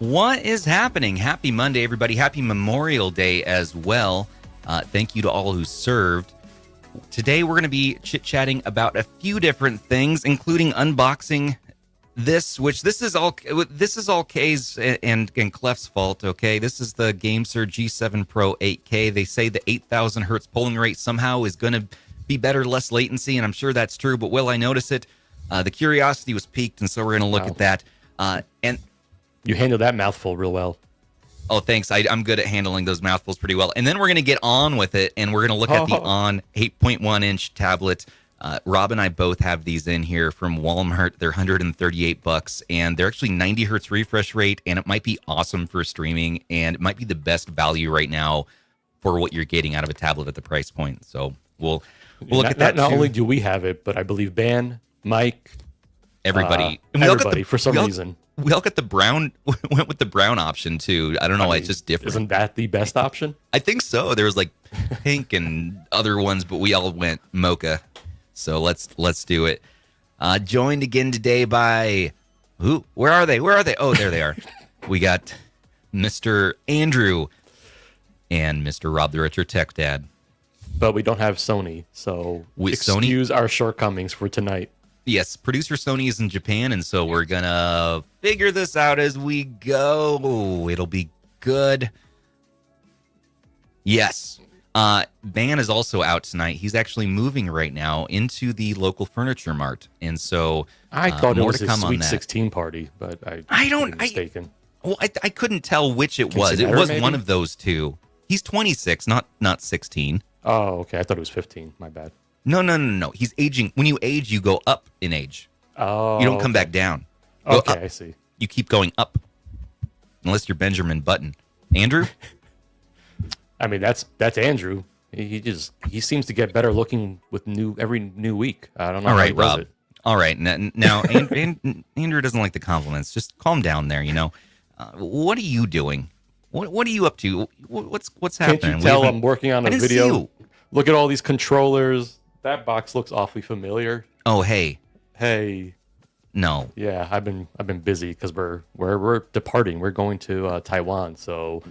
What is happening? Happy Monday, everybody. Happy Memorial Day as well. Thank you to all who served. Today, we're going to be chit-chatting about a few different things, including unboxing this, which this is all K's and Clef's fault, okay? This is the GameSir G7 Pro 8K. They say the 8,000 hertz polling rate somehow is going to be better, less latency, and I'm sure that's true, but will I notice it? The curiosity was piqued, and so we're going to look at that. And you handled that mouthful real well. Oh, thanks. I'm good at handling those mouthfuls pretty well. And then we're going to get on with it, and we're going to look at the ONN 8.1 inch tablet. Rob and I both have these in here from Walmart. They're $138, and they're actually 90 hertz refresh rate, and it might be awesome for streaming, and it might be the best value right now for what you're getting out of a tablet at the price point. So we'll look at that. Not only do we have it, but I believe Ben, Mike, everybody, for some reason. We all got the brown, went with the brown option too. I don't know why it's just different. Isn't that the best option? I think so. There was like pink and other ones, but we all went mocha. So let's do it. Joined again today by who? Where are they? Oh, there they are. We got Mr. Andrew and Mr. Rob the Richer Tech Dad. But we don't have Sony, so excuse our shortcomings for tonight. Yes, producer Sony is in Japan, and so we're going to figure this out as we go. It'll be good. Yes. Ban is also out tonight. He's actually moving right now into the local furniture mart, and so I thought it was his Sweet 16 party, but I don't mistaken. I couldn't tell which it was. It was one of those two. He's 26, not 16. Oh, okay. I thought it was 15. My bad. No. He's aging. When you age, you go up in age. Oh, you don't come back down. Okay, I see. You keep going up, unless you're Benjamin Button. Andrew. I mean, that's Andrew. He seems to get better looking with every new week. I don't know. All right, Rob. All right, now Andrew doesn't like the compliments. Just calm down there. You know, what are you doing? What are you up to? What's happening? Can't you tell I'm working on a video? Look at all these controllers. That box looks awfully familiar. Oh, hey. No. Yeah, I've been busy because we're departing. We're going to Taiwan, so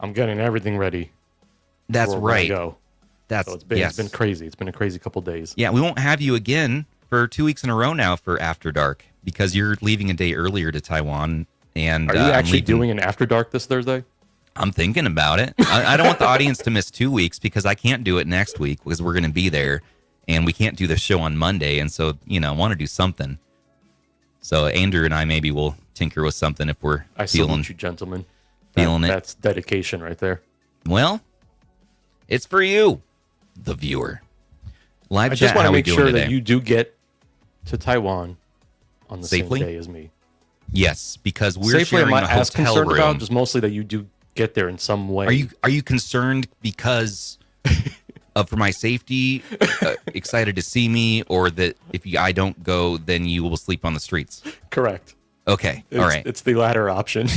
I'm getting everything ready. That's right. Go. It's been crazy. It's been a crazy couple days. Yeah, we won't have you again for 2 weeks in a row now for After Dark because you're leaving a day earlier to Taiwan. And are you actually doing an After Dark this Thursday? I'm thinking about it. I don't want the audience to miss 2 weeks because I can't do it next week because we're going to be there. And we can't do the show on Monday, and so, I want to do something. So Andrew and I maybe will tinker with something if we're salute you, gentlemen. That's dedication right there. Well, it's for you, the viewer. Live I chat, just want to make sure today? that you do get to Taiwan on the safely? same day as me. Yes, because we're sharing a hotel room. About, just mostly that you do get there in some way. Are you concerned because... for my safety, excited to see me, or that if I don't go, then you will sleep on the streets? Correct. Okay. All right. It's the latter option.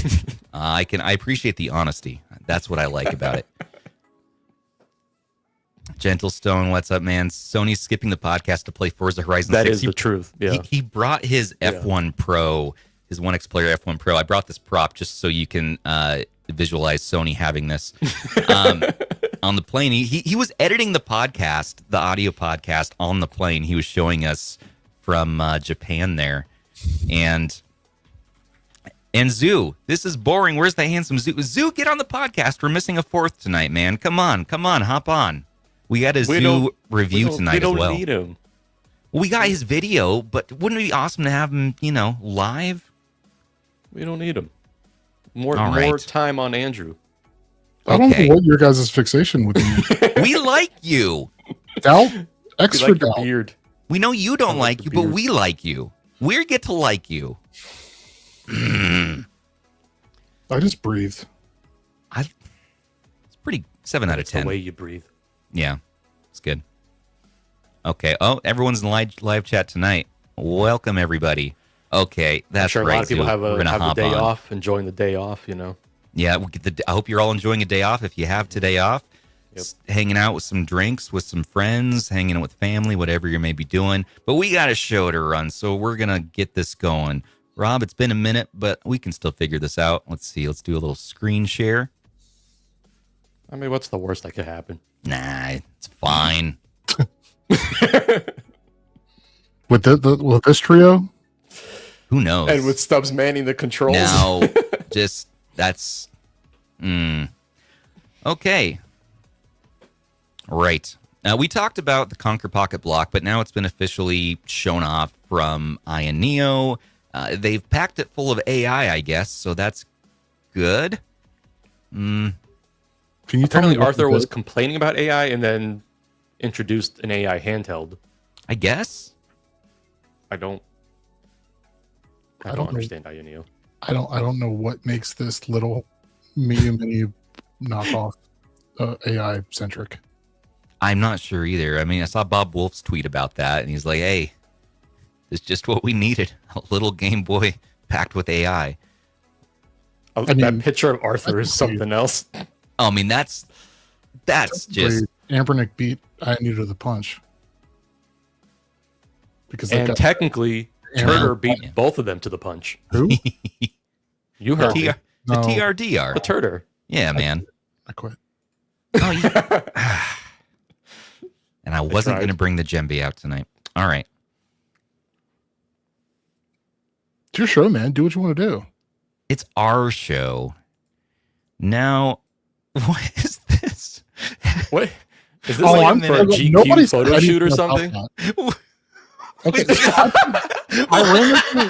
I appreciate the honesty. That's what I like about it. Gentle Stone, what's up, man? Sony's skipping the podcast to play Forza Horizon 6. That is the truth. Yeah. He brought his F1 Pro, his 1X Player F1 Pro. I brought this prop just so you can visualize Sony having this. On the plane, he was editing the podcast, the audio podcast on the plane. He was showing us from Japan there. And Zoo, this is boring. Where's the handsome Zoo? Zoo, get on the podcast. We're missing a fourth tonight, man. Come on, hop on. We got a Zoo review tonight as well. We don't need him. Well, we got his video, but wouldn't it be awesome to have him, live? We don't need him. More time on Andrew. I don't know what your guys' fixation would be. We like you. Doubt? Extra doubt. Beard. We know you don't like you, but we like you. We get to like you. I just breathed. It's pretty 7 out of 10. The way you breathe. Yeah, it's good. Okay. Oh, everyone's in live chat tonight. Welcome, everybody. Okay, that's I'm sure right. A lot of people have a day off, enjoying the day off, Yeah, I hope you're all enjoying a day off. If you have today off, hanging out with some drinks, with some friends, hanging out with family, whatever you may be doing. But we got a show to run, so we're going to get this going Rob, it's been a minute, but we can still figure this out. Let's see. Let's do a little screen share. I mean, what's the worst that could happen? Nah, it's fine. With this trio? Who knows? And with Stubbs manning the controls. Now, that's... Okay. Right. We talked about the Conquer Pocket Block, but now it's been officially shown off from AYANEO. They've packed it full of AI, I guess, so that's good. Can you tell Apparently me Arthur was complaining about AI and then introduced an AI handheld. I guess. I don't understand AYANEO. I don't know what makes this little mini knockoff AI centric. I'm not sure either. I mean, I saw Bob Wolf's tweet about that, and he's like, hey, it's just what we needed. A little Game Boy packed with AI. That picture of Arthur is something else. Oh, I mean, that's just... Ambernick beat AYANEO to the punch. Because And technically, Turner beat both of them to the punch. Who? You heard me. The TRDR. The Turner. Yeah, man. I quit. Oh, yeah. And I wasn't going to bring the djembe out tonight. All right. It's your show, man. Do what you want to do. It's our show. Now, what is this? What? Is this like for a GQ photo shoot or something? Okay. I ran it through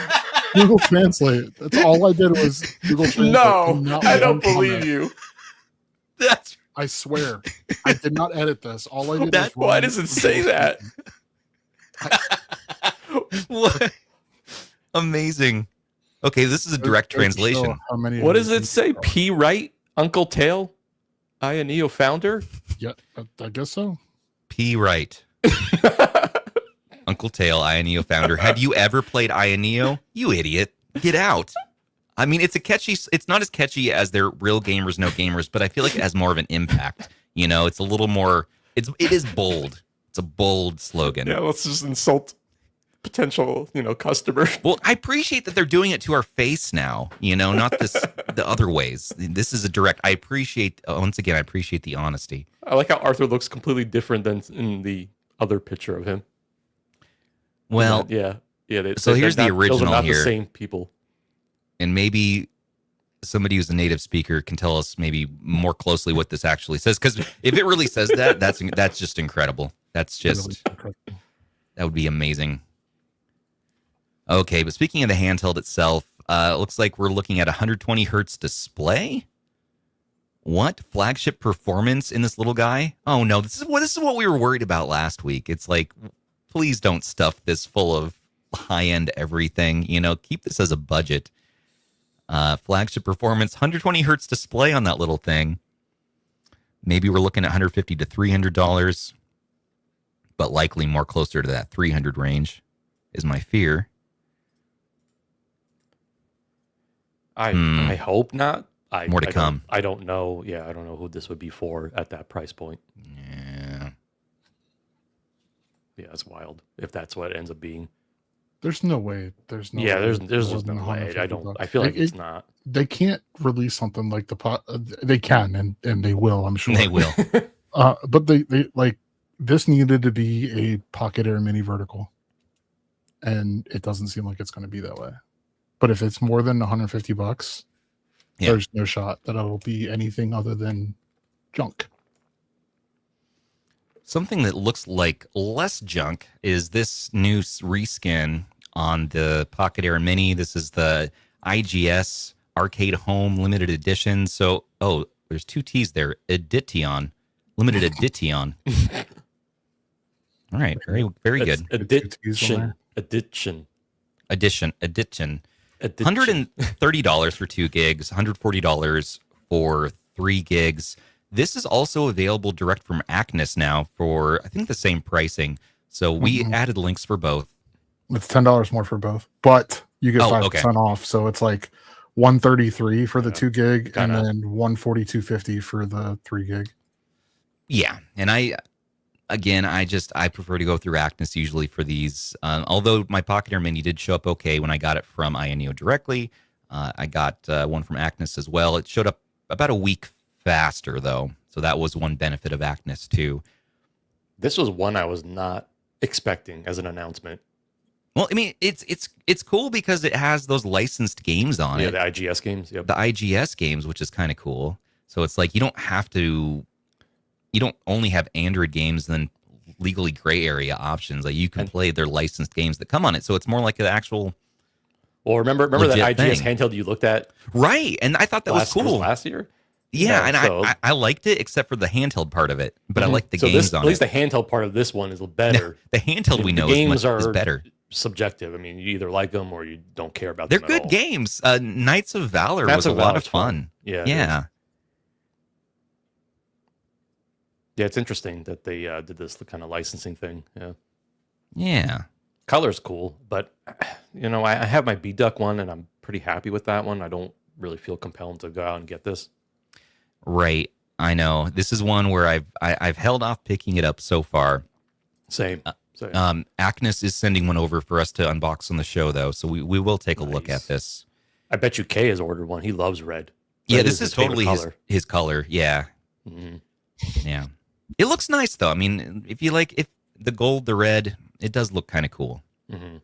Google Translate. That's all I did was Google Translate. No, I don't believe you. I swear. I did not edit this. All I did was why does it say that? What? Amazing. Okay, this is a direct translation. What does it say? P. Wright, Uncle Tail, AYANEO founder? Yeah, I guess so. P. Wright. Uncle Tail, AYANEO founder. Have you ever played AYANEO? You idiot. Get out. I mean, it's not as catchy as their Real Gamers, No Gamers, but I feel like it has more of an impact. You know, it's a little more, it is bold. It's a bold slogan. Yeah, let's just insult potential, customer. Well, I appreciate that they're doing it to our face now, not the other ways. This is a direct, I appreciate the honesty. I like how Arthur looks completely different than in the other picture of him. Well, yeah. So here's the original those are not here. The same people. And maybe somebody who's a native speaker can tell us maybe more closely what this actually says. Because if it really says that, that's just incredible. That would be amazing. Okay, but speaking of the handheld itself, it looks like we're looking at 120 hertz display. What? Flagship performance in this little guy? Oh no, this is what we were worried about last week. It's like, please don't stuff this full of high-end everything. Keep this as a budget. Flagship performance, 120 hertz display on that little thing. Maybe we're looking at $150 to $300, but likely more closer to that 300 range is my fear. I hope not. More to come. I don't know. Yeah, I don't know who this would be for at that price point. Yeah. Yeah, it's wild if that's what it ends up being. There's no way. There's no. Yeah, way there's just no way. I feel like it's not. They can't release something like the pot. They can and they will. I'm sure they will. But they like this needed to be a Pocket Air Mini vertical, and it doesn't seem like it's going to be that way. But if it's more than $150, there's no shot that it'll be anything other than junk. Something that looks like less junk is this new reskin on the Pocket Air Mini. This is the IGS Arcade Home Limited Edition. So, there's two T's there. Edition. Limited Edition. All right. Very, very good. Edition. $130 for 2 gigs, $140 for 3 gigs. This is also available direct from Acnes now for, I think, the same pricing. So we added links for both. It's $10 more for both, but you get 5% off. So it's like $133 for the 2 gig and then $142.50 for the 3 gig. Yeah. And again, I prefer to go through Actis usually for these. Although my Pocket Air Mini did show up okay when I got it from IGS directly. I got one from Actis as well. It showed up about a week faster though, so that was one benefit of Actis too. This was one I was not expecting as an announcement. Well, I mean, it's cool because it has those licensed games on it. Yeah, the IGS games. Yep. The IGS games, which is kind of cool. So it's like you don't only have Android games and then legally gray area options. Like you can play their licensed games that come on it. So it's more like an actual. Well, remember that IGS thing. handheld you looked at? Right, and I thought that was cool last year. Yeah, No, and so- I liked it except for the handheld part of it. But I like the So games on at least it. the handheld part of this one is better. The handheld we The know games is are better. Subjective. I mean, you either like them or you don't care about They're them. good games. Knights of Valor Knights was a of lot Valor's of fun. Yeah. Yeah. Yeah, it's interesting that they did this kind of licensing thing. Yeah. Yeah. Color's cool, but I have my B-Duck one and I'm pretty happy with that one. I don't really feel compelled to go out and get this. Right. I know. This is one where I've held off picking it up so far. Same. Actis is sending one over for us to unbox on the show though, so we will take a look at this. I bet you Kay has ordered one. He loves red. Yeah, Red this is his favorite totally color. his color. Yeah. Mhm. Yeah. It looks nice though. I mean, if the gold, the red, it does look kind of cool. Mhm.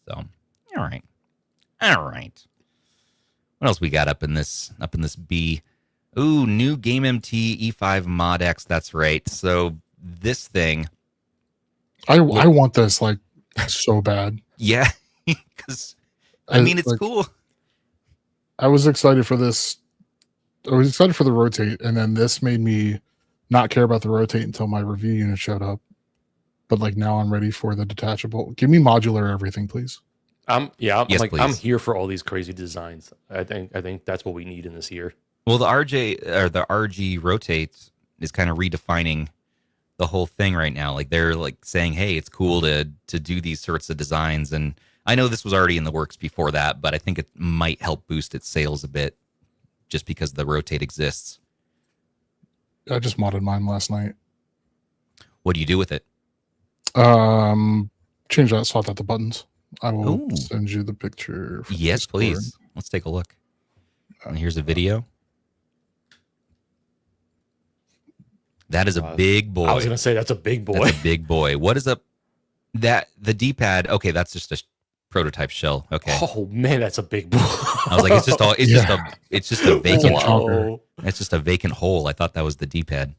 So, all right. What else we got up in this B? Ooh, new GameMT E5 Mod X. That's right. So this thing, I want this like so bad. yeah, because I mean it's like, cool. I was excited for this. I was excited for the rotate, and then this made me not care about the rotate until my review unit showed up. But like now I'm ready for the detachable. Give me modular everything, please. Yes, I'm please. here for all these crazy designs. I think that's what we need in this year. Well, the RG rotate is kind of redefining the whole thing right now. Like they're like saying, "Hey, it's cool to do these sorts of designs." And I know this was already in the works before that, but I think it might help boost its sales a bit, just because the rotate exists. I just modded mine last night. What do you do with it? Change that, swap out the buttons. I will Ooh. send you the picture. from Yes, Discord. please. Let's take a look. And here's a video. That is a big boy. I was gonna say that's a big boy. That's a big boy. What is up? The D-pad? Okay, that's just a prototype shell. Okay. Oh man, that's a big boy. I was like, it's just all. It's just a vacant. Chonker. It's just a vacant hole. I thought that was the D-pad.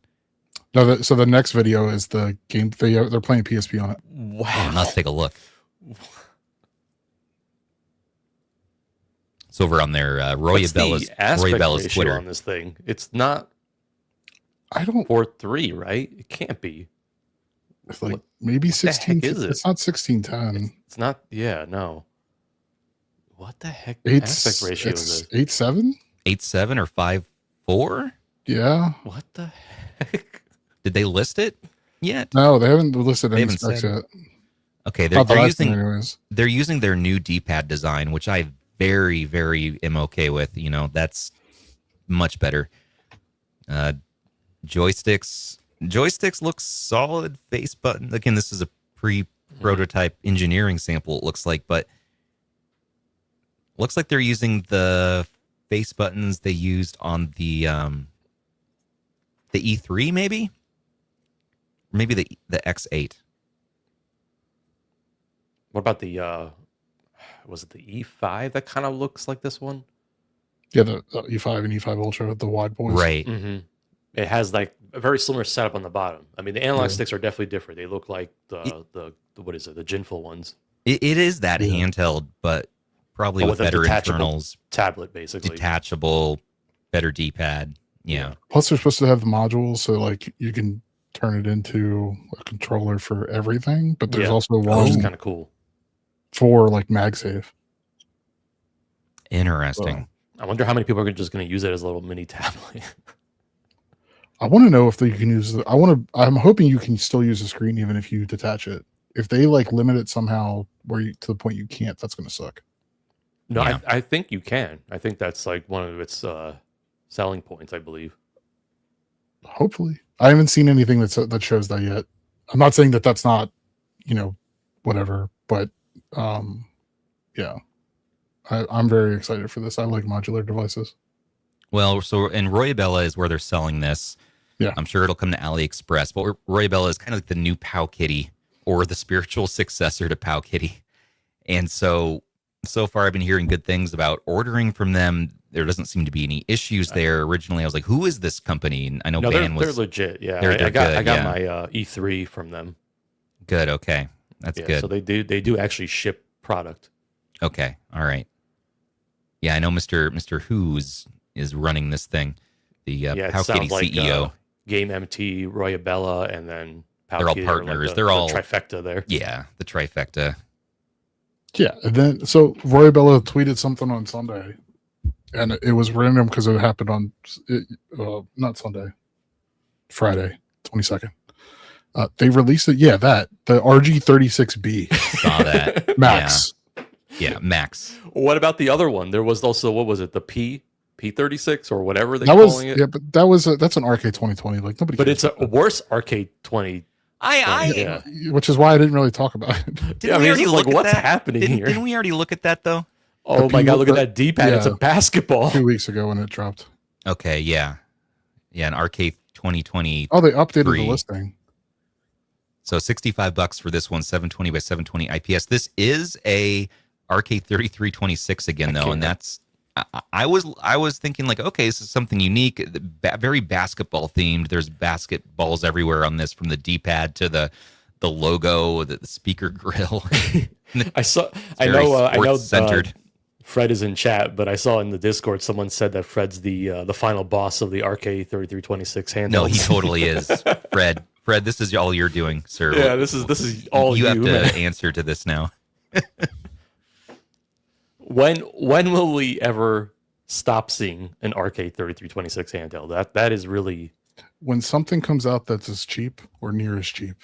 No, so the next video is the game. They're playing PSP on it. Wow. Now let's take a look. It's over on their What's the Royibeilla's aspect ratio Twitter. on this thing? It's not I don't 4:3, right? It can't be. like maybe the heck 16. is it? It's not 1610. It's not. Yeah, no. What the heck It's aspect ratio is this? 8.7. 8.7 or 5.4? Yeah. What the heck? Did they list it yet? No, they haven't listed They any haven't specs said. yet. Okay, Not that they're I've seen using anyways. they're using their new D-pad design, which I very, very am okay with. You know, that's much better. Joysticks look solid. Face button. Again, this is a pre-prototype engineering sample, it looks like, but looks like they're using the face buttons they used on the E3, maybe the X8. What about the was it the E5 that kind of looks like this one? Yeah, the E5 and E5 Ultra, the wide boys. Right. Mm-hmm. It has like a very similar setup on the bottom. I mean, the analog Yeah. sticks are definitely different. They look like the what is it? The Jinful ones. It is that Yeah. handheld, but probably But with with a better detachable internals, Tablet, basically. detachable, better D-pad. Yeah. Plus, they're supposed to have the modules, so like you can turn it into a controller for everything. But there's Yeah. also Which one is kind of cool. for like MagSafe. Interesting. I wonder how many people are just going to use it as a little mini tablet. I want to know if they can use. I'm hoping you can still use the screen even if you detach it. If they like limit it somehow to the point you can't, that's going to suck. No, Yeah. I think you can. I think that's like one of its selling points, I believe. Hopefully, I haven't seen anything that shows that yet. I'm not saying that that's not, whatever, but yeah, I'm very excited for this. I like modular devices. Well, so and Royibeila is where they're selling this. Yeah. I'm sure it'll come to AliExpress. But Royibeila is kind of like the new Powkitty or the spiritual successor to Powkitty. And so far I've been hearing good things about ordering from them. There doesn't seem to be any issues there. Originally, I was like, who is this company? And I know Ban was... They're legit, yeah. They're I got good, my E3 from them. Good, okay. That's good. So they do actually ship product. Okay, all right. Yeah, I know Mr. Who's is running this thing. The Powkitty CEO. GameMT, Royibeila, and then Powkitty. They're all partners. They're all... the trifecta there. Yeah, the trifecta. Yeah, and then so Royibeila tweeted something on Sunday, and it was random because it happened on not Sunday, Friday, 22nd. They released it. Yeah, the RG36B. Saw that. Max. Yeah, Max. What about the other one? There was also, what was it, the P36 or whatever they're calling it? Yeah, but that's an RK 2020. Like nobody. But it's a worse RK 20. Which is why I didn't really talk about it. Didn't we already look at what's that? happening here? Didn't we already look at that though? Oh my God! Look at that D-pad. Yeah. It's a basketball. 2 weeks ago when it dropped. Okay, yeah, an RK 2020. Oh, they updated the listing. So $65 for this one, 720 by 720 IPS. This is a RK 3326 again, though, and that's. I was thinking like, okay, this is something unique, very basketball themed. There's basketballs everywhere on this, from the D-pad to the logo, the speaker grill. I know. Centered. Fred is in chat, but I saw in the Discord someone said that Fred's the final boss of the RK 3326 handheld. No, he totally is. Fred, this is all you're doing, sir. Yeah, this is all you have to answer to this now. When will we ever stop seeing an RK 3326 handheld? That is really, when something comes out that's as cheap or near as cheap.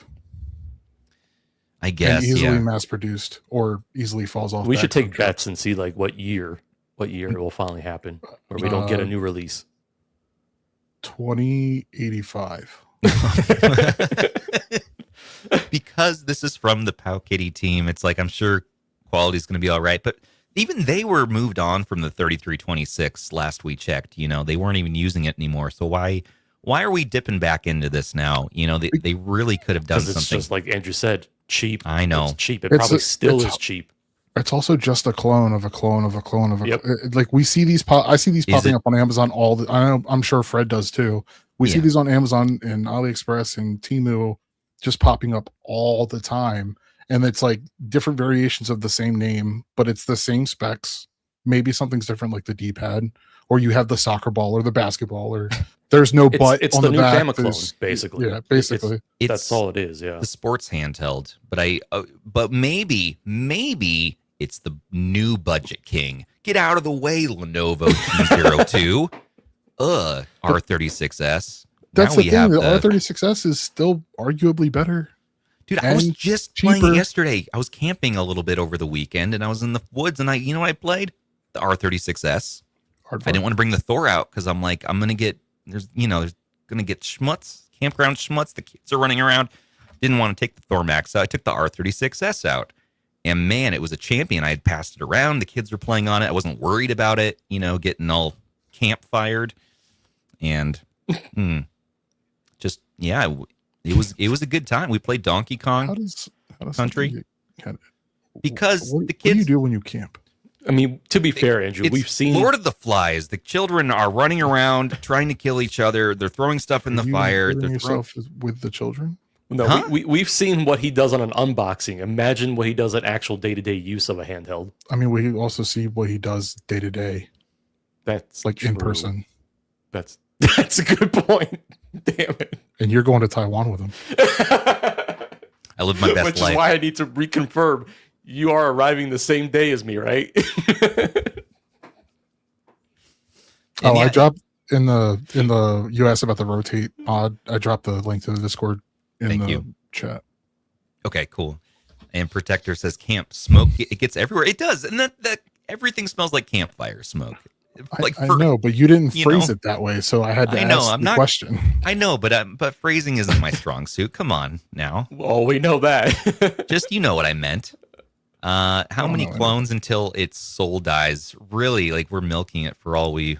I guess, and easily mass produced or easily falls off. We should take bets and see like what year it will finally happen, where we don't get a new release. 2085. Because this is from the Powkitty team, it's like I'm sure quality's going to be all right. But even they were moved on from the 3326 last we checked. They weren't even using it anymore. So why are we dipping back into this now? They really could have done something. It's just like Andrew said, cheap. I know. It's cheap. It probably still is cheap. It's also just a clone of a clone of a clone of a. Yep. Like we see these. I see these popping up on Amazon all the. I'm sure Fred does too. We see these on Amazon and AliExpress and Temu, just popping up all the time, and it's like different variations of the same name, but it's the same specs. Maybe something's different, like the D-pad, or you have the soccer ball or the basketball, or there's no butt. It's on the new back. Famiclone, basically. Yeah, basically. That's all it is. Yeah, the sports handheld. But maybe it's the new budget king. Get out of the way, Lenovo T02. R36S. That's the thing. The R36S is still arguably better. Dude, I was just playing it yesterday. I was camping a little bit over the weekend, and I was in the woods, and you know what I played? The R36S. I didn't want to bring the Thor out because I'm like, I'm gonna get there's gonna get schmutz, campground schmutz. The kids are running around. Didn't want to take the Thor Max, so I took the R36S out. And man, it was a champion. I had passed it around. The kids were playing on it. I wasn't worried about it, getting all campfired. And it was a good time. We played Donkey Kong Country. Because the kids. What do you do when you camp? I mean, to be fair, Andrew, we've seen Lord of the Flies. The children are running around trying to kill each other. They're throwing stuff in the fire. They're yourself with the children. No, we've seen what he does on an unboxing. Imagine what he does at actual day-to-day use of a handheld. I mean, we also see what he does day-to-day. That's like true. In person. That's a good point. Damn it. And you're going to Taiwan with him. I live my best life. Which is why I need to reconfirm. You are arriving the same day as me, right? I dropped in the you asked about the rotate mod. I dropped the link to the Discord in the chat. Okay, cool. And Protector says camp smoke. It gets everywhere. It does, and that everything smells like campfire smoke. Like I know, but you didn't you phrase know, it that way, so I had to I know, ask I'm the not- question. I know, but phrasing isn't my strong suit. Come on now. Oh, we know that. Just you know what I meant. How don't many know clones until its soul dies? Really, like we're milking it for all we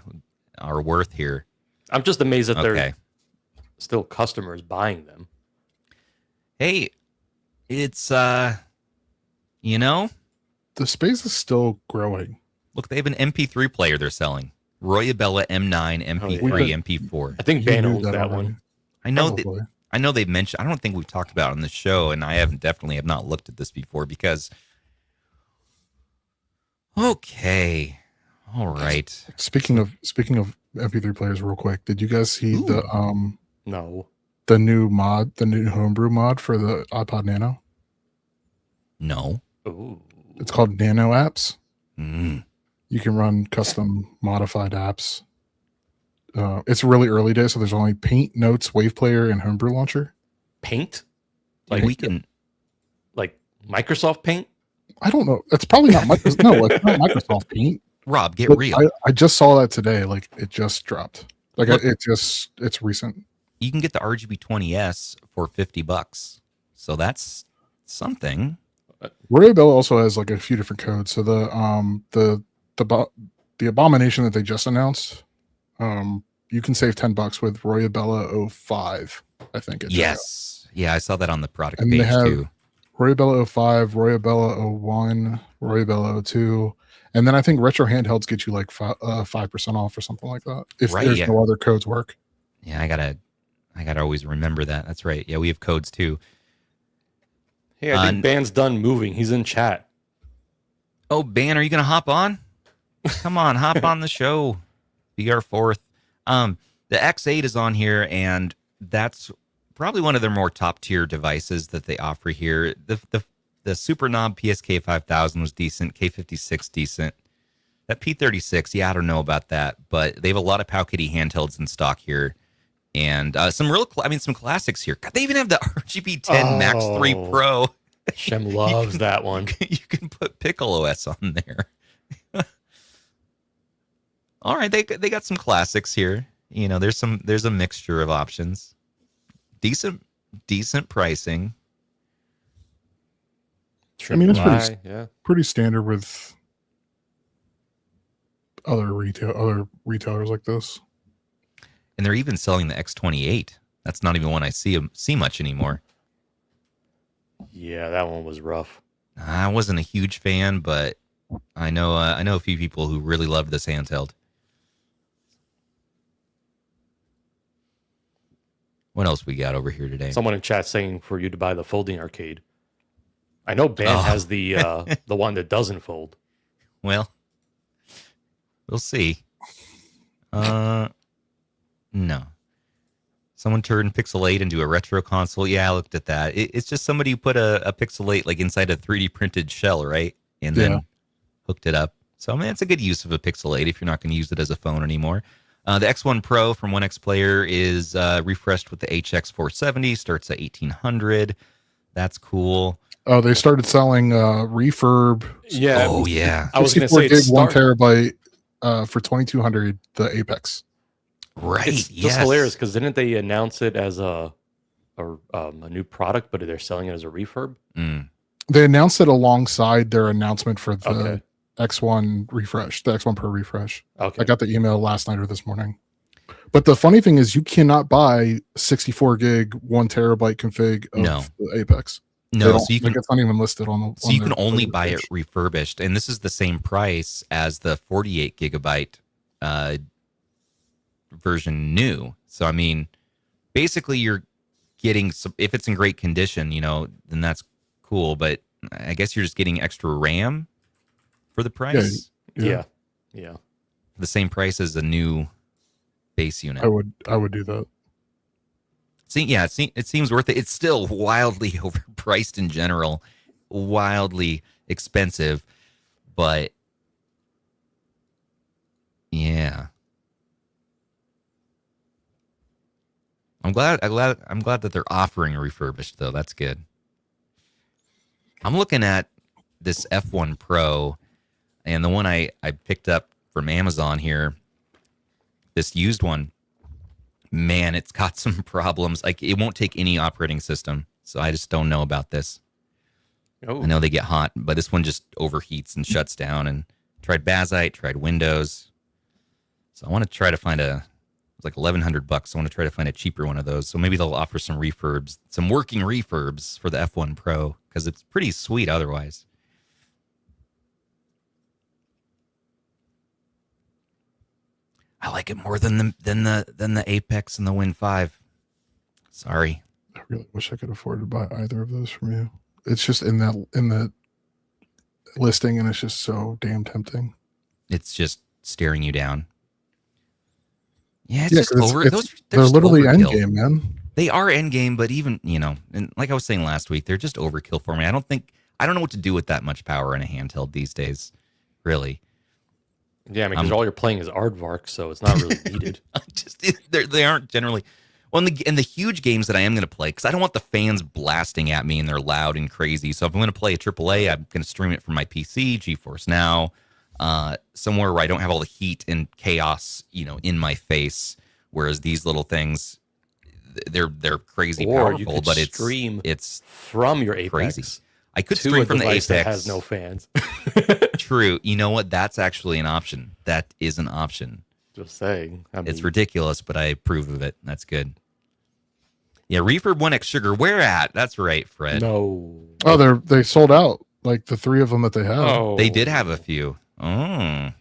are worth here. I'm just amazed that Okay. there's still customers buying them. Hey, it's you know, The space is still growing. look, they have an MP3 player they're selling. Royibeila M9, MP3, yeah. MP4. I think You Ben knew owns that already. one. I know that. Probably. I know they've mentioned. I don't think we've talked about it on the show, and I have not looked at this before because. Okay, all right. Speaking of MP3 players, real quick, did you guys see Ooh. No. the new homebrew mod for the iPod Nano? No. Ooh. It's called Nano Apps. Mm. You can run custom modified apps. It's really early days, so there's only Paint, Notes, Wave Player, and Homebrew Launcher. Paint? Like we can. Like Microsoft Paint? I don't know. It's probably not Microsoft. No, it's not Microsoft Paint. Rob, get But real. I just saw that today. Like it just dropped. Like it's recent. You can get the RGB 20s for $50, so that's something. Royibeila also has like a few different codes. So the abomination that they just announced, you can save $10 with Royibeila 05. I think it's Yes, yeah, I saw that on the product And they page have- too. Royibeila 05, Royibeila 01, Royibeila 02, and then I think retro handhelds get you like 5% off or something like that. If Right, there's yeah. no other codes work. Yeah, I gotta always remember that. That's right. Yeah, we have codes too. Hey, I think Ban's done moving. He's in chat. Oh, Ban, are you gonna hop on? Come on, hop on the show. Be our fourth. The X8 is on here, and that's probably one of their more top tier devices that they offer here. The Super Knob PSK 5000 was decent. K56 decent. That P36, yeah, I don't know about that, but they have a lot of Powkitty handhelds in stock here, and some some classics here. God, they even have the RGB 10 Max 3 Oh. Pro. Shem loves that one. You can put Piccolo S on there. All right, they got some classics here. You know, there's a mixture of options. Decent pricing. I mean, it's Why? Yeah. pretty standard with other retailers like this. And they're even selling the X28. That's not even one I see much anymore. Yeah, that one was rough. I wasn't a huge fan, but I know a few people who really loved this handheld. What else we got over here today? Someone in chat saying for you to buy the folding arcade. I know Ben Oh. has the one that doesn't fold. Well, we'll see. No. Someone turned Pixel 8 into a retro console. Yeah, I looked at that. It's just somebody who put a Pixel 8 like inside a 3D printed shell, right? And then hooked it up. So, I mean, it's a good use of a Pixel 8 if you're not going to use it as a phone anymore. The X1 Pro from 1X Player is refreshed with the HX470. Starts at $1,800. That's cool. Oh, they started selling refurb. Yeah. Oh, yeah. I was going to 64 say gig, it's 1 terabyte for $2,200. The Apex. Right. It's yes. just hilarious because didn't they announce it as a new product, but they're selling it as a refurb? Mm. They announced it alongside their announcement for the Okay. X1 refresh, the X1 Pro refresh. Okay. I got the email last night or this morning. But the funny thing is, you cannot buy 64 gig, 1 terabyte config of No. the Apex. No, so you can it's not even listed on the. So you can only buy it refurbished, and this is the same price as the 48 gigabyte version new. So I mean, basically, you're getting some, if it's in great condition, you know, then that's cool. But I guess you're just getting extra RAM for the price, Yeah. the same price as a new base unit. I would do that. It seems worth it. It's still wildly overpriced in general, wildly expensive, but yeah. I'm glad that they're offering a refurbished though. That's good. I'm looking at this F1 Pro, and the one I picked up from Amazon here. This used one, man, it's got some problems. Like it won't take any operating system. So I just don't know about this. Oh. I know they get hot, but this one just overheats and shuts down. And tried Bazite, tried Windows. So I want to try to find it's like $1,100. I want to try to find a cheaper one of those. So maybe they'll offer some refurbs, some working refurbs for the F1 Pro, because it's pretty sweet otherwise. I like it more than the Apex and the Win 5. Sorry. I really wish I could afford to buy either of those from you. It's just in the listing, and it's just so damn tempting. It's just staring you down. Yeah, it's just they're literally endgame, man. They are endgame, but even, and like I was saying last week, they're just overkill for me. I don't know what to do with that much power in a handheld these days, really. Yeah, I mean, because all you're playing is Aardvark, so it's not really needed. They aren't generally. Well, in the huge games that I am going to play, because I don't want the fans blasting at me and they're loud and crazy. So if I'm going to play a AAA, I'm going to stream it from my PC, GeForce Now, somewhere where I don't have all the heat and chaos, in my face. Whereas these little things, they're crazy powerful, but it's from your Apex. Crazy. I could stream from the Apex that has no fans. True. You know what? That's actually an option. That is an option. Just saying. It's ridiculous, but I approve of it. That's good. Yeah, Refurb 1X Sugar. Where at? That's right, Fred. No. Oh, they sold out. Like the 3 of them that they have. Oh. They did have a few. Oh.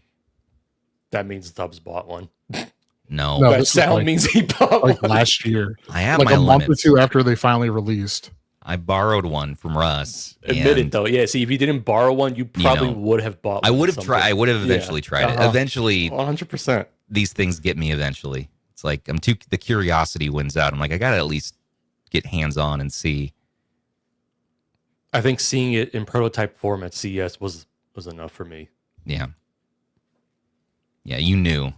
That means Stubbs bought one. No. That sound means he bought like one. last year. I have like my a month limits. or 2 after they finally released. I borrowed one from Russ. Admit it though. Yeah. See, if you didn't borrow one, you probably would have bought. I would have tried. I would have eventually tried it. Eventually, 100%. These things get me. Eventually, it's like the curiosity wins out. I'm like, I gotta at least get hands on and see. I think seeing it in prototype form at CES was enough for me. Yeah. Yeah, you knew.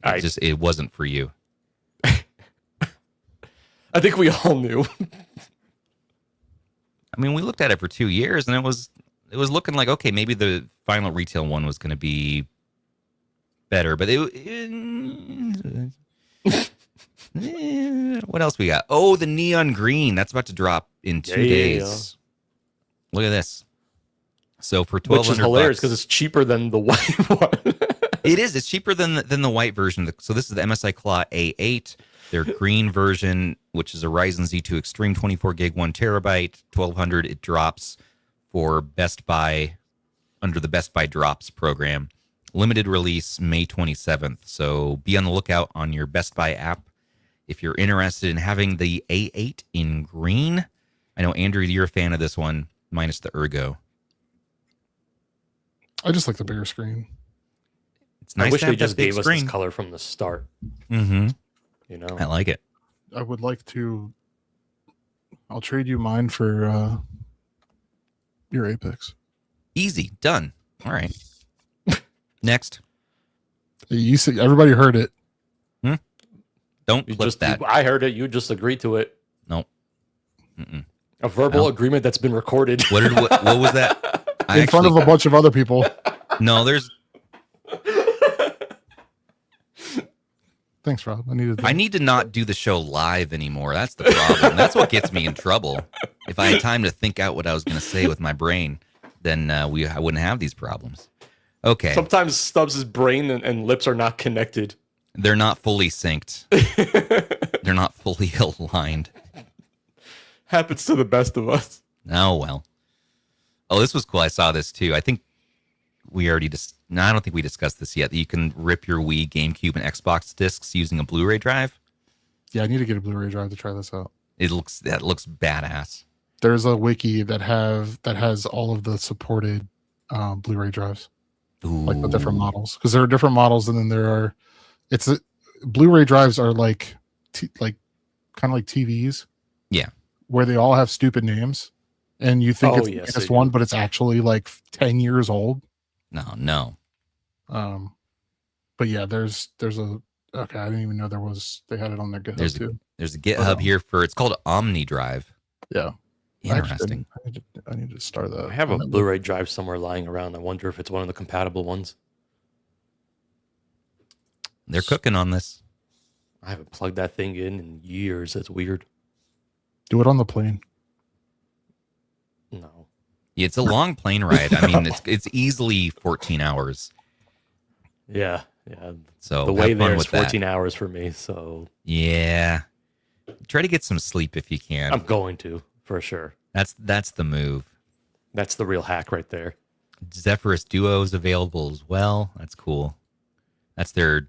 It wasn't for you. I think we all knew. I mean, we looked at it for 2 years, and it was looking like, okay, maybe the final retail one was going to be better, but what else we got? Oh, the neon green. That's about to drop in 2 days. Look at this. So for $1,200, which is hilarious because it's cheaper than the white one. It is. It's cheaper than the white version. So this is the MSI Claw A8. Their green version, which is a Ryzen Z2 Extreme 24 gig, 1 terabyte, $1,200. It drops for Best Buy under the Best Buy Drops program. Limited release May 27th. So be on the lookout on your Best Buy app if you're interested in having the A8 in green. I know, Andrew, you're a fan of this one, minus the Ergo. I just like the bigger screen. It's nice. I wish to have they just that big gave us screen. this color from the start. Mm-hmm. I like it. I would like to. I'll trade you mine for your Apex. Easy. Done. All right. Next. You see, everybody heard it. Don't clip that. I heard it. You just agreed to it. Nope. Mm-mm. A verbal agreement that's been recorded. What was that? In front of a bunch of other people. No, there's. Thanks, Rob. I need to not do the show live anymore. That's the problem. That's what gets me in trouble. If I had time to think out what I was going to say with my brain, then I wouldn't have these problems. Okay. Sometimes Stubbs' brain and lips are not connected. They're not fully synced. They're not fully aligned. Happens to the best of us. Oh, well. Oh, this was cool. I saw this too. I think we already no, I don't think we discussed this yet. You can rip your Wii, GameCube, and Xbox discs using a Blu-ray drive. Yeah, I need to get a Blu-ray drive to try this out. That looks badass. There's a wiki that has all of the supported Blu-ray drives, like the different models, because there are different models, and then there are. Blu-ray drives are like kind of like TVs. Yeah, where they all have stupid names, and you think it's the latest one, but it's actually like 10 years old. No. But yeah, there's a okay. I didn't even know they had it on their GitHub too. There's a GitHub here it's called Omni Drive. Yeah. Interesting. I need to start that. I have a Blu-ray drive somewhere lying around. I wonder if it's one of the compatible ones. They're cooking on this. I haven't plugged that thing in years. That's weird. Do it on the plane. No. It's a long plane ride. I mean, it's easily 14 hours. Yeah. So the way have fun there is with 14 that. hours for me. So Yeah. Try to get some sleep if you can. I'm going to, for sure. That's the move. That's the real hack right there. Zephyrus Duo is available as well. That's cool. That's their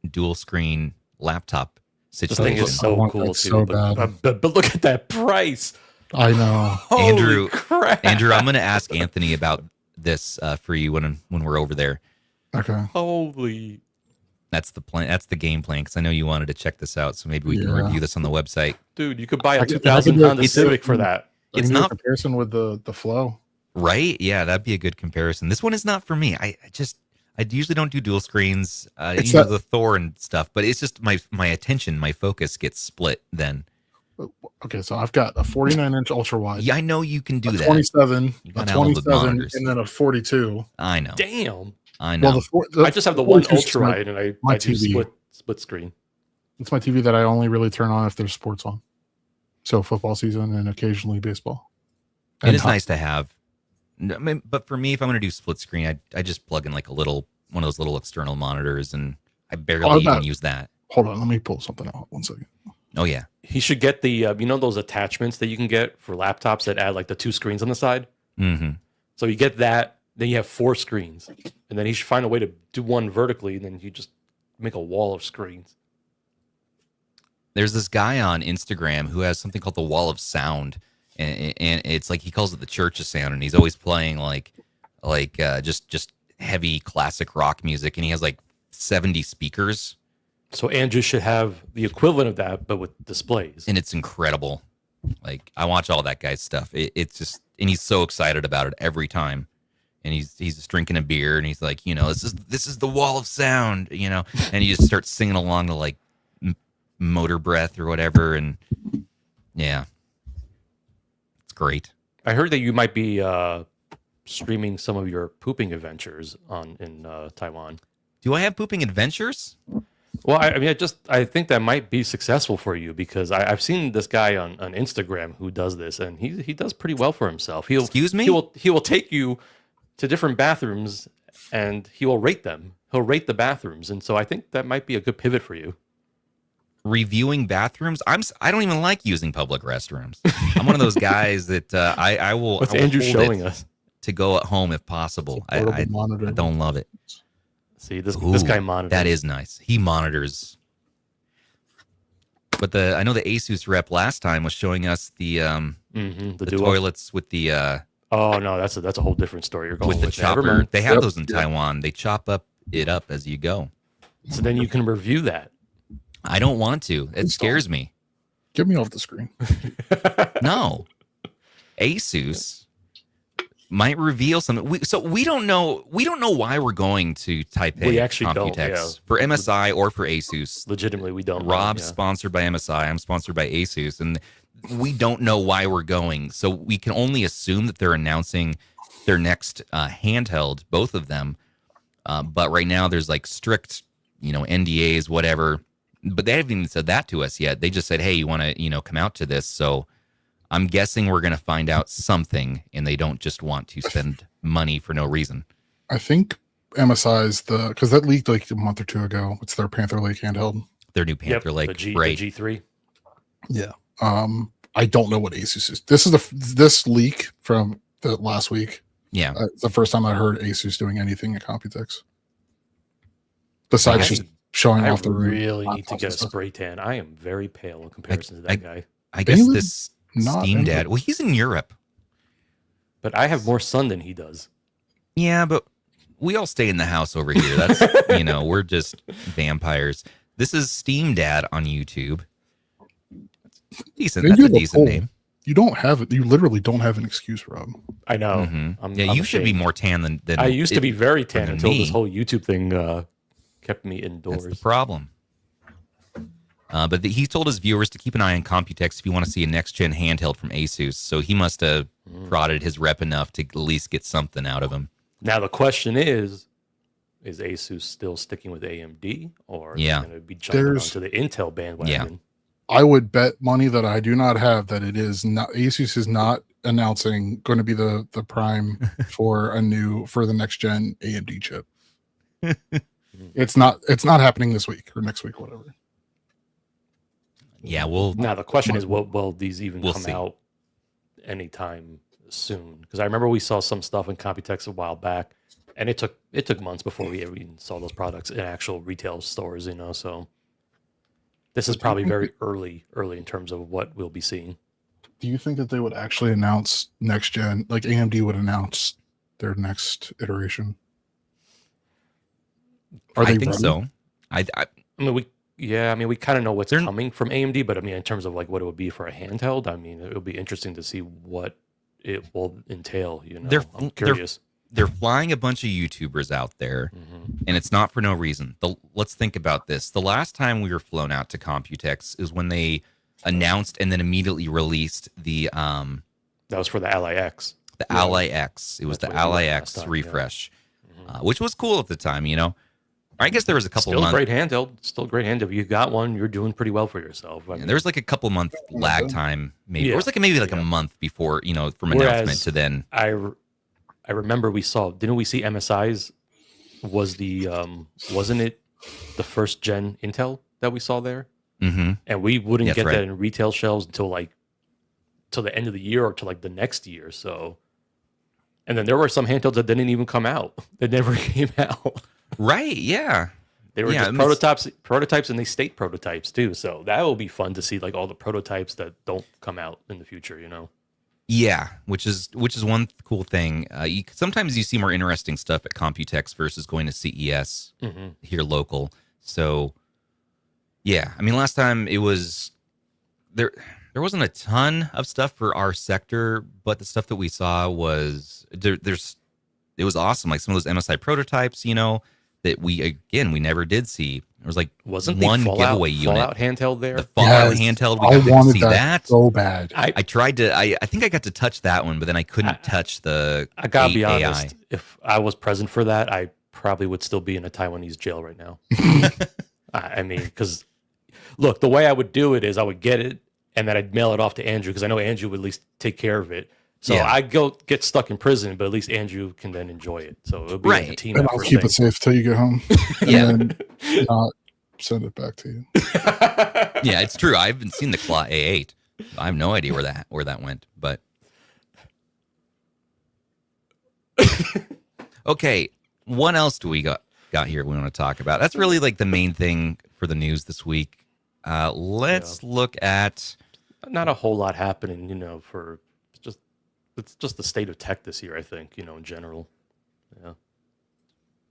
dual screen laptop This situation. thing is so want cool that too. so but look at that price. I know. Andrew, Holy crap. Andrew, I'm going to ask Anthony about this for you when we're over there. Okay. Holy. That's the plan. That's the game plan because I know you wanted to check this out. So maybe we can Yeah. review this on the website. Dude, you could buy a I can 2000 do it. Honda Civic for that. I It's can do a not comparison with the flow. right. Yeah, that'd be a good comparison. This one is not for me. I usually don't do dual screens. It's You know, that- the Thor and stuff, but it's just my attention, my focus gets split. Then Okay, so I've got a 49-inch ultra wide, yeah, I know you can do a that. 27, You a got all the 27, monitors. and then a 42. I know. Damn. I know. Well, I just have the one 42 is ultra my- wide and I my do TV. split screen. It's my TV that I only really turn on if there's sports on. So football season and occasionally baseball. It And is nice to have. But for me, if I'm going to do split screen, I just plug in like one of those little external monitors, and I barely even use that. Hold on, let me pull something out. 1 second. Oh yeah, He should get the those attachments that you can get for laptops that add like the 2 screens on the side. mm-hmm. So you get that, then you have 4 screens, and then he should find a way to do one vertically, and then you just make a wall of screens. There's this guy on Instagram who has something called the Wall of Sound, and it's like he calls it the Church of Sound, and he's always playing like just heavy classic rock music, and he has like 70 speakers, So Andrew should have the equivalent of that, but with displays. and it's incredible. Like I watch all that guy's stuff. It's just, and he's so excited about it every time. And he's just drinking a beer, and he's like, this is the Wall of Sound, and he just starts singing along to like Motor Breath or whatever, and yeah, it's great. I heard that you might be streaming some of your pooping adventures in Taiwan. Do I have pooping adventures? Well, I think that might be successful for you because I've seen this guy on Instagram who does this, and he does pretty well for himself. Excuse me? He will take you to different bathrooms, and he will rate them. He'll rate the bathrooms, and so I think that might be a good pivot for you. Reviewing bathrooms? I don't even like using public restrooms. I'm one of those guys that I will. What's I will Andrew hold showing it us? To go at home if possible. It's a portable I monitor. don't love it. See, this Ooh, guy monitors. That is nice. He monitors. But I know the Asus rep last time was showing us the the the Duo. toilets with the Oh no, that's a whole different story. You're going with the with. Never chopper. mind. They have Yep. those in Taiwan. They chop it up as you go. So then you can review that. I don't want to. It Please scares me. Get me off the screen. No. Asus might reveal something. We don't know why we're going to Taipei We actually don't, Computex yeah. for MSI or for Asus. Legitimately, we don't. know, Rob's yeah. sponsored by MSI. I'm sponsored by Asus, and we don't know why we're going. So we can only assume that they're announcing their next handheld, both of them. But right now, there's like strict, NDAs, whatever. But they haven't even said that to us yet. They just said, "Hey, you want to, come out to this?" So I'm guessing we're going to find out something, and they don't just want to spend money for no reason. I think MSI's because that leaked like a month or two ago. It's their Panther Lake handheld. Their new Panther Lake, the right? G3. Yeah. I don't know what Asus is. This is this leak from the last week. Yeah. It's the first time I heard Asus doing anything at Computex. Besides I- just showing I off the really need to laptops get and a stuff. spray tan. I am very pale in comparison to that guy. I guess Bailey? this Not Steam in Dad. the- Well, he's in Europe. But I have more sun than he does. Yeah, but we all stay in the house over here. That's we're just vampires. This is Steam Dad on YouTube. Decent. They That's do a look decent cool. name. You don't have it. You literally don't have an excuse, Rob. I know. Mhm. Yeah, you should be more tan than I used to be very tan than until this me. whole YouTube thing kept me That's indoors. the problem. But he told his viewers to keep an eye on Computex if you want to see a next-gen handheld from Asus. So he must have prodded his rep enough to at least get something out of him. Now the question is, Is Asus still sticking with AMD, or is Yeah. it going to be jumping There's- onto the Intel bandwagon? I would bet money that I do not have that it is not Asus is not announcing going to be the prime for the next gen AMD chip. It's not happening this week or next week, whatever. Yeah, well, Now the question is, will these even We'll come see. out anytime soon? Because I remember we saw some stuff in Computex a while back, and it took months before we even saw those products in actual retail stores. So this is probably very early in terms of what we'll be seeing. Do you think that they would actually announce next gen, like AMD would announce their next iteration? Are I they think ready? so. I we kind of know what's They're- coming from AMD, but I mean, in terms of like what it would be for a handheld, I mean, it would be interesting to see what it will entail. I'm curious. they're flying a bunch of YouTubers out there, and it's not for no reason. Let's think about this. The last time we were flown out to Computex is when they announced and then immediately released the That was for the Ally X. Ally X. It was That's the what it was Ally last X time, yeah. refresh, which was cool at the time. I guess there was a couple Still a months. great handheld. Still a great handheld. If you got one, you're doing pretty well for yourself. I mean, There was like a couple month lag time, maybe. Yeah. It was like maybe a month before, from announcement to then. I remember didn't we see MSI's? Wasn't it the first gen Intel that we saw there? Mm-hmm. And we wouldn't That's get right. that in retail shelves until the end of the year or to like the next year. So, and then there were some handhelds that didn't even come out. They never came out. Right? Yeah. They were Yeah, just prototypes, and they state prototypes too. So that will be fun to see, like all the prototypes that don't come out in the future. Yeah, which is one cool thing. Sometimes you see more interesting stuff at Computex versus going to CES here local. So, yeah, I mean, last time it was there wasn't a ton of stuff for our sector, but the stuff that we saw was it was awesome. Like some of those MSI prototypes, that we never did see. There was like Wasn't one the giveaway Fallout unit. handheld there? The Fallout Yes, handheld, we I got to wanted see that that. so bad. I tried to. I think I got to touch that one, but then I couldn't touch the. I gotta be 8 honest. If I was present for that, I probably would still be in a Taiwanese jail right now. I mean, because look, the way I would do it is I would get it and then I'd mail it off to Andrew because I know Andrew would at least take care of it. So Yeah. I go get stuck in prison, but at least Andrew can then enjoy it. So it'll be like a Right. team And I'll effort keep thing. it safe till you get home. Yeah. And then not send it back to you. Yeah, it's true. I haven't seen the Claw A8. I have no idea where that went. But okay, what else do we got here? We want to talk about. That's really like the main thing for the news this week. Let's look at. Not a whole lot happening, for it's just the state of tech this year, I think, in general. Yeah.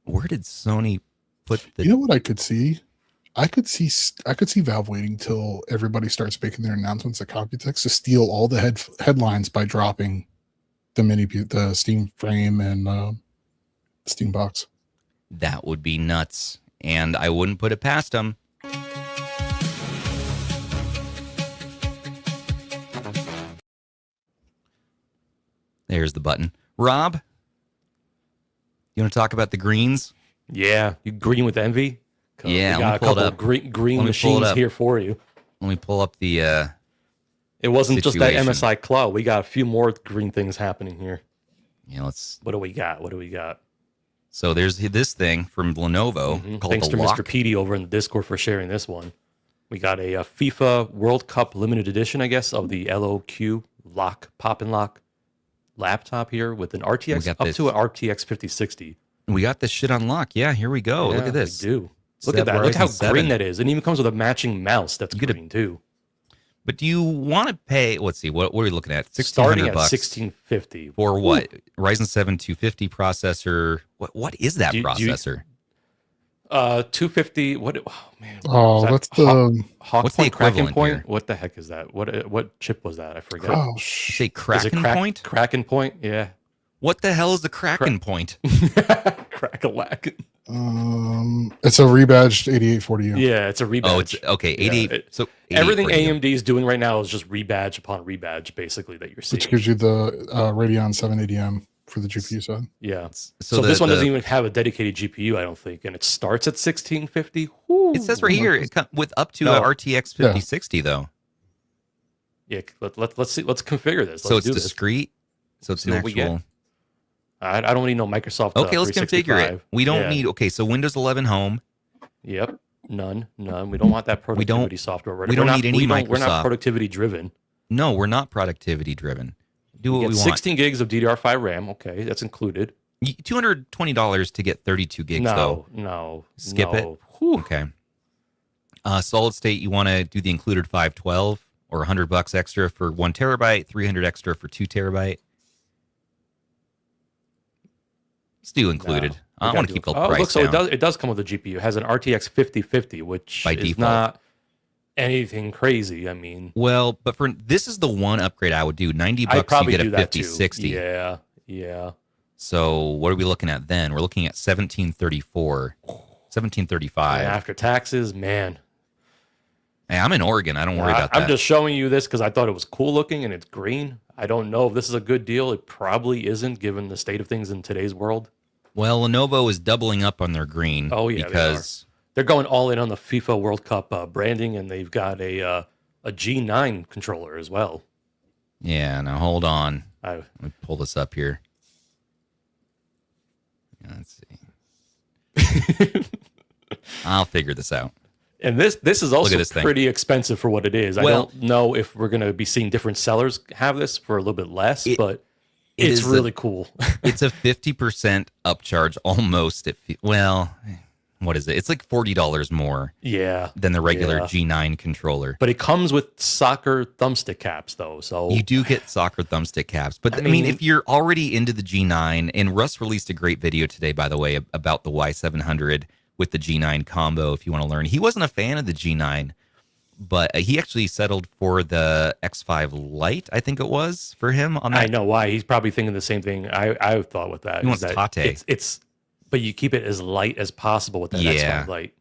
Where did Sony put the? You know what I could see? I could see Valve waiting till everybody starts making their announcements at Computex to steal all the headlines by dropping the Steam frame and Steam box. That would be nuts, and I wouldn't put it past them. There's the button. Rob, you want to talk about the greens? Yeah, you green with envy? 'Cause Yeah, we let me got a pull it couple up. of green Let me pull it machines up. here for you. Let me pull up the. It wasn't just that Situation. MSI Claw. We got a few more green things happening here. Let's. What do we got? So there's this thing from Lenovo called Thanks the to LOQ. Mr. Petey over in the Discord for sharing this one. We got a FIFA World Cup limited edition, I guess, of the LOQ Pop and Lock laptop here with an We RTX got up this. to an RTX 5060. We got this shit on lock. Yeah, here we go. Look Yeah, at this. We do. Look Set at that. Look how Ryzen 7. green that is. It even comes with a matching mouse that's get a- green too. But do you want to pay? Let's see. What are we looking at? Starting $1,600 at bucks 1650. for what? Ryzen 7 250 processor. What is that Do you- processor? 250. What? Oh man. Oh, Was that that's the Hawk what's the Point, Kraken equivalent Point. here? What the heck is that? What chip was that? I forget. oh You sh- say Is it Kraken Point? Kraken Point. Yeah. What the hell is the Kraken Point? Crack-a-lack. it's a rebadged 8840U. Yeah, it's a rebadge. Oh, it's okay. 88. Yeah, so Everything 8840. AMD is doing right now is just rebadge upon rebadge, basically, that you're seeing. Which gives you the Radeon 780M for the GPU side. Yeah. So this one doesn't even have a dedicated GPU, I don't think, and it starts at 1650. Woo. It says right here it with up to a RTX 5060 though. Yeah, let's see. Let's configure this. So it's discrete. So it's an actual. I don't need no Microsoft. Okay, let's configure it. We don't need. Okay, so Windows 11 Home. Yep. None. We don't want that productivity software. We don't need any Microsoft. We're not productivity driven. No, we're not productivity driven. Do what we want. 16 gigs of DDR5 RAM. Okay, that's included. $220 to get 32 gigs though. No. Skip it. Whew. Okay. Solid state, you want to do the included 512 or $100 extra for 1 terabyte, 300 extra for 2 terabyte. Let's do included. I want to keep the price down. So it does come with a GPU. It has an RTX 5050, which by is default. Not anything crazy. I mean, well, but this is the one upgrade I would do. $90 you get a 5060. Yeah. So what are we looking at then? We're looking at 1734, 1735. And after taxes, man. Hey, I'm in Oregon. I don't worry about that. I'm just showing you this because I thought it was cool looking and it's green. I don't know if this is a good deal. It probably isn't, given the state of things in today's world. Well, Lenovo is doubling up on their green. Oh yeah, because they're going all in on the FIFA World Cup branding, and they've got a G9 controller as well. Yeah. Now hold on. Let me pull this up here. Let's see. I'll figure this out. And this is also pretty expensive for what it is. I don't know if we're going to be seeing different sellers have this for a little bit less, but it's really cool. It's a 50% upcharge almost. What is it? It's like $40 more than the regular G9 controller. But it comes with soccer thumbstick caps, though. So you do get soccer thumbstick caps. But I mean, if you're already into the G9, and Russ released a great video today, by the way, about the Y700 with the G9 combo, if you want to learn. He wasn't a fan of the G9, but he actually settled for the X5 Lite, I think it was, for him on that. I know why. He's probably thinking the same thing I thought with that. He wants Tate. But you keep it as light as possible with that X5 Lite.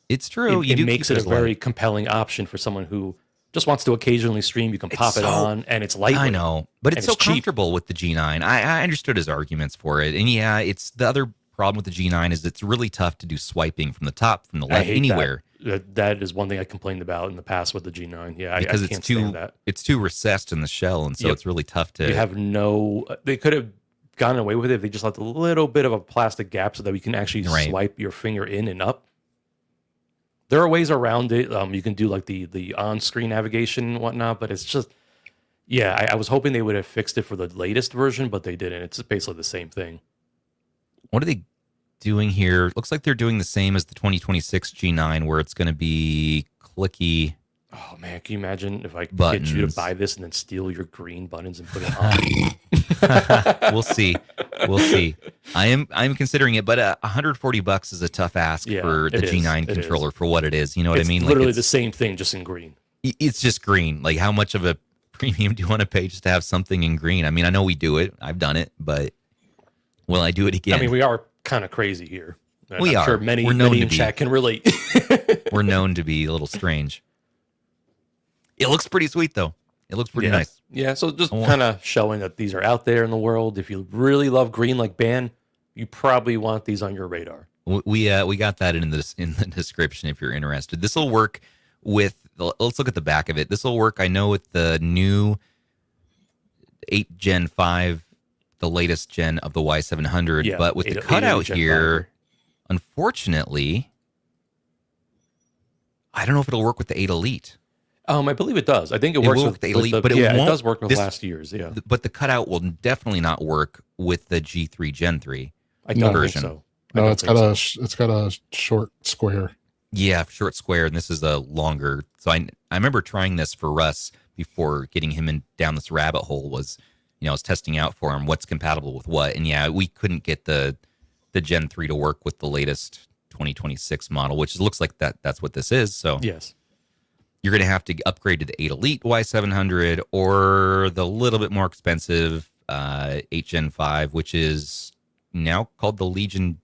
It's true. It makes it a very compelling option for someone who just wants to occasionally stream. You can pop it on, and it's lightweight. I know, but it's so comfortable with the G9. I understood his arguments for it. And it's the other problem with the G9 is it's really tough to do swiping from the top, from the left, anywhere. That is one thing I complained about in the past with the G9. Yeah, because I can't stand that. It's too recessed in the shell, and so it's really tough to. You have they could have gotten away with it if they just left a little bit of a plastic gap so that we can actually swipe your finger in and up. There are ways around it. You can do like the on-screen navigation and whatnot, but it's just, I was hoping they would have fixed it for the latest version, but they didn't. It's basically the same thing. What are they doing here? Looks like they're doing the same as the 2026 G9, where it's going to be clicky. Oh man, can you imagine if I buttons. Get you to buy this and then steal your green buttons and put it on? We'll see. I'm considering it, but $140 is a tough ask for the G9 controller for what it is. You know what I mean? Literally the same thing, just in green. It's just green. Like, how much of a premium do you want to pay just to have something in green? I mean, I know we do it. I've done it, but will I do it again? I mean, we are kind of crazy here. I'm are. Sure many in chat can relate. We're known to be a little strange. It looks pretty sweet, though. It looks pretty nice. Yeah, so just kind of showing that these are out there in the world. If you really love green like Ban, you probably want these on your radar. We got that in the description if you're interested. This will work with. Let's look at the back of it. This will work, I know, with the new 8 Gen 5, the latest gen of the Y700. But with the cutout here, unfortunately, I don't know if it'll work with the 8 Elite. I believe it does. I think it works with the Elite, but it does work with last year's. Yeah, but the cutout will definitely not work with the G3 Gen 3 version. So. No, it's got a short square. Yeah, short square, and this is a longer. So I remember trying this for Russ before getting him down this rabbit hole. Was I was testing out for him what's compatible with what, and we couldn't get the Gen 3 to work with the latest 2026 model, which looks like that's what this is. So yes. You're going to have to upgrade to the 8 Elite Y700 or the little bit more expensive 8 Gen 5, which is now called the Legion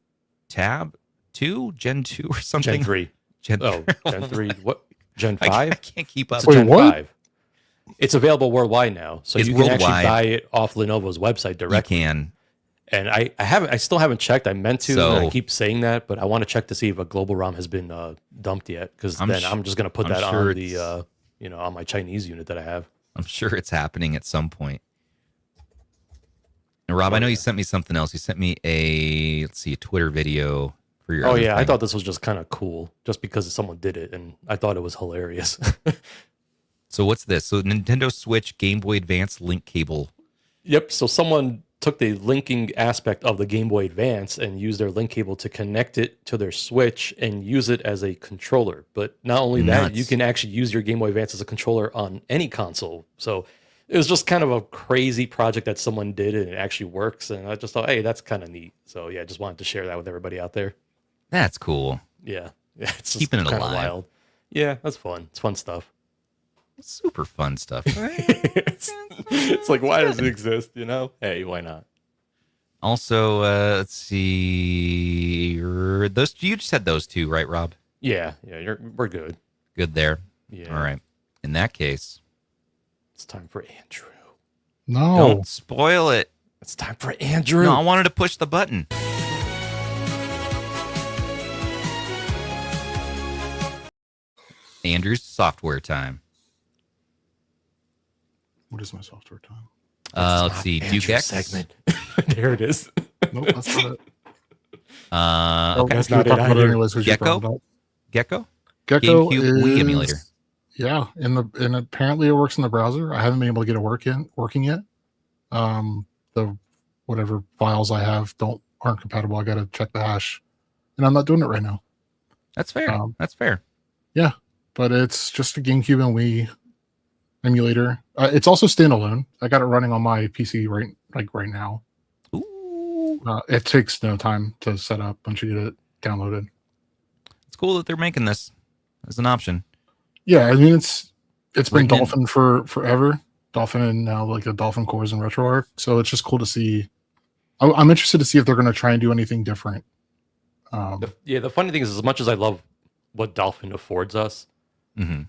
Tab 2, Gen 2 or something. Gen 3. Gen 3. What? Gen 5? I can't keep up. It's Gen 5. It's available worldwide now. So you can actually buy it off Lenovo's website directly. You can. And I still haven't checked. I meant to, and I So- keep saying that, but I want to check to see if a global ROM has been dumped yet, because I'm then su- I'm just gonna put I'm that sure on the on my Chinese unit that I have. I'm sure it's happening at some point. And Rob, I know you sent me something else. You sent me a Twitter video for your. Oh other yeah, I thing. thought this was just kind of cool, just because someone did it, and I thought it was hilarious. So what's this? So Nintendo Switch Game Boy Advance link cable. Yep. So someone took the linking aspect of the Game Boy Advance and used their link cable to connect it to their Switch and use it as a controller. But not only that, Nuts. you can actually use your Game Boy Advance as a controller on any console. So it was just kind of a crazy project that someone did, and it actually works. And I just thought, hey, that's kind of neat. So yeah, I just wanted to share that with everybody out there. That's cool. Yeah. Yeah, it's just Keeping it kinda alive. wild. Yeah, that's fun. It's fun stuff. Super fun stuff. It's like, why does it exist? Hey, why not? Also, let's see. Those you just had those two, right, Rob? Yeah, we're good. Good there. Yeah. All right. In that case, It's time for Andrew. No. don't spoil it. It's time for Andrew. No, I wanted to push the button. Andrew's software time. What is my software time? Let's see. Duke X. segment. There it is. Nope, that's not it. Okay. that's We'll not talk it about either. anyways, 'cause you Gecko? brought it up. Gecko. Gecko GameCube Wii is- emulator. Yeah, and apparently it works in the browser. I haven't been able to get it working yet. The whatever files I have aren't compatible. I got to check the hash, and I'm not doing it right now. That's fair. That's fair. But it's just a GameCube and Wii emulator. It's also standalone. I got it running on my PC right now. Ooh. It takes no time to set up once you get it downloaded. It's cool that they're making this as an option. Yeah, I mean it's been Written in- Dolphin for forever. Dolphin and now like the Dolphin cores and RetroArch. So it's just cool to see. I'm interested to see if they're going to try and do anything different. The funny thing is, as much as I love what Dolphin affords us, hmm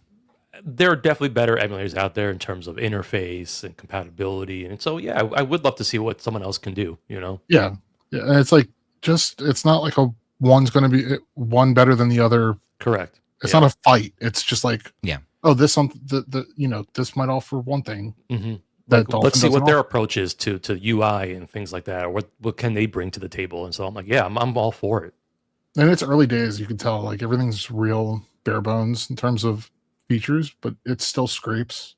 there are definitely better emulators out there in terms of interface and compatibility. And so, yeah, I would love to see what someone else can do, Yeah, and it's like it's not like one's going to be one better than the other. Correct. It's not a fight. It's just like, Yeah. oh, this this might offer one thing Mm-hmm. that Dolphin Let's see what doesn't their offer. approach is to UI and things like that, or what can they bring to the table. And so I'm like, yeah, I'm all for it. And it's early days. You can tell like everything's real bare bones in terms of features, but it still scrapes.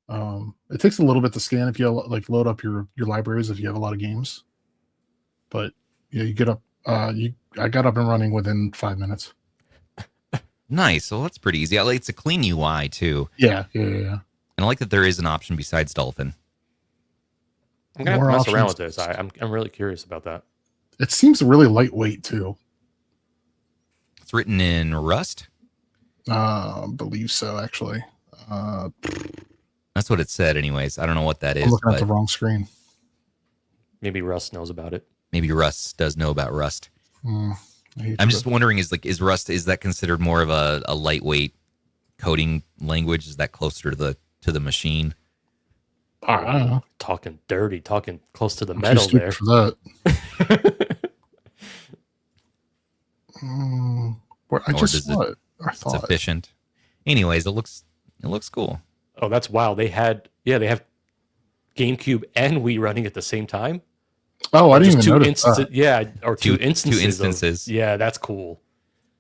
It takes a little bit to scan if you load up your libraries if you have a lot of games. But yeah, you get up. I got up and running within 5 minutes. Nice. So that's pretty easy. It's a clean UI too, Yeah. and I like that there is an option besides Dolphin. I'm gonna have More to mess around with options. this. I'm really curious about that. It seems really lightweight too. It's written in Rust. Believe so, actually. That's what it said, anyways. I don't know what that I'm is, looking at but the wrong screen. Maybe Russ knows about it. maybe Rust does know about Rust. I hate I'm to- just wondering: is Rust that considered more of a lightweight coding language? Is that closer to the machine? I don't know. Talking dirty, talking close to the I'm too metal stupid there. for that. I Or just does saw it. I It's thought. efficient. Anyways, it looks cool. Oh, that's wild. They have GameCube and Wii running at the same time. Oh, I didn't Just even two notice instances. that. Yeah, or two Two instances. instances. Yeah, that's cool.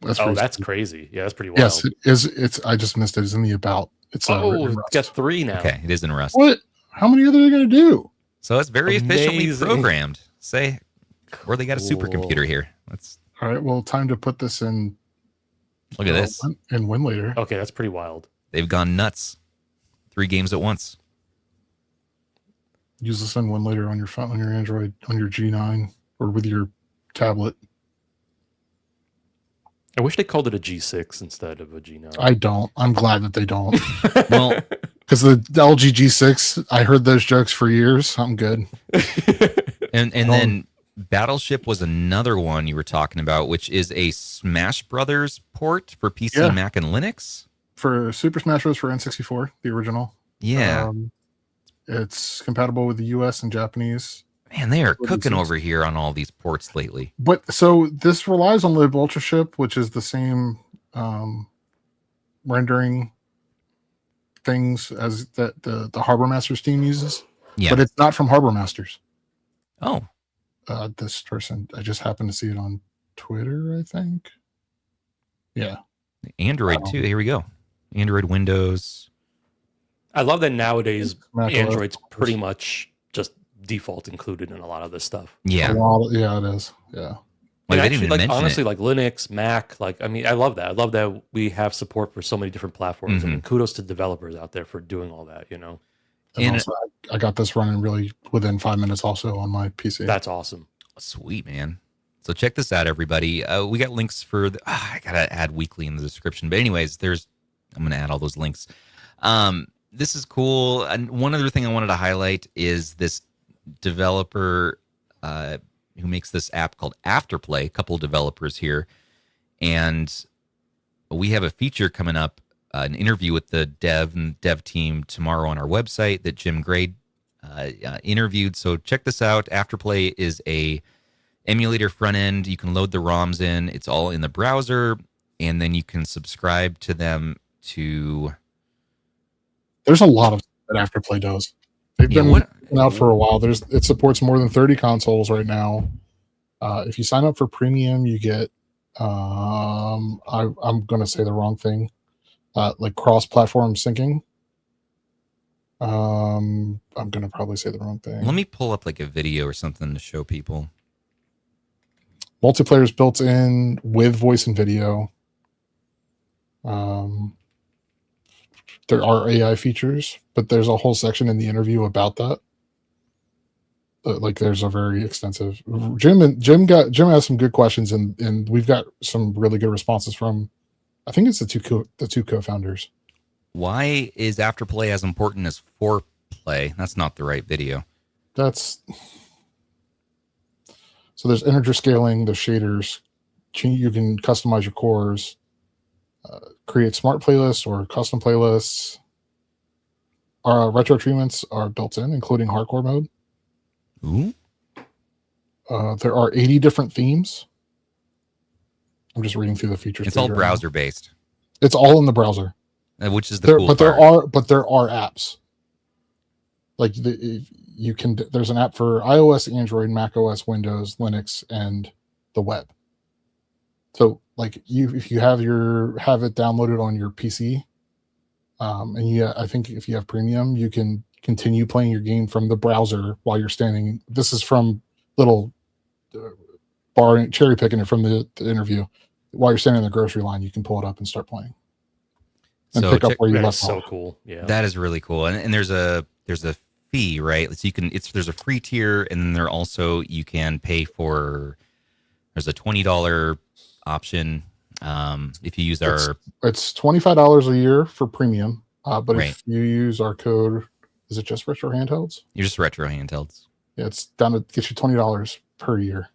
That's Oh, pretty that's sweet. crazy. Yeah, that's pretty wild. Yes, it is. It's. I just missed it. It's in the about. It's Oh, written in it's Rust. got 3 now. Okay, it is in Rust. What? How many other are they going to do? So it's very efficiently Amazing. programmed. Say, or they got a Cool. supercomputer here. Let's All right. Well, time to put this in. look at this. In Winlater. Okay, that's pretty wild. They've gone nuts. 3 games at once. Use this in Winlater on your phone, on your Android, on your G9, or with your tablet. I wish they called it a G6 instead of a G9. I don't. I'm glad that they don't. Well, Because the LG G6, I heard those jokes for years. I'm good. and then Battleship was another one you were talking about, which is a Smash Brothers port for PC, Yeah. Mac, and Linux. For Super Smash Bros. For N64, the original. Yeah. It's compatible with the US and Japanese. Man, they are cooking over here on all these ports lately. But so this relies on Lib Ultraship, which is the same rendering things as that the Harbor Masters team uses. Yeah. But it's not from Harbor Masters. Oh. This person, I just happened to see it on Twitter, I think. Yeah. Android too. Here we go. Android, Windows. I love that nowadays Mac Android's OS. pretty much just default included in a lot of this stuff. Yeah. Yeah, it is. Yeah. Like, And they actually, didn't even like mention honestly, it. like Linux, Mac, like I mean, I love that. I love that we have support for so many different platforms. I mean, kudos to developers out there for doing all that. You know, And also, I got this running really within 5 minutes also on my PC. that's awesome. Sweet, man. So check this out, everybody. We got links for I gotta add weekly in the description. But anyways, I'm gonna add all those links. This is cool. And one other thing I wanted to highlight is this developer who makes this app called Afterplay. A couple of developers here, and we have a feature coming up, an interview with the dev team tomorrow on our website that Jim Gray interviewed. So check this out. Afterplay is a emulator front end. You can load the ROMs in. It's all in the browser, and then you can subscribe to them to. There's a lot of that Afterplay does. They've been out for a while. It supports more than 30 consoles right now. If you sign up for premium, you get I'm going to say the wrong thing, like cross-platform syncing. I'm going to probably say the wrong thing. Let me pull up like a video or something to show people. Multiplayer is built in with voice and video. There are AI features, but there's a whole section in the interview about that. Like there's a very extensive. Jim has some good questions, and we've got some really good responses from. I think it's the two co-founders. Why is Afterplay as important as Foreplay? That's not the right video. So there's integer scaling, there's shaders. You can customize your cores, create smart playlists or custom playlists. Our retro treatments are built in, including hardcore mode. Ooh. There are 80 different themes. I'm just reading through the features. It's all browser based. It's all in the browser, which is the cool part. There are apps. Like you can. There's an app for iOS, Android, Mac OS, Windows, Linux, and the web. So like if you have it downloaded on your PC, and I think if you have premium, you can continue playing your game from the browser while you're standing. This is from little bar cherry picking it from the interview. While you're standing in the grocery line, you can pull it up and start playing. And pick up where you left off. So cool. Yeah. That is really cool. And there's a fee, right? So there's a free tier, and then you can pay for. There's a $20 option if you use it's $25 a year for premium, but right. If you use our code, is it just retro handhelds? You're just retro handhelds. Yeah, it's down to get you $20 per year,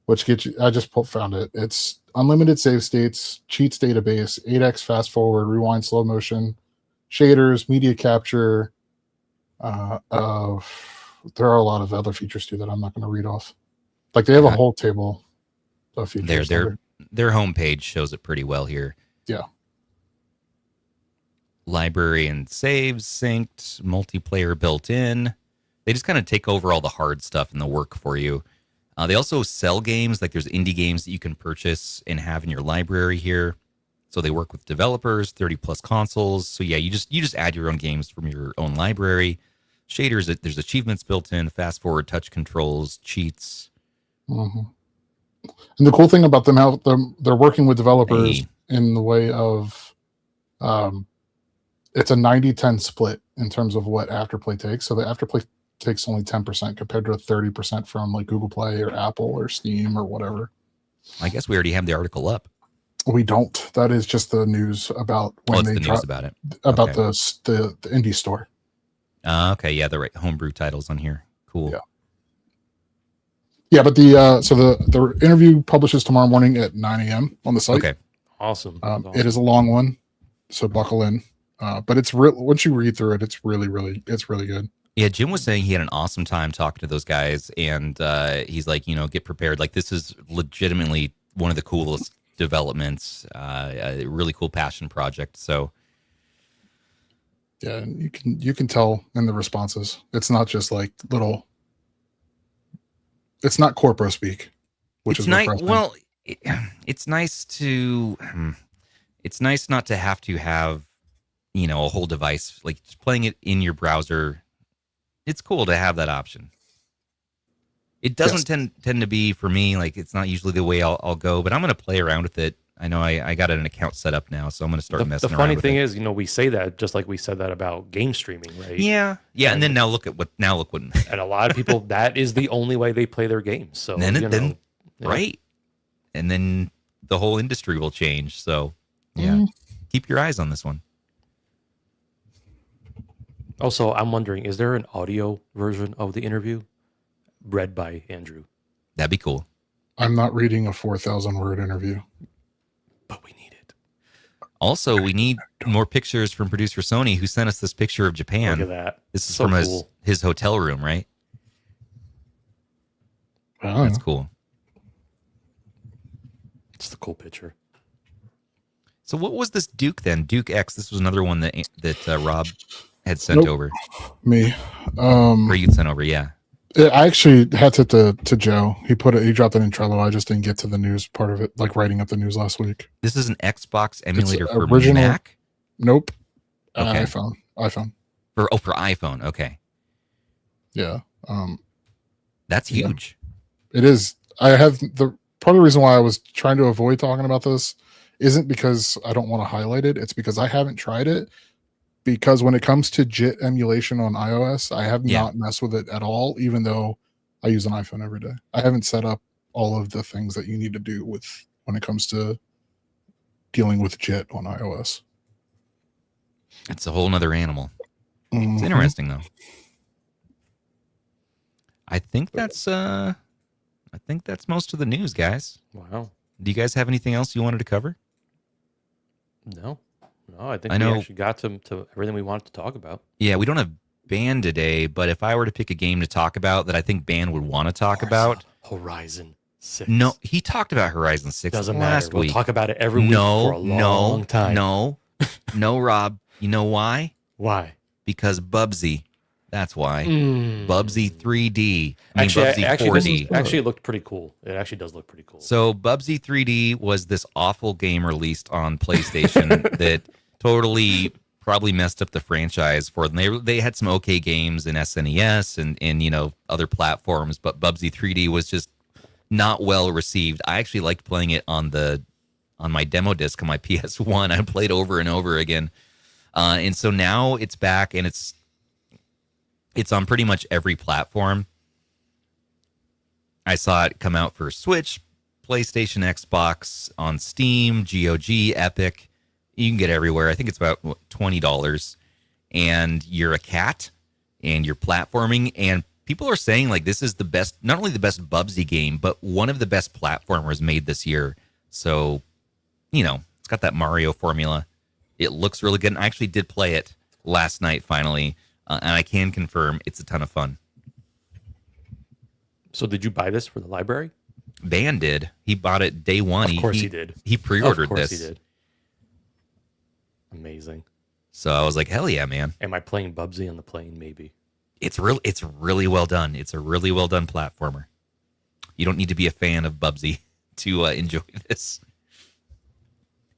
which gets you. I just found it. It's unlimited save states, cheats database, 8x fast forward, rewind, slow motion, shaders, media capture. There are a lot of other features too that I'm not going to read off. Like they have a whole table of features. Their homepage shows it pretty well here. Yeah. Library and saves synced, multiplayer built in. They just kind of take over all the hard stuff and the work for you. They also sell games, like there's indie games that you can purchase and have in your library here. So they work with developers, 30 plus consoles. So yeah, you just add your own games from your own library. Shaders, there's achievements built in, fast forward, touch controls, cheats. Mm-hmm. And the cool thing about them, how they're working with developers in the way of, it's a 90-10 split in terms of what Afterplay takes. So the Afterplay takes only 10% compared to 30% from like Google Play or Apple or Steam or whatever. I guess we already have the article up. We don't. That is just the news about when the news about it. About the indie store. Okay, yeah, the right homebrew titles on here. Cool. Yeah, but the interview publishes tomorrow morning at 9 a.m. on the site. Okay, awesome. It is a long one, so buckle in. But it's real. Once you read through it, it's really good. Yeah, Jim was saying he had an awesome time talking to those guys, and he's like, get prepared. Like, this is legitimately one of the coolest developments, a really cool passion project. So, yeah, you can tell in the responses. It's not just like little. It's not corpo speak, which is nice. refreshing. Well, it's nice to. It's nice not to have a whole device, like just playing it in your browser. It's cool to have that option. It doesn't tend to be for me, like it's not usually the way I'll go, but I'm going to play around with it. I know I got an account set up now, so I'm going to start messing around. The funny thing is, we say that just like we said that about game streaming, right? Yeah. And then now look what. And a lot of people, that is the only way they play their games. So then right, and then the whole industry will change. So yeah, keep your eyes on this one. Also, I'm wondering, is there an audio version of the interview read by Andrew? That'd be cool. I'm not reading a 4,000 word interview. But we need it. Also, we need more pictures from producer Sony, who sent us this picture of Japan. Look at that. This is so from cool. his hotel room, right? Oh. That's cool. It's the cool picture. So what was this Duke then? Duke X. This was another one that Rob had sent over. Me. Or you'd sent over, yeah. I actually had to Joe. He dropped it in Trello. I just didn't get to the news part of it, like writing up the news last week. This is an Xbox emulator for original, Mac? Nope. Okay. iPhone. For iPhone. Okay. Yeah. That's huge. Yeah. It is. I have the part of the reason why I was trying to avoid talking about this isn't because I don't want to highlight it. It's because I haven't tried it. Because when it comes to JIT emulation on iOS, I have not messed with it at all, even though I use an iPhone every day. I haven't set up all of the things that you need to do when it comes to dealing with JIT on iOS. It's a whole nother animal. It's interesting though. I think that's most of the news, guys. Wow. Do you guys have anything else you wanted to cover? No, I think we actually got to everything we wanted to talk about. Yeah, we don't have Ban today, but if I were to pick a game to talk about that I think Ban would want to talk about, Horizon 6. No, he talked about Horizon 6 Doesn't last matter. week. We'll talk about it every week for a long time. No, Rob. You know why? Why? Because Bubsy. That's why. Mm. Bubsy 3D. Actually, Bubsy 4D. Actually, it looked pretty cool. It actually does look pretty cool. So Bubsy 3D was this awful game released on PlayStation that totally probably messed up the franchise for them. They had some okay games in SNES and other platforms, but Bubsy 3D was just not well received. I actually liked playing it on my demo disc on my PS1. I played over and over again. And so now it's back and it's on pretty much every platform. I saw it come out for Switch, PlayStation, Xbox, on Steam, GOG, Epic. You can get everywhere. I think it's about $20. And you're a cat and you're platforming. And people are saying like this is the best, not only the best Bubsy game, but one of the best platformers made this year. So, it's got that Mario formula. It looks really good. And I actually did play it last night finally. And I can confirm it's a ton of fun. So did you buy this for the library? Ban did. He bought it day one. Of course he did. He pre-ordered this. Of course this. he did. Amazing. So I was like, hell yeah, man. Am I playing Bubsy on the plane? Maybe. It's really well done. It's a really well done platformer. You don't need to be a fan of Bubsy to enjoy this.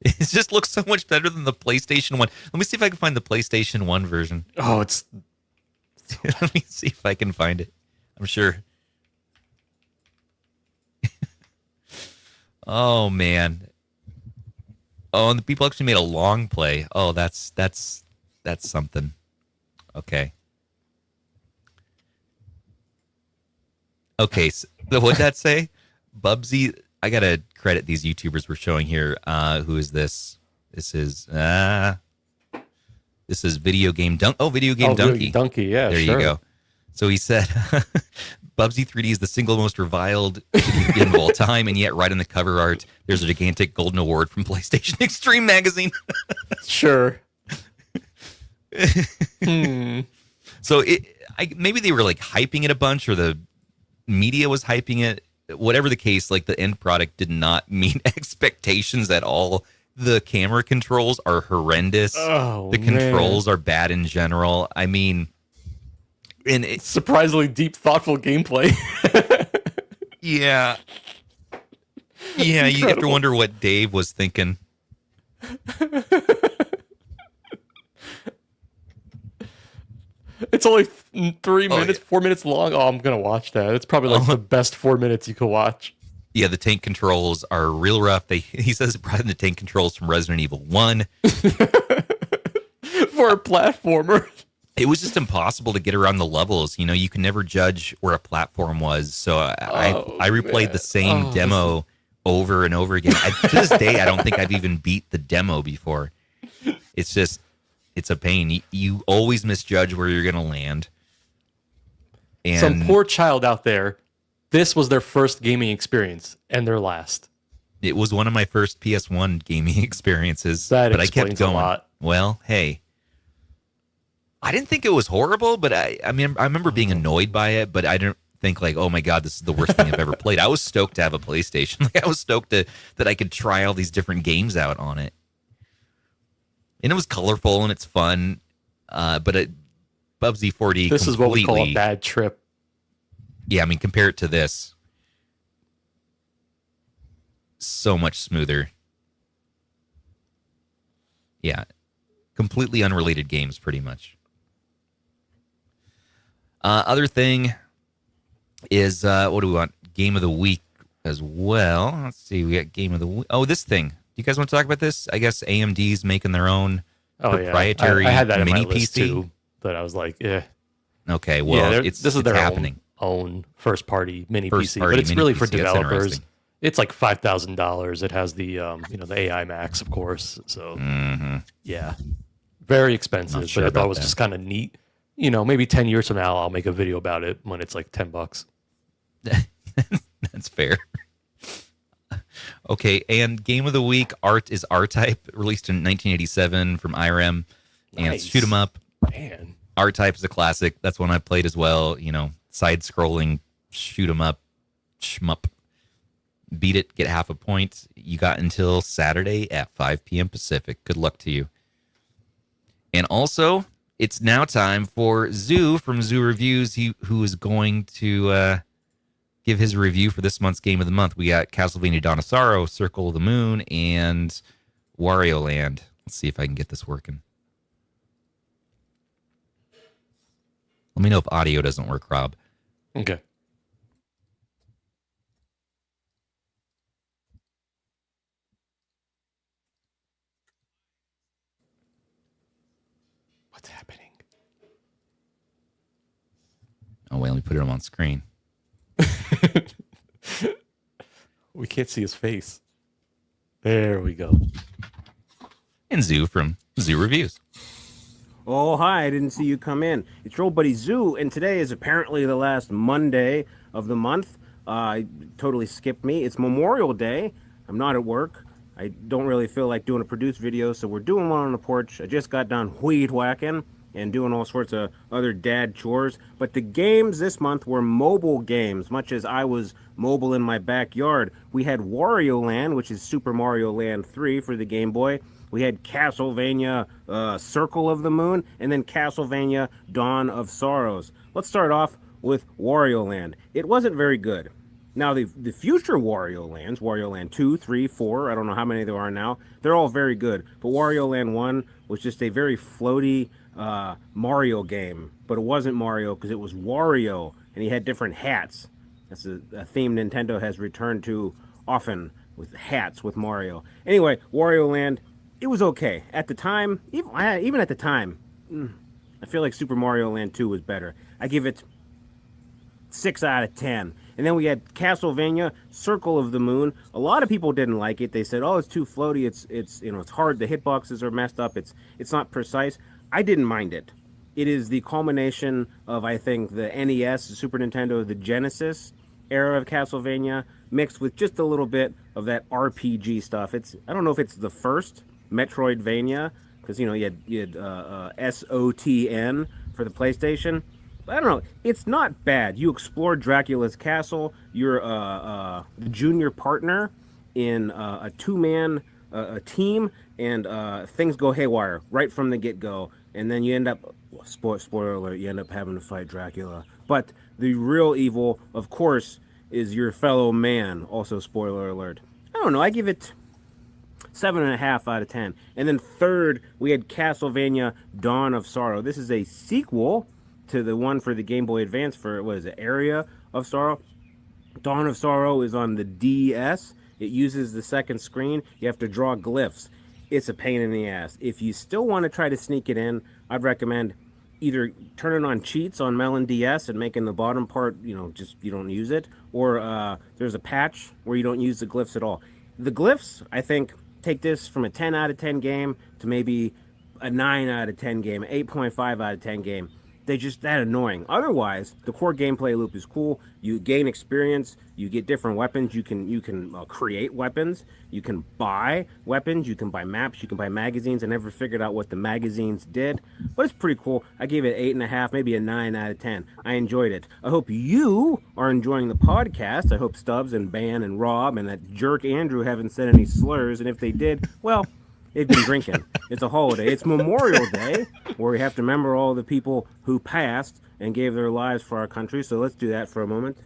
It just looks so much better than the PlayStation 1. Let me see if I can find the PlayStation 1 version. Oh, it's... Let me see if I can find it. I'm sure. Oh, man. Oh, and the people actually made a long play. Oh, that's something. Okay. Okay, so what'd that say? Bubsy... I gotta credit these YouTubers we're showing here. Who is this? This is Video Game Dunk. Oh, Video Game Donkey. Donkey, yeah, there sure. you go. So he said, Bubsy 3D is the single most reviled game of all time, and yet right on the cover art, there's a gigantic golden award from PlayStation Extreme magazine. Sure. So maybe they were like hyping it a bunch, or the media was hyping it. Whatever the case, like the end product did not meet expectations at all. The camera controls are horrendous. Oh, the controls are bad in general. I mean, and it's surprisingly deep, thoughtful gameplay. Yeah. Yeah, you have to wonder what Dave was thinking. It's only 3 minutes, 4 minutes long. Oh, I'm going to watch that. It's probably like the best 4 minutes you could watch. Yeah, the tank controls are real rough. He says probably the tank controls from Resident Evil 1. For a platformer. It was just impossible to get around the levels. You know, you can never judge where a platform was. So I replayed the same demo over and over again. To this day, I don't think I've even beat the demo before. It's just, it's a pain. You always misjudge where you're going to land. And some poor child out there, this was their first gaming experience and their last. It was one of my first PS1 gaming experiences, but I kept going. A lot. Well, hey. I didn't think it was horrible, but I mean, I remember being annoyed by it, but I didn't think like, oh my God, this is the worst thing I've ever played. I was stoked to have a PlayStation. Like I was stoked that I could try all these different games out on it. And it was colorful and it's fun. But Bubsy 4D this is what we call a bad trip. Yeah, I mean, compare it to this. So much smoother. Yeah. Completely unrelated games, pretty much. Other thing is, what do we want? Game of the week as well. Let's see. We got game of the week. Oh, this thing. Do you guys want to talk about this? I guess AMD's making their own proprietary I had that mini in my list PC too, but I was like, eh. Okay, well, yeah, it's their happening. Own first party mini First PC, party but it's mini really PC. for That's developers. interesting. It's like $5,000. It has the the AI Max, of course. So yeah, very expensive. Not sure but I thought about it was that. just kind of neat. You know, maybe 10 years from now, I'll make a video about it when it's like $10. That's fair. Okay, and game of the week art is R-Type, released in 1987 from IRM, and it's Nice. shoot 'em up. Man, R-Type is a classic. That's one I played as well. You know, side-scrolling, shoot 'em up, shmup. Beat it, get half a point. You got until Saturday at 5 p.m. Pacific. Good luck to you. And also, it's now time for Zoo from Zoo Reviews, who is going to give his review for this month's Game of the Month. We got Castlevania Dawn of Sorrow, Circle of the Moon, and Wario Land. Let's see if I can get this working. Let me know if audio doesn't work, Rob. okay. What's happening? Oh, wait, let me put it on screen. We can't see his face. There we go. And Zoo from Zoo Reviews. Oh, hi, I didn't see you come in. It's your old buddy Zoo, and today is apparently the last Monday of the month. Totally skipped me. It's Memorial Day. I'm not at work. I don't really feel like doing a produced video, so we're doing one on the porch. I just got done weed whacking and doing all sorts of other dad chores. But the games this month were mobile games, much as I was mobile in my backyard. We had Wario Land, which is Super Mario Land 3 for the Game Boy. We had Castlevania Circle of the Moon, and then Castlevania Dawn of Sorrows. Let's start off with Wario Land. It wasn't very good. Now, the future Wario Lands, Wario Land 2, 3, 4, I don't know how many there are now, they're all very good. But Wario Land 1 was just a very floaty Mario game. But it wasn't Mario because it was Wario, and he had different hats. That's a theme Nintendo has returned to often, with hats with Mario. Anyway, Wario Land, it was okay. At the time, even at the time, I feel like Super Mario Land 2 was better. I give it 6 out of 10. And then we had Castlevania Circle of the Moon. A lot of people didn't like it. They said, "Oh, it's too floaty. It's hard. The hitboxes are messed up. It's not precise." I didn't mind it. It is the culmination of, I think, the NES, the Super Nintendo, the Genesis era of Castlevania, mixed with just a little bit of that RPG stuff. I don't know if it's the first Metroidvania, because you had SOTN for the PlayStation. I don't know. It's not bad. You explore Dracula's castle. You're the junior partner in a two-man a team, and things go haywire right from the get-go. And then you end up, spoiler alert, you end up having to fight Dracula. But the real evil, of course, is your fellow man. Also, spoiler alert. I don't know. I give it 7.5 out of 10. And then third, we had Castlevania Dawn of Sorrow. This is a sequel to the one for the Game Boy Advance for, what is it, Area of Sorrow. Dawn of Sorrow is on the DS. It uses the second screen. You have to draw glyphs. It's a pain in the ass. If you still want to try to sneak it in, I'd recommend either turning on cheats on Melon DS and making the bottom part, just you don't use it, or there's a patch where you don't use the glyphs at all. The glyphs, I think, take this from a 10 out of 10 game to maybe a 9 out of 10 game, 8.5 out of 10 game. They just that annoying. Otherwise, the core gameplay loop is cool. You gain experience. You get different weapons. You can create weapons. You can buy weapons. You can buy maps. You can buy magazines. I never figured out what the magazines did, but it's pretty cool. I gave it 8.5, maybe a 9 out of 10. I enjoyed it. I hope you are enjoying the podcast. I hope Stubbs and Ban and Rob and that jerk Andrew haven't said any slurs, and if they did, well, they've been drinking. It's a holiday. It's Memorial Day, where we have to remember all the people who passed and gave their lives for our country. So let's do that for a moment.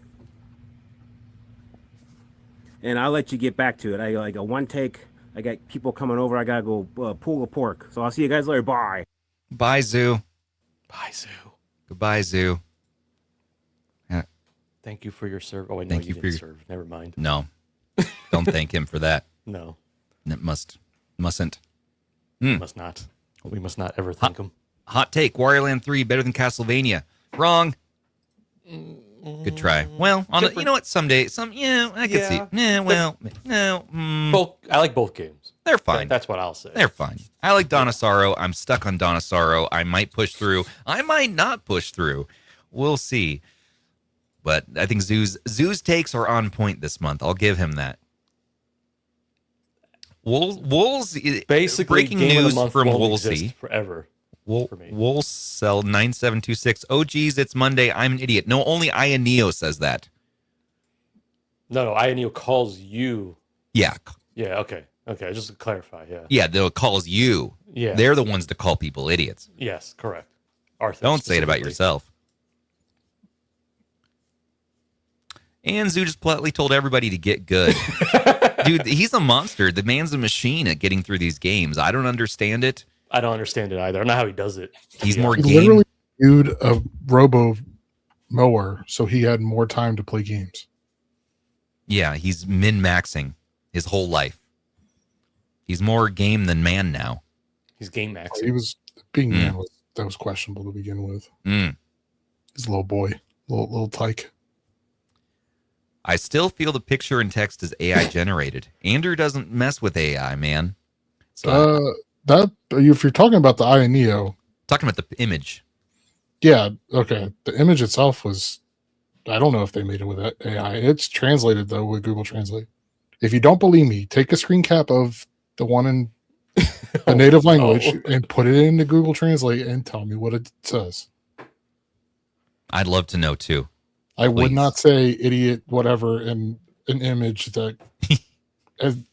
And I'll let you get back to it. I got one take. I got people coming over. I got to go pull a pork. So I'll see you guys later. Bye. Bye, Zoo. Bye, Zoo. Goodbye, Zoo. Thank you for your service. Oh, wait, no, you didn't serve. Never mind. No. Don't thank him for that. No. It mustn't. Must not. We must not ever thank him. Hot take. Wario Land 3 better than Castlevania. Wrong. Good try. Well, you know what? Someday, I can see. Yeah, well, no. Both. I like both games. They're fine. That's what I'll say. They're fine. I like Dawn of Sorrow. I'm stuck on Dawn of Sorrow. I might push through. I might not push through. We'll see. But I think Zoo's takes are on point this month. I'll give him that. Woolsey, basically breaking news from Woolsey forever. Wool sell 9726. Oh geez, it's Monday. I'm an idiot. No, only IGS says that. No, IGS calls you. Yeah. Yeah. Okay. Just to clarify. Yeah. Yeah, they'll calls you. Yeah. They're the ones to call people idiots. Yes, correct. Arthur, don't say it about yourself. And Zoo just politely told everybody to get good. Dude, he's a monster. The man's a machine at getting through these games. I don't understand it. I don't understand it either. I don't know how he does it. He's more He game. literally viewed a robo mower, so he had more time to play games. Yeah, he's min-maxing his whole life. He's more game than man now. He's game maxing. He was being man that was questionable to begin with. He's a little boy, little tyke. I still feel the picture and text is AI generated. Andrew doesn't mess with AI, man. So that if you're talking about the AYANEO, talking about the image. Yeah, okay. The image itself was, I don't know if they made it with AI. It's translated though with Google Translate. If you don't believe me, take a screen cap of the one in the native language and put it into Google Translate and tell me what it says. I'd love to know too. I would not say idiot whatever in an image that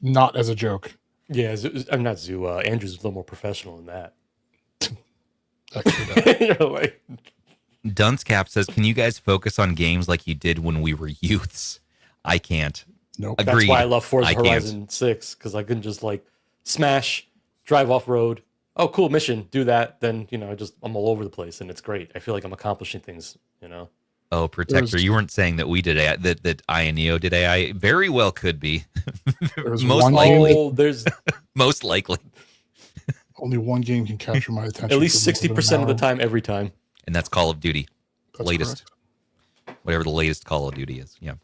not as a joke. Yeah, I'm not Zoo. Andrew's a little more professional than that. You're like, Dunscap says, "Can you guys focus on games like you did when we were youths?" I can't. Nope. Agreed. That's why I love Forza Horizon 6, because I can just like smash, drive off road. Oh, cool mission. Do that. Then I'm all over the place, and it's great. I feel like I'm accomplishing things. Oh, Protector, you weren't saying that we did AI, that IGS did AI. Very well could be. Most likely. Most likely. Only one game can capture my attention. At least 60% of the time, every time. And that's Call of Duty. That's latest. Correct. Whatever the latest Call of Duty is. Yeah.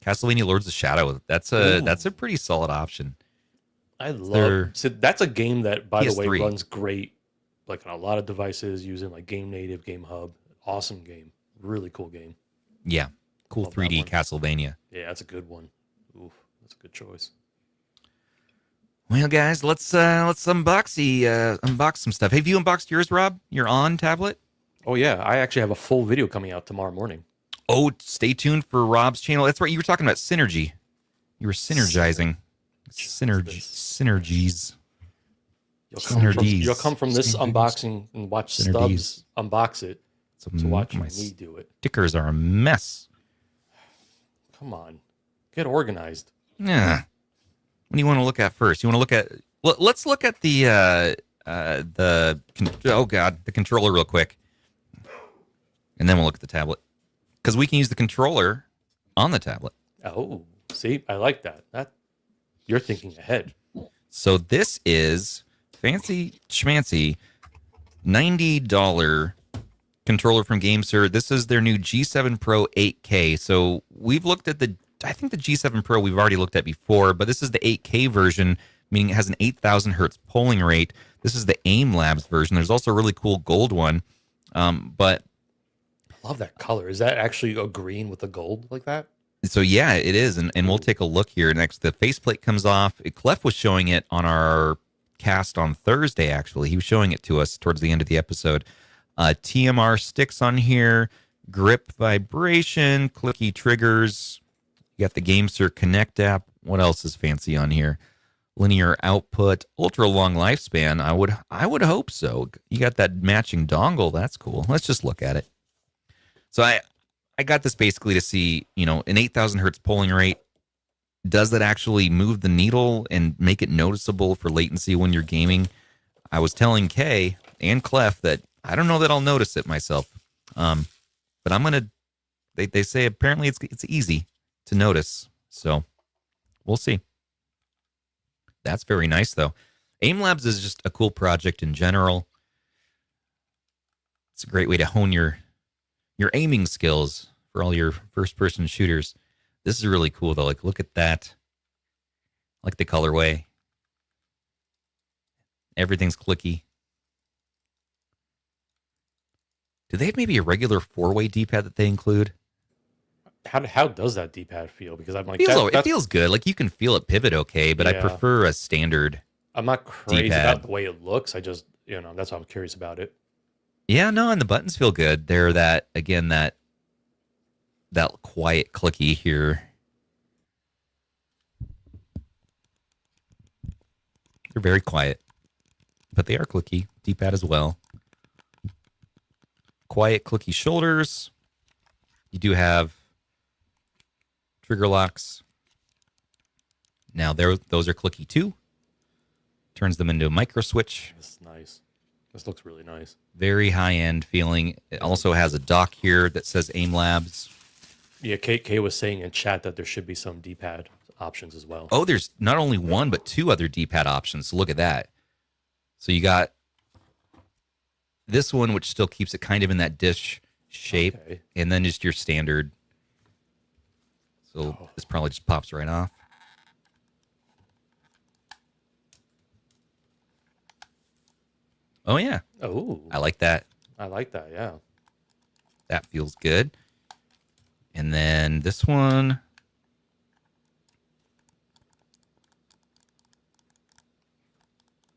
Castlevania Lords of Shadow. That's a pretty solid option. I love. So that's a game that, by the way, PS3 runs great. Like on a lot of devices using like Game Native, Game Hub. Awesome game. Really cool game. Yeah. Cool Love 3D Castlevania. Yeah, that's a good one. Oof, that's a good choice. Well, guys, let's unbox some stuff. Have you unboxed yours, Rob? Your On tablet? Oh yeah, I actually have a full video coming out tomorrow morning. Oh, stay tuned for Rob's channel. That's right. You were talking about synergy. You were synergizing. Synergies. You'll come from this unboxing and watch Stubbs unbox it to watch me do it. Stickers are a mess. Come on, get organized. Yeah. What do you want to look at first? You want to look at? Let's look at the controller real quick, and then we'll look at the tablet because we can use the controller on the tablet. Oh, see, I like that. You're thinking ahead. So this is fancy schmancy $90 controller from GameSir. This is their new G7 Pro 8K. So we've looked at I think the G7 Pro we've already looked at before, but this is the 8K version, meaning it has an 8,000 hertz polling rate. This is the Aim Labs version. There's also a really cool gold one. But I love that color. Is that actually a green with a gold like that? So yeah, it is, and we'll take a look here next. The faceplate comes off. Clef was showing it on our cast on Thursday. Actually, he was showing it to us towards the end of the episode. TMR sticks on here, grip vibration, clicky triggers. You got the GameSir Connect app. What else is fancy on here? Linear output, ultra long lifespan. I would hope so. You got that matching dongle. That's cool. Let's just look at it. So I got this basically to see, an 8,000 hertz polling rate. Does that actually move the needle and make it noticeable for latency when you're gaming? I was telling Kay and Clef that I don't know that I'll notice it myself. But I'm going to, they say apparently it's easy to notice. So we'll see. That's very nice though. Aim Labs is just a cool project in general. It's a great way to hone your aiming skills for all your first-person shooters. This is really cool, though. Like, look at that. I like the colorway. Everything's clicky. Do they have maybe a regular 4-way D-pad that they include? How does that D-pad feel? Because I'm like, it feels good. Like, you can feel it pivot okay, but I prefer a standard I'm not crazy D-pad. about the way it looks. I just, that's why I'm curious about it. Yeah, no, and the buttons feel good. They're that quiet clicky here. They're very quiet, but they are clicky. D-pad as well. Quiet, clicky shoulders. You do have trigger locks. Now those are clicky too. Turns them into a micro switch. This is nice. This looks really nice. Very high-end feeling. It also has a dock here that says Aim Labs. Yeah, Kay was saying in chat that there should be some D-pad options as well. Oh, there's not only one, but two other D-pad options. So look at that. So you got this one, which still keeps it kind of in that dish shape, and then just your standard. So this probably just pops right off. Oh, yeah. Oh. I like that. I like that, yeah. That feels good. And then this one.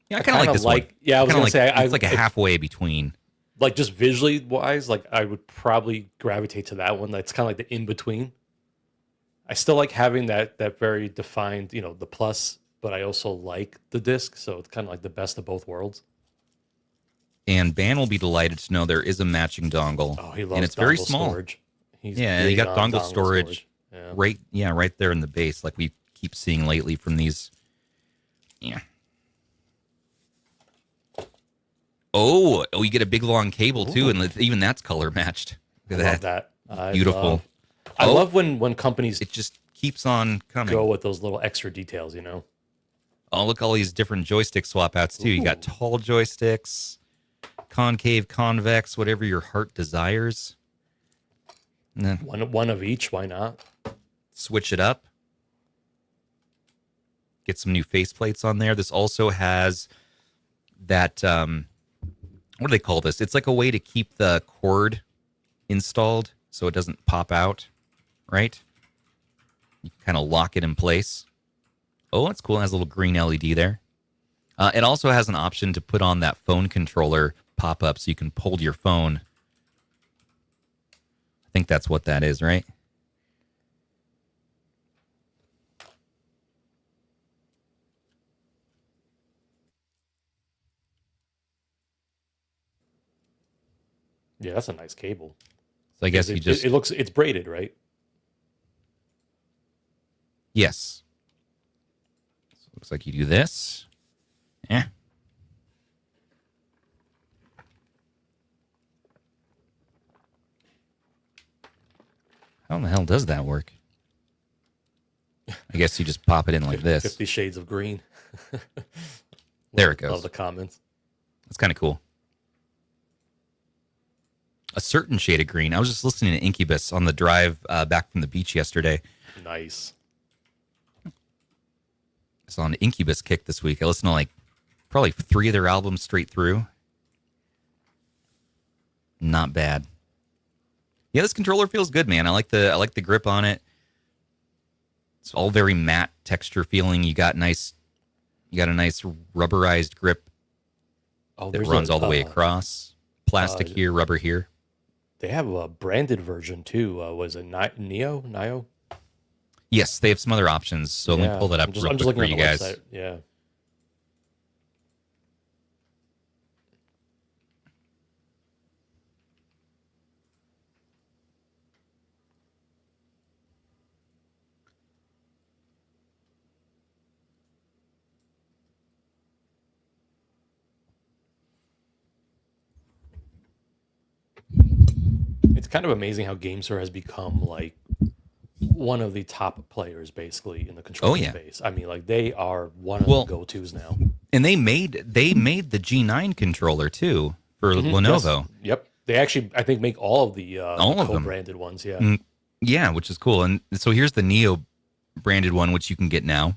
Yeah, I kind of like this one. Yeah, I was going to say. It's like a halfway between. Like, just visually wise, like, I would probably gravitate to that one. That's kind of like the in-between. I still like having that very defined, the plus, but I also like the disc, so it's kind of like the best of both worlds. And Ban will be delighted to know there is a matching dongle. Oh, he loves and it's very small. Storage. And you got dongle storage, right there in the base, like we keep seeing lately from these. Yeah. Oh, you get a big long cable too, and even that's color matched. Look at that. Beautiful. I love when companies it just keeps on coming. Go with those little extra details, Oh, look, all these different joystick swap outs too. You got tall joysticks, concave, convex, whatever your heart desires. And then one of each, why not? Switch it up. Get some new faceplates on there. This also has that what do they call this? It's like a way to keep the cord installed so it doesn't pop out, right? You kind of lock it in place. Oh, that's cool. It has a little green LED there. It also has an option to put on that phone controller pop-up so you can hold your phone. I think that's what that is, right? Yeah, that's a nice cable. So I guess you just... It's braided, right? Yes. So looks like you do this. Yeah. How in the hell does that work? I guess you just pop it in like this. 50 Shades of Green. There it goes. Love the comments. That's kind of cool. A certain shade of green. I was just listening to Incubus on the drive back from the beach yesterday. Nice. I was on Incubus kick this week. I listened to like probably 3 of their albums straight through. Not bad. Yeah, this controller feels good, man. I like the grip on it. It's all very matte texture feeling. You got a nice rubberized grip that runs all the way across. Plastic here, rubber here. They have a branded version too. Was it Neo? Yes, they have some other options. So let me pull that up real quick for you guys. Website. Yeah. It's kind of amazing how GameSir has become like one of the top players basically in the controller space. I mean, like they are one of the go-tos now. And they made the G9 controller too for Lenovo. Yes. Yep. They actually, I think, make all of the co-branded ones. Yeah. Yeah, which is cool. And so here's the Neo branded one, which you can get now.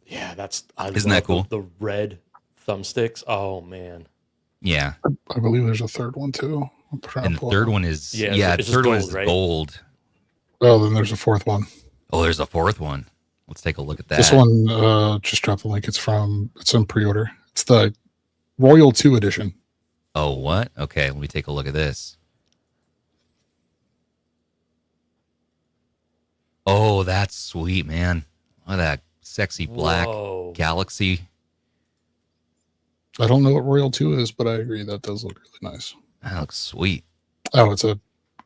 Yeah, isn't that cool? The red thumbsticks. Oh man. Yeah. I believe there's a third one too. And the third one is the third one is gold. Oh, then there's a fourth one. Oh, there's a fourth one. Let's take a look at that. This one just dropped the link. It's in pre-order. It's the Royal 2 edition. Oh, what? Okay, let me take a look at this. Oh, that's sweet, man. Look at that sexy black Galaxy. I don't know what Royal 2 is, but I agree that does look really nice. That looks sweet. Oh, it's a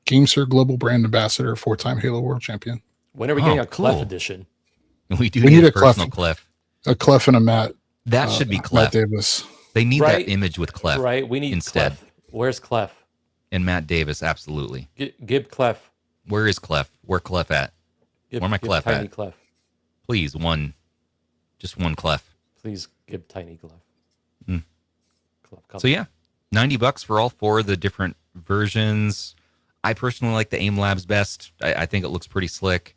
GameSir Global Brand Ambassador, 4-time Halo World Champion. When are we getting a Clef edition? We need a personal Clef. A Clef and a Matt. That should be Clef. Matt Davis. They need that image with Clef. Right, we need instead. Clef. Where's Clef? And Matt Davis, absolutely. Give Clef. Where is Clef? Where Clef at? Where my Clef Tiny at? Clef. Please, just one Clef. Please give Tiny Clef. So yeah, $90 for all 4 of the different versions. I personally like the Aim Labs best. I think it looks pretty slick.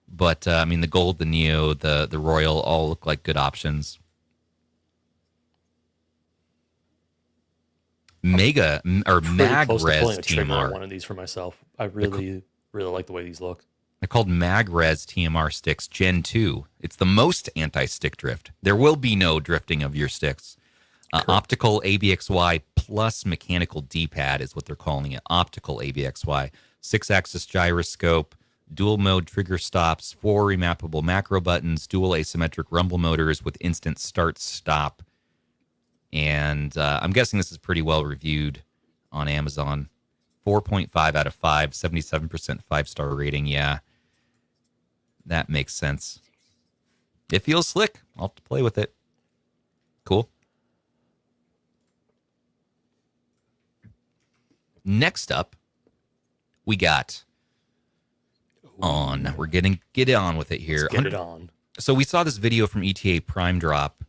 But I mean, the gold, the Neo, the Royal all look like good options. Mag Res TMR. One of these for myself. I really like the way these look. They're called Mag Res TMR sticks Gen 2. It's the most anti-stick drift. There will be no drifting of your sticks. Optical ABXY plus mechanical D-pad is what they're calling it. Optical ABXY. 6-axis gyroscope, dual mode trigger stops, 4 remappable macro buttons, dual asymmetric rumble motors with instant start-stop. And I'm guessing this is pretty well reviewed on Amazon. 4.5 out of 5, 77% 5-star rating. Yeah, that makes sense. It feels slick. I'll have to play with it. Cool. Next up, we got On. We're get on with it here. Let's get it on. So we saw this video from ETA Prime Drop,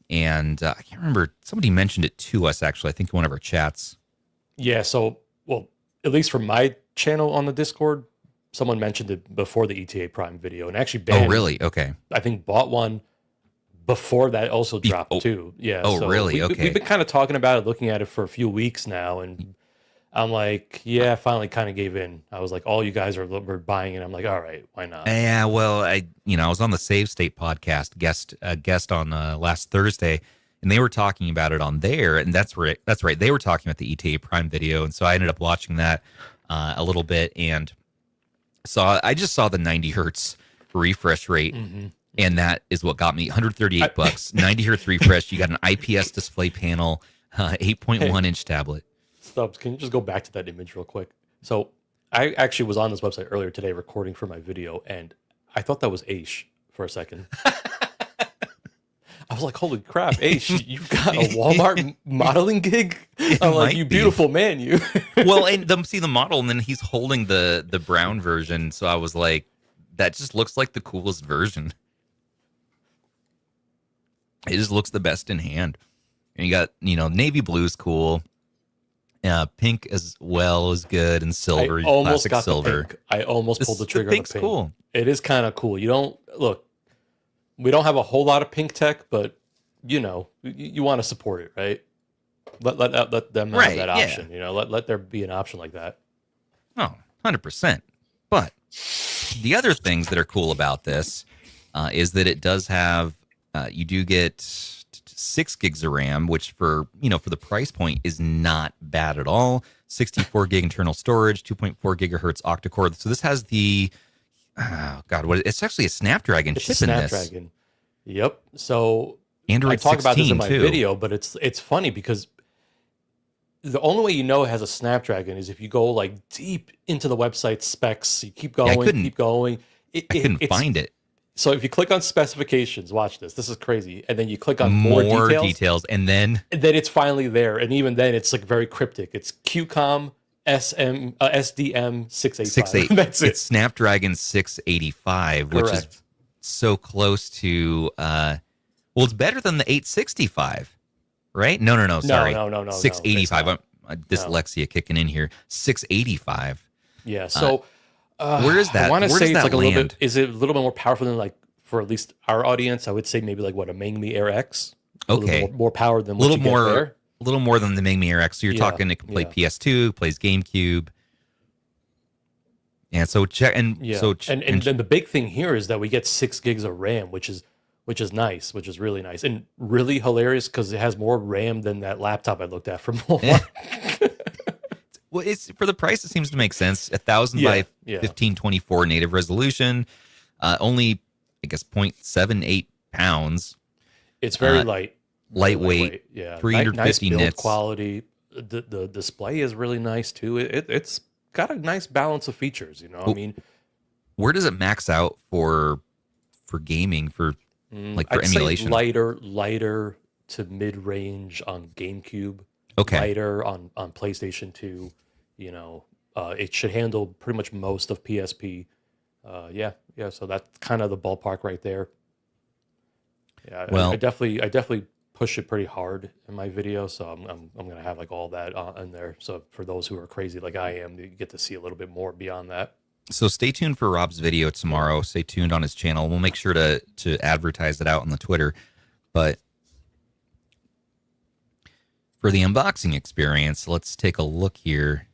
and I can't remember. Somebody mentioned it to us, actually. I think in one of our chats. Yeah, so, well, at least from my channel on the Discord, someone mentioned it before the ETA Prime video. And actually, Ben, oh, really? Okay. I think bought one before that also dropped, too. Yeah. Oh, so really? Okay. We've been kind of talking about it, looking at it for a few weeks now, and I'm like, yeah, I finally kind of gave in. I was like, all you guys were buying it. I'm like, all right, why not? Yeah, well, I was on the Save State podcast guest on last Thursday, and they were talking about it on there, and that's right. They were talking about the ETA Prime video, and so I ended up watching that a little bit, and I just saw the 90 hertz refresh rate, and that is what got me $138. 90 hertz refresh. You got an IPS display panel, 8.1 inch tablet. Stubbs, can you just go back to that image real quick? So I actually was on this website earlier today recording for my video, and I thought that was Aish for a second. I was like, holy crap, Aish, you've got a Walmart modeling gig? I'm like, you beautiful man, you. Well, and see the model, and then he's holding the brown version, so I was like, that just looks like the coolest version. It just looks the best in hand. And you got, navy blue is cool. Pink as well is good, and silver, classic silver. The pink. I almost pulled the trigger on the pink's pink. Cool. It is kind of cool. We don't have a whole lot of pink tech, but you want to support it, right? Let them have that option. Yeah. Let there be an option like that. Oh, 100%. But the other things that are cool about this is that it does have, you do get 6 gigs of RAM, which for the price point is not bad at all. 64 gig internal storage, 2.4 gigahertz octa-core. So this has the, it's actually a Snapdragon chip in this. Snapdragon. Yep. So Android I talk about this in my too. video, but it's funny because the only way it has a Snapdragon is if you go like deep into the website specs. You keep going, keep going. I couldn't find it. So if you click on specifications, watch this. This is crazy. And then you click on more details, and then it's finally there. And even then, it's like very cryptic. It's QCOM SDM 685. That's it. It's Snapdragon 685, which is so close to. It's better than the 865, right? No. Sorry, no. 685. Dyslexia kicking in here. 685. Yeah. So. Where is that? I want to say it's like land? A little bit. Is it a little bit more powerful than like for at least our audience? I would say maybe like what a Mangmi Air X. Okay, more power than what you get there. A little more than the Mangmi Air X. So you're talking it can play PS2, plays GameCube, and so check and then the big thing here is that we get 6 gigs of RAM, which is nice, which is really nice and really hilarious because it has more RAM than that laptop I looked at from Walmart. Well, it's for the price. It seems to make sense. 1,000 by 1524 native resolution, only I guess 0.78 pounds. It's very lightweight. Yeah, 350 nice build nits. Quality. The display is really nice too. It's got a nice balance of features. I mean, where does it max out for gaming for I'd emulation? Say lighter to mid range on GameCube. Okay. Lighter on PlayStation 2, it should handle pretty much most of PSP. So that's kind of the ballpark right there. Yeah, well, I definitely push it pretty hard in my video, so I'm gonna have like all that in there. So for those who are crazy like I am, you get to see a little bit more beyond that. So stay tuned for Rob's video tomorrow. Stay tuned on his channel. We'll make sure to advertise it out on the Twitter, but. For the unboxing experience, let's take a look here.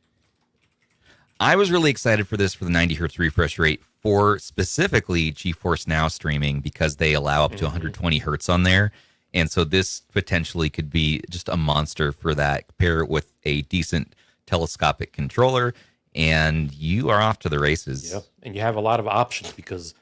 I was really excited for this for the 90 hertz refresh rate for specifically GeForce Now streaming because they allow up to 120 hertz on there. And so this potentially could be just a monster for that. Pair it with a decent telescopic controller, and you are off to the races. Yep. And you have a lot of options because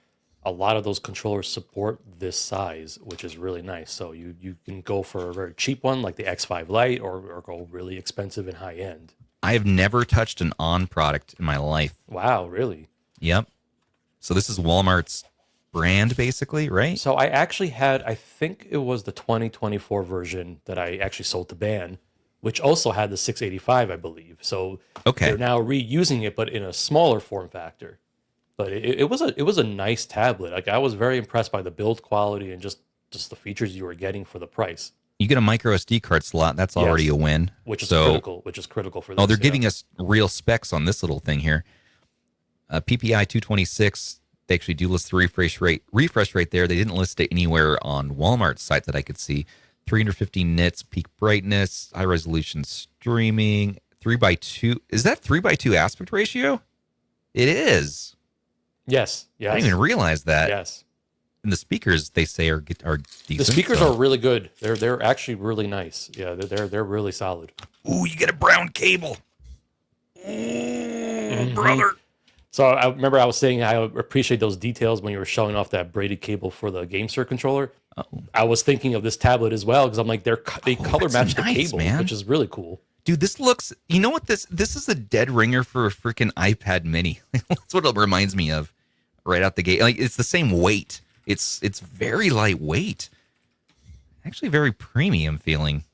a lot of those controllers support this size, which is really nice. So you can go for a very cheap one like the X5 Lite or go really expensive and high end. I have never touched an ONN product in my life. Wow, really? Yep. So this is Walmart's brand basically, right? So I actually had, I think it was the 2024 version that I actually sold to Ban, which also had the 685, I believe. So they're now reusing it, but in a smaller form factor. But it was a nice tablet. Like I was very impressed by the build quality and just the features you were getting for the price. You get a micro SD card slot. That's already a win. Which is critical for this. Oh, they're giving us real specs on this little thing here. PPI 226. They actually do list the refresh rate there. They didn't list it anywhere on Walmart's site that I could see. 350 nits peak brightness, high resolution streaming, 3:2. Is that 3:2 aspect ratio? It is. Yes. I didn't even realize that. Yes. And the speakers they say are decent. The speakers so. are really good. They're actually really nice. Yeah, they're really solid. Ooh, you get a brown cable. Ooh, brother. So I remember I was saying I appreciate those details when you were showing off that braided cable for the GameSir controller. Oh. I was thinking of this tablet as well because I'm like they color match the cable, man. which is really cool. Dude, this looks. You know what this is a dead ringer for a freaking iPad Mini. That's what it reminds me of, right out the gate. Like it's the same weight. It's very lightweight. Actually, very premium feeling.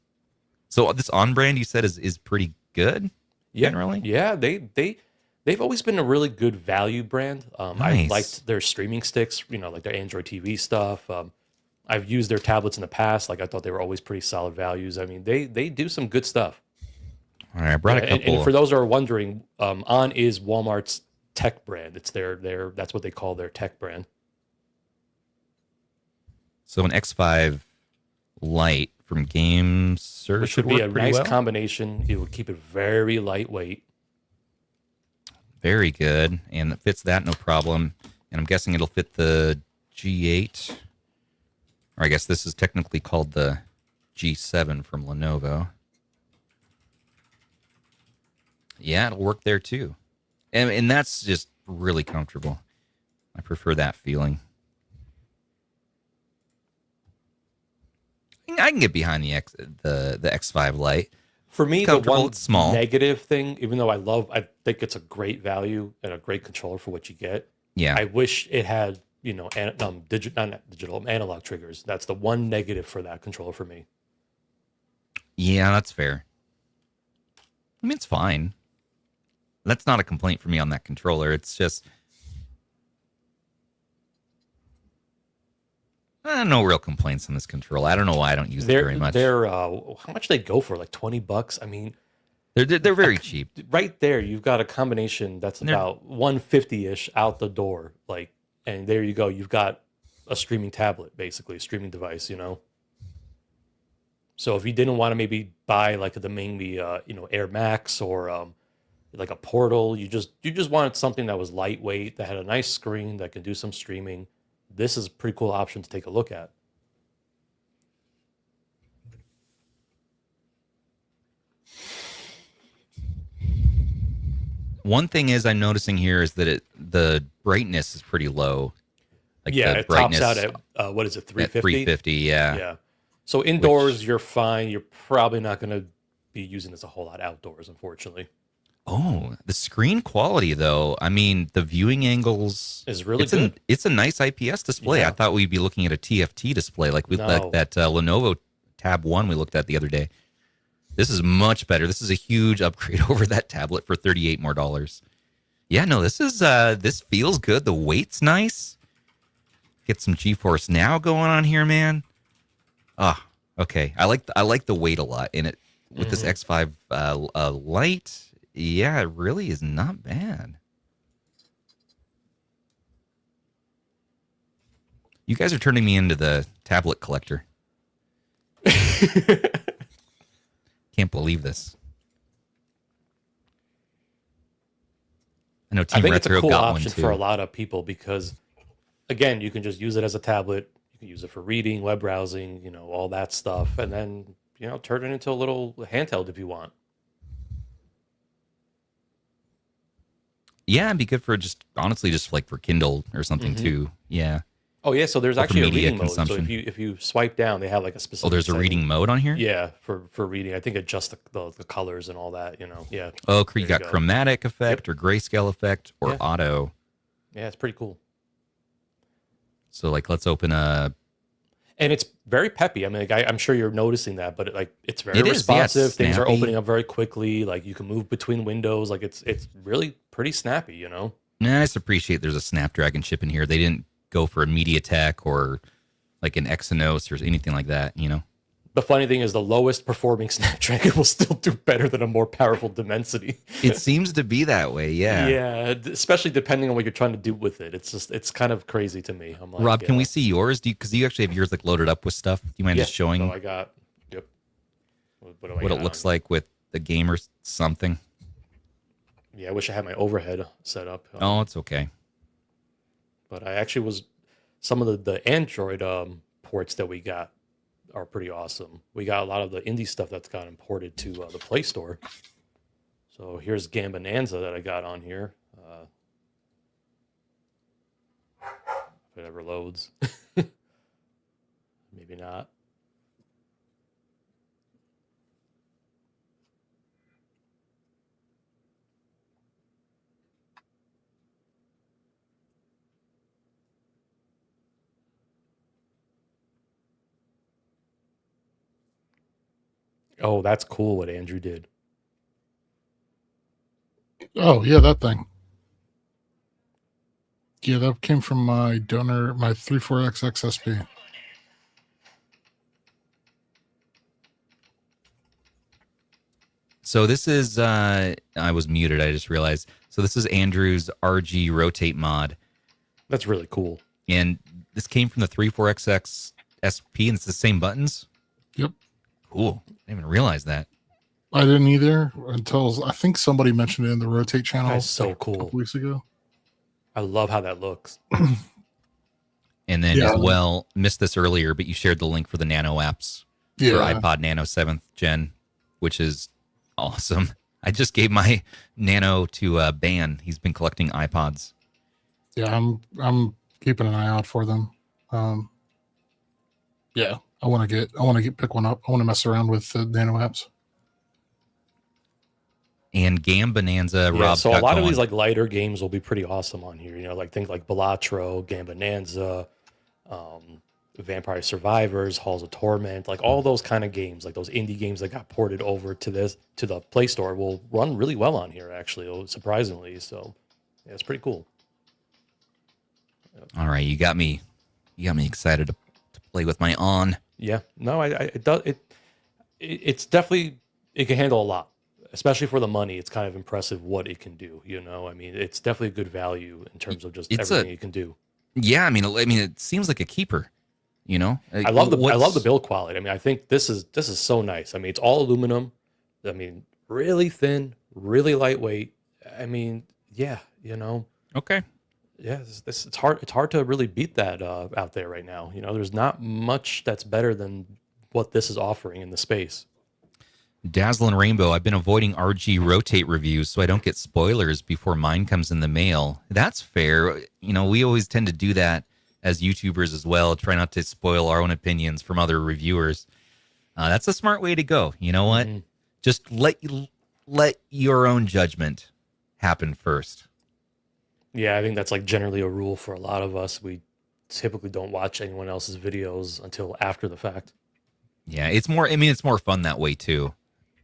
So this on brand you said is pretty good. Yeah, generally. Yeah, they've always been a really good value brand. I Nice. liked their streaming sticks, like their Android TV stuff. I've used their tablets in the past. Like I thought they were always pretty solid values. I mean, they do some good stuff. All right, I brought a couple. And for those who are wondering, ONN is Walmart's tech brand. It's their that's what they call their tech brand. So an X5 Lite from GameSir Which should would be work a pretty nice well. combination. It would keep it very lightweight. Very good, and it fits that no problem. And I'm guessing it'll fit the G8, or I guess this is technically called the G7 from Lenovo. Yeah, it'll work there too, and that's just really comfortable. I prefer that feeling. I can get behind the X5 Lite. For me, the Comfortable, one it's small. negative thing, even though I think it's a great value and a great controller for what you get. Yeah, I wish it had, not digital, analog triggers. That's the one negative for that controller for me. yeah, that's fair. I mean, it's fine. That's not a complaint for me on that controller. It's just no real complaints on this controller. I don't know why I don't use it very much. They're how much they go for? Like $20? I mean, They're very cheap. right there, you've got a combination that's about 150-ish out the door. Like, and there you go. You've got a streaming tablet, basically, a streaming device, So if you didn't want to maybe buy like the mainly Air Max or like a Portal, you just wanted something that was lightweight, that had a nice screen, that can do some streaming. This is a pretty cool option to take a look at. One thing is I'm noticing here is that the brightness is pretty low. Like Yeah, the it tops out brightness at what is it, 350? at 350. Yeah. Yeah. So indoors, you're fine. You're probably not going to be using this a whole lot outdoors, unfortunately. Oh, the screen quality though. I mean, the viewing angles Is really it's good. It's a nice IPS display. Yeah. I thought we'd be looking at a TFT display like No. that Lenovo Tab 1 we looked at the other day. This is much better. This is a huge upgrade over that tablet for $38 more. Yeah, no, this feels good. The weight's nice. Get some GeForce Now going on here, man. Ah, okay. I like the weight a lot in it with this X5 Lite. Yeah, it really is not bad. You guys are turning me into the tablet collector. Can't believe this. I know I Team think it's a Retro cool got one option too. for a lot of people because, again, you can just use it as a tablet. You can use it for reading, web browsing, all that stuff, and then turn it into a little handheld if you want. Yeah, it'd be good for honestly just like for Kindle or something too. Yeah. Oh yeah, so there's Or for actually a media reading mode. So consumption. if you swipe down, they have like a specific. Oh, there's a setting. reading mode on here? Yeah, for reading. I think adjust the colors and all that. Yeah. Oh, you There got you go. chromatic effect or grayscale effect or Yeah. auto. Yeah, it's pretty cool. So like let's open a And it's very peppy. I mean, like, I'm sure you're noticing that, but it's very It is, yeah, it's responsive. Things are snappy. opening up very quickly. Like you can move between windows. Like it's really pretty snappy. I just appreciate there's a Snapdragon chip in here. They didn't go for a MediaTek or like an Exynos or anything like that, The funny thing is, the lowest performing Snapdragon will still do better than a more powerful Dimensity. It seems to be that way, yeah. Yeah, especially depending on what you're trying to do with it. It's kind of crazy to me. I'm like, Rob, can we see yours? Because you actually have yours like loaded up with stuff. Do you mind just showing So I got. Yep. What do I what it got looks on? like with the game or something? Yeah, I wish I had my overhead set up. Oh, it's okay. But I actually was. some of the Android ports that we got are pretty awesome. We got a lot of the indie stuff that's got imported to the Play Store. So here's Game Bonanza that I got on here. If it ever loads. Maybe not. Oh, that's cool what Andrew did. Oh, yeah, that thing. Yeah, that came from my donor, my 34XXSP. So this is, I was muted, I just realized. So this is Andrew's RG Rotate mod. That's really cool. And this came from the 34XX SP, and it's the same buttons? Yep. Cool. I didn't even realize that. I didn't either until I think somebody mentioned it in the Rotate channel. That's so a cool. couple weeks ago. I love how that looks. And then as well, missed this earlier, but you shared the link for the Nano apps for iPod Nano 7th Gen, which is awesome. I just gave my Nano to Ban. He's been collecting iPods. Yeah, I'm keeping an eye out for them. Yeah, I want to pick one up. I want to mess around with the Nano apps. And Game Bonanza, Yeah, Rob. so a lot of these like lighter games will be pretty awesome on here. You know, like things like Balatro, Game Bonanza, Vampire Survivors, Halls of Torment, like all those kind of games, like those indie games that got ported over to the Play Store will run really well on here, actually, surprisingly. So yeah, it's pretty cool. All right, you got me excited to play with my ONN. Yeah, no, it's definitely, it can handle a lot, especially for the money. It's kind of impressive what it can do. You know, I mean, it's definitely a good value in terms of just everything it can do. Yeah, I mean, it seems like a keeper. You know, I love the build quality. I mean, I think this is so nice. I mean, it's all aluminum. I mean, really thin, really lightweight. I mean, yeah, you know. Okay. Yeah, it's hard to really beat that out there right now. You know, there's not much that's better than what this is offering in the space. Dazzling Rainbow, I've been avoiding RG Rotate reviews so I don't get spoilers before mine comes in the mail. That's fair. You know, we always tend to do that as YouTubers as well. Try not to spoil our own opinions from other reviewers. That's a smart way to go. You know what? Mm-hmm. Just let your own judgment happen first. Yeah, I think that's like generally a rule for a lot of us. We typically don't watch anyone else's videos until after the fact. Yeah, it's more fun that way too.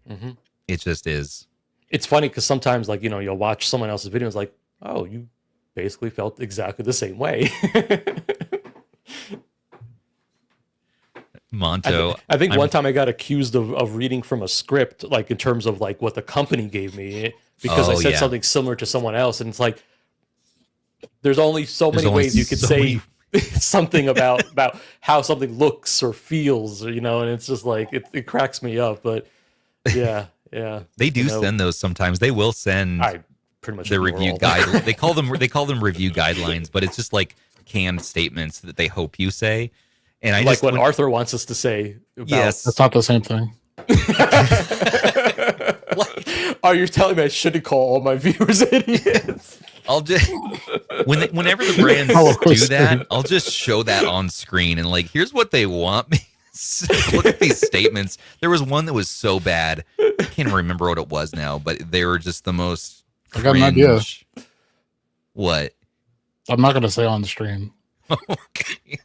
Mm-hmm. It just is. It's funny because sometimes, like, you know, you'll watch someone else's video and it's like, oh, you basically felt exactly the same way. Monto. I think one time I got accused of reading from a script, like in terms of like what the company gave me, because I said something similar to someone else, and it's like there's only so many ways you could say something about how something looks or feels, or, you know, and it's just like it cracks me up. But yeah. They do send those sometimes. They will send pretty much the review guide. They call them review guidelines, but it's just like canned statements that they hope you say. And I like what Arthur wants us to say. Yes, that's not the same thing. Are you telling me I shouldn't call all my viewers idiots? I'll just whenever the brands do that, I'll just show that on screen and like, here's what they want me. Look at these statements. There was one that was so bad. I can't remember what it was now, but they were just the most cringe. I got an idea. What? I'm not going to say on the stream. Okay.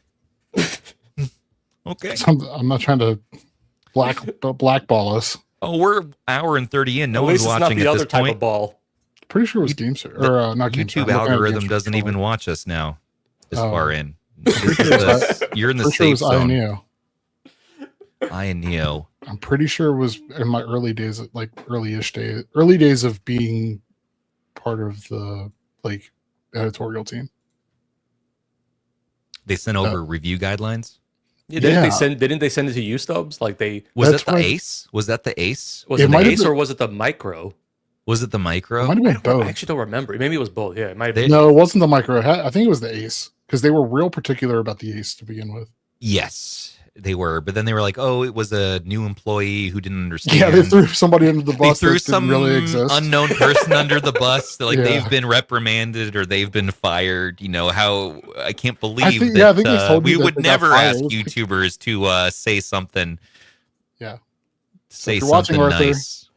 Okay. I'm not trying to blackball us. Oh, we're hour and 30 in. No one's watching at this point. Type of ball. Pretty sure it was GameSir, or not GameSir. YouTube algorithm doesn't even watch us now. This far in. You're in the safe zone. IGS. AYANEO. I'm pretty sure it was in my early days, like early days of being part of the like editorial team. They sent over review guidelines. Yeah, didn't they send it to you, Stubbs? Like was that the Ace? Was that the Ace? Was it the Ace or was it the Micro? Was it the Micro? It might have been both. I actually don't remember. Maybe it was both. Yeah, it might have been. No, it wasn't the Micro. I think it was the Ace. because they were real particular about the Ace to begin with. Yes, they were. But then they were like, oh, it was a new employee who didn't understand. Yeah, they threw somebody under the bus. They threw that some didn't really exist. unknown person under the bus. Like Yeah. they've been reprimanded or they've been fired. You know how I can't believe I think that they told me we that would they got never ask fired. YouTubers to say something. Yeah. Say if you're watching, something Arthur, nice.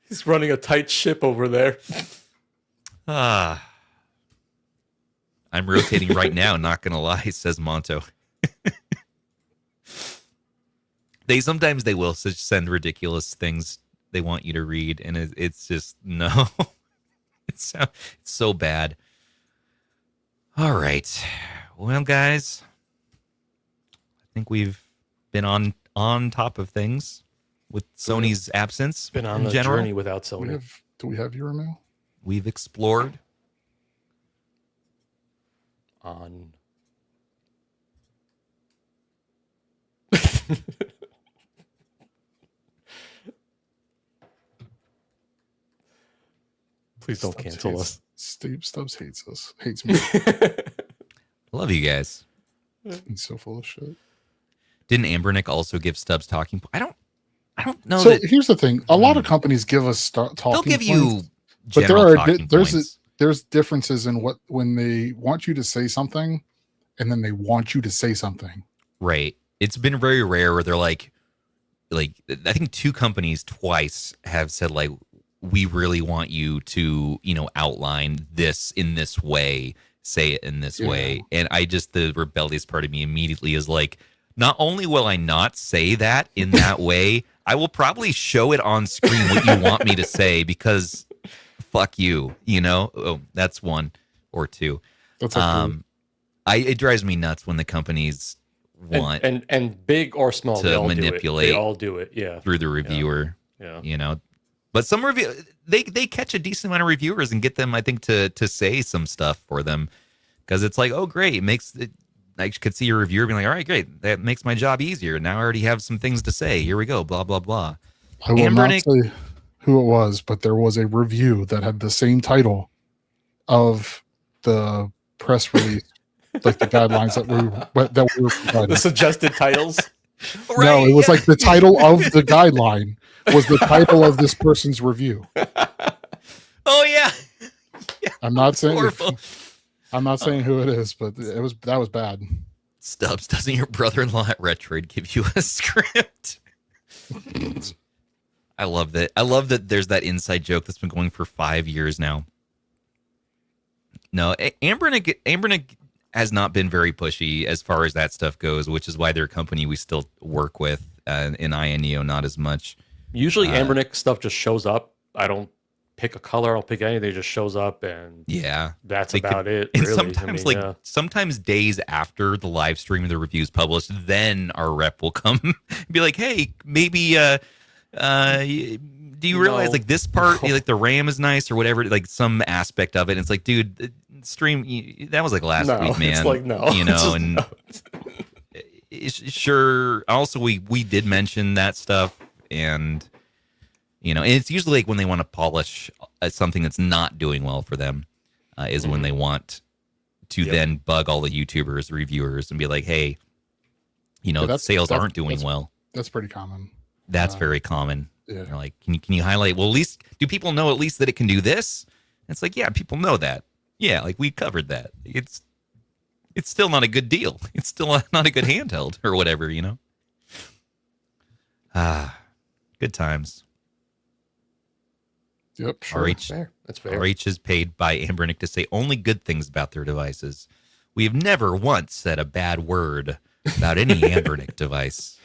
He's running a tight ship over there. Ah. I'm rotating right now, not gonna lie, says Monto. Sometimes they will send ridiculous things they want you to read, and it's just no. It's so bad. All right. Well, guys, I think we've been on top of things with Sony's absence. Been on in the general. journey without Sony. do we have your email? We've explored. On. Please don't cancel us. Steve Stubbs hates us. Hates me. Love you guys. He's so full of shit. Didn't Ambernick also give Stubbs talking? I don't know. So that here's the thing: a lot of companies give us talking. they'll give points, you, but general there's differences in when they want you to say something, and then they want you to say something. Right. It's been very rare where they're like I think two companies twice have said like, we really want you to, outline this in this way, say it in this way. And the rebellious part of me immediately is like, not only will I not say that in that way, I will probably show it on screen what you want me to say because fuck you, Oh, that's one or two. That's okay. It drives me nuts when the companies want and big or small to they all manipulate. They all do it. Yeah. Through the reviewer. Yeah. But some they catch a decent amount of reviewers and get them, I think, to say some stuff for them because it's like, oh great, I could see your reviewer being like, all right, great, that makes my job easier. Now I already have some things to say. Here we go, blah blah blah. I will not say who it was, but there was a review that had the same title of the press release, like the guidelines that we were provided. The suggested titles. Right, no, it was like the title of the guideline was the title of this person's review. Oh yeah. I'm not saying Horrible. I'm not saying who it is, but that was bad. Stubbs, doesn't your brother-in-law at Retroid give you a script? I love that. I love that there's that inside joke that's been going for 5 years now. No, Ambernick has not been very pushy as far as that stuff goes, which is why they're a company we still work with. In IGS, not as much. Usually Ambernick stuff just shows up. I don't pick a color, I don't pick anything. It just shows up and that's about it. And really. sometimes sometimes days after the live stream of the reviews published, then our rep will come and be like, hey, maybe do you realize like this part, like the RAM is nice or whatever, like some aspect of it. And it's like, dude, stream that was like last week, man. It's like, no. And sure. Also, we did mention that stuff, and and it's usually like when they want to polish something that's not doing well for them, is when they want to then bug all the YouTubers, reviewers, and be like, hey, sales aren't doing well. That's pretty common. That's very common. Yeah. They're like, can you highlight? Well, at least do people know at least that it can do this? And it's like, yeah, people know that. Yeah, like we covered that. It's still not a good deal. It's still not a good handheld or whatever, good times. Yep, sure. That's fair. RH is paid by Ambernick to say only good things about their devices. We have never once said a bad word about any Ambernick device.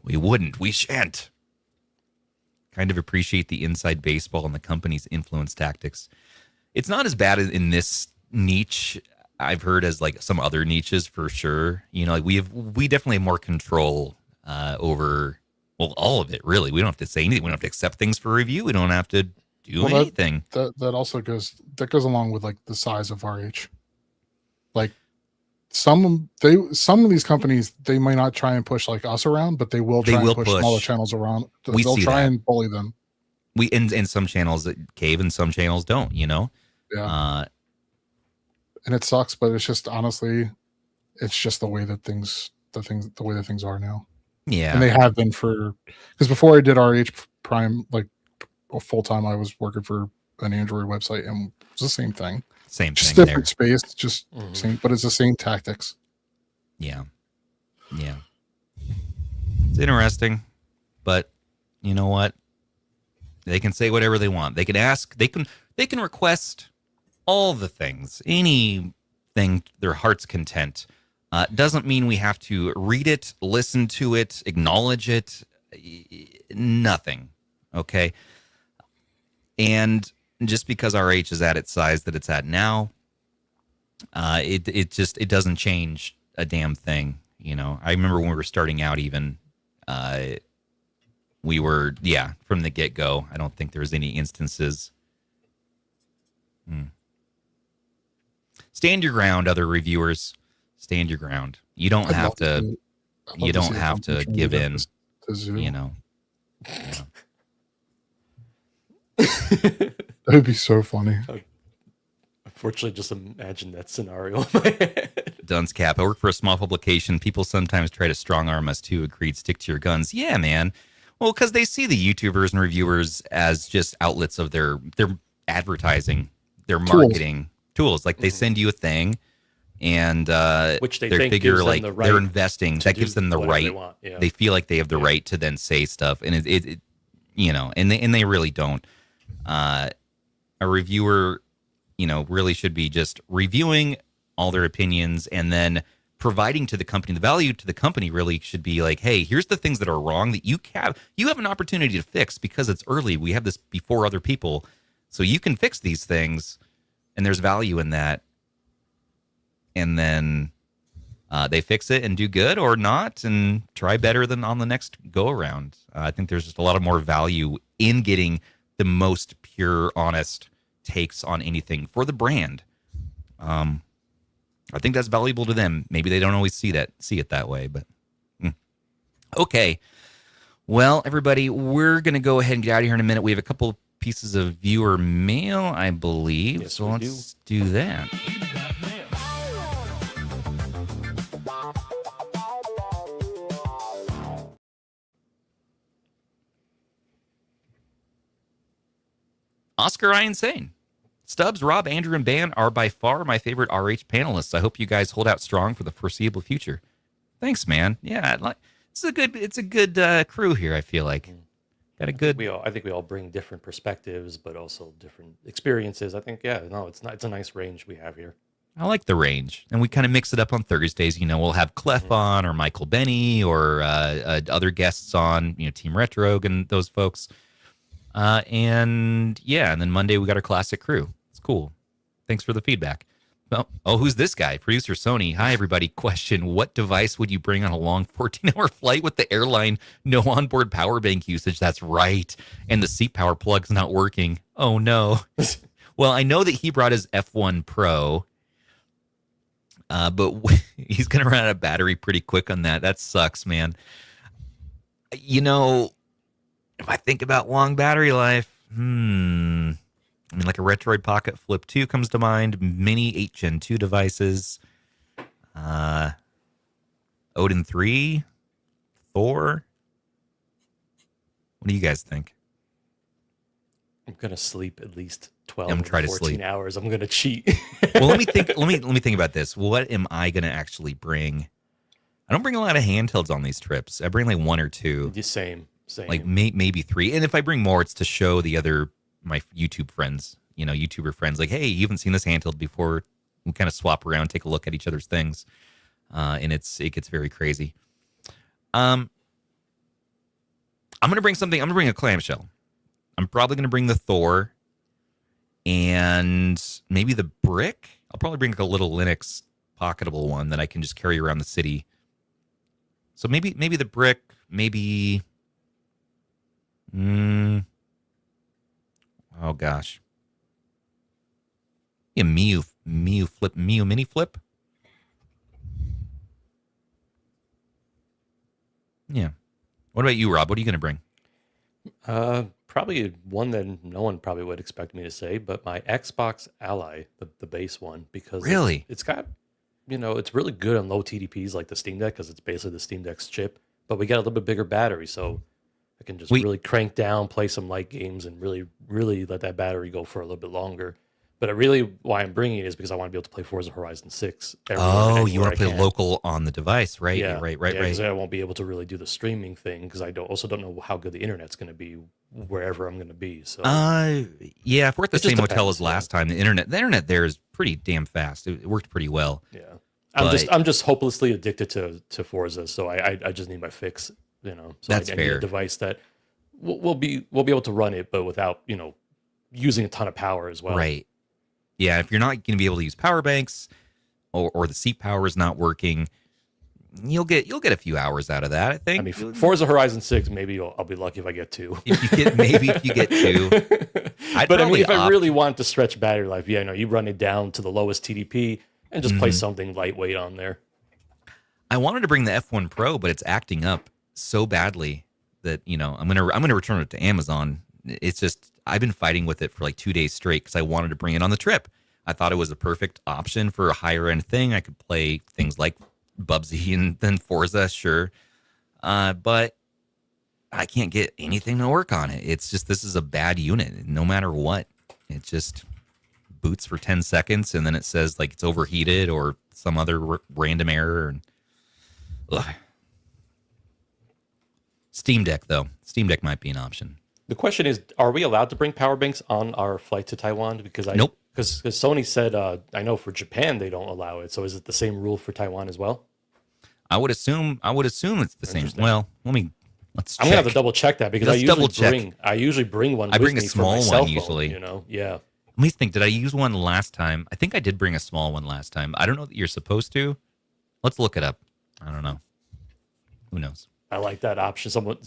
We wouldn't. We shan't. Kind of appreciate the inside baseball and the company's influence tactics. It's not as bad in this niche, I've heard, as like some other niches for sure. Like we definitely have more control over all of it. Really, we don't have to say anything. We don't have to accept things for review. We don't have to do anything. That also goes along with like the size of RH. Like some of these companies, they might not try and push like us around, but they will try and push smaller channels around. They'll try and bully them. We in some channels that cave and some channels don't. Yeah. and it sucks, but it's just honestly, it's just the way that things are now. Yeah. And they have been because before I did RH Prime, like full time, I was working for an Android website, and it's the same thing. Same Just thing different there. space, just same, but it's the same tactics. Yeah. Yeah. It's interesting, but you know what? They can say whatever they want. They can ask, they can request all the things, anything their heart's content. Doesn't mean we have to read it, listen to it, acknowledge it. Nothing. Okay. And just because RH is at its size that it's at now, it doesn't change a damn thing. You know, I remember when we were starting out, even we were, from the get-go. I don't think there was any instances. Stand your ground, other reviewers. Stand your ground. You don't have to. You don't have to give in. You know. Yeah. That would be so funny. Unfortunately, just imagine that scenario in my head. Duns Cap. I work for a small publication. People sometimes try to strong arm us too. Agreed. Stick to your guns. Yeah, man. Well, because they see the YouTubers and reviewers as just outlets of their advertising, their marketing tools. Like they send you a thing, and which they figure gives like them the right they're investing. That gives them the right. They want. Yeah. They feel like they have the right to then say stuff, and it you know, and they really don't. A reviewer, you know, really should be just reviewing all their opinions and then providing to the company. The value to the company really should be like, hey, here's the things that are wrong that you have an opportunity to fix because it's early. We have this before other people, so you can fix these things, and there's value in that. And then they fix it and do good or not and try better than on the next go around. I think there's just a lot of more value in getting the most pure, honest takes on anything for the brand. I think that's valuable to them. Maybe they don't always see it that way, but okay. Well, everybody, we're going to go ahead and get out of here in a minute. We have a couple of pieces of viewer mail, I believe. Yes, so we let's do that. Oscar I Insane. Stubbs, Rob, Andrew, and Ban are by far my favorite RH panelists. I hope you guys hold out strong for the foreseeable future. Thanks, man. Yeah, it's a good crew here. I feel like got a good. I think we all bring different perspectives, but also different experiences. I think it's a nice range we have here. I like the range, and we kind of mix it up on Thursdays. You know, we'll have Clef on, or Michael Benny, or other guests on. You know, Team Retro and those folks. And then Monday we got our classic crew. It's cool. Thanks for the feedback. Oh, who's this guy? Producer Sony. Hi, everybody. Question: what device would you bring on a long 14-hour flight with the airline no onboard power bank usage? That's right. And the seat power plug's not working. Oh, no. Well, I know that he brought his F1 Pro, but he's going to run out of battery pretty quick on that. That sucks, man. You know, if I think about long battery life, I mean, like a Retroid Pocket Flip 2 comes to mind, mini 8 Gen 2 devices, Odin 3, Thor. What do you guys think? I'm going to sleep at least 12 I'm or trying to 14 sleep. hours. I'm going to cheat. Well, let me think. Let me think about this. What am I going to actually bring? I don't bring a lot of handhelds on these trips. I bring like one or two. Same. Like maybe three. And if I bring more, it's to show my YouTube friends, YouTuber friends, like, hey, you haven't seen this handheld before. We kind of swap around, take a look at each other's things. And it gets very crazy. I'm going to bring something. I'm going to bring a clamshell. I'm probably going to bring the Thor and maybe the brick. I'll probably bring like a little Linux pocketable one that I can just carry around the city. So maybe the brick, maybe. Oh gosh. A Mini Flip. Yeah. What about you, Rob? What are you going to bring? probably one that no one probably would expect me to say, but my Xbox Ally, the base one, because Really? it's got, it's really good on low TDPs like the Steam Deck because it's basically the Steam Deck's chip, but we got a little bit bigger battery, so I can just really crank down, play some light games, and really, really let that battery go for a little bit longer. But why I'm bringing it is because I want to be able to play Forza Horizon 6. Oh, you want to play local on the device, right? Yeah, right. Because I won't be able to really do the streaming thing because I also don't know how good the internet's going to be wherever I'm going to be. So, yeah, if we're at the same hotel depends, as last time, the internet there is pretty damn fast. It worked pretty well. Yeah, I'm just hopelessly addicted to Forza, so I just need my fix. So that's I fair. need a device that we'll be able to run it, but without using a ton of power as well. Right. Yeah, if you're not going to be able to use power banks or the seat power is not working, you'll get a few hours out of that, I think. I mean, Forza Horizon 6, maybe I'll be lucky if I get 2. If you get 2. But I mean, if I really want to stretch battery life, you run it down to the lowest TDP and just play something lightweight on there. I wanted to bring the F1 Pro, but it's acting up so badly that, I'm gonna return it to Amazon. It's just I've been fighting with it for like 2 days straight because I wanted to bring it on the trip. I thought it was a perfect option for a higher end thing. I could play things like Bubsy and then Forza, sure. But I can't get anything to work on it. It's just, this is a bad unit. No matter what, it just boots for 10 seconds and then it says like it's overheated or some other random error. And, ugh. Steam Deck, though. Steam Deck might be an option. The question is, are we allowed to bring power banks on our flight to Taiwan? Because Nope. Because Sony said, I know for Japan they don't allow it. So is it the same rule for Taiwan as well? I would assume it's the same. Well, let's check. I'm gonna have to double check that because I usually bring one. I bring with a me small for my one cell phone, usually. Yeah. Let me think. Did I use one last time? I think I did bring a small one last time. I don't know that you're supposed to. Let's look it up. I don't know. Who knows? I like that option. Someone,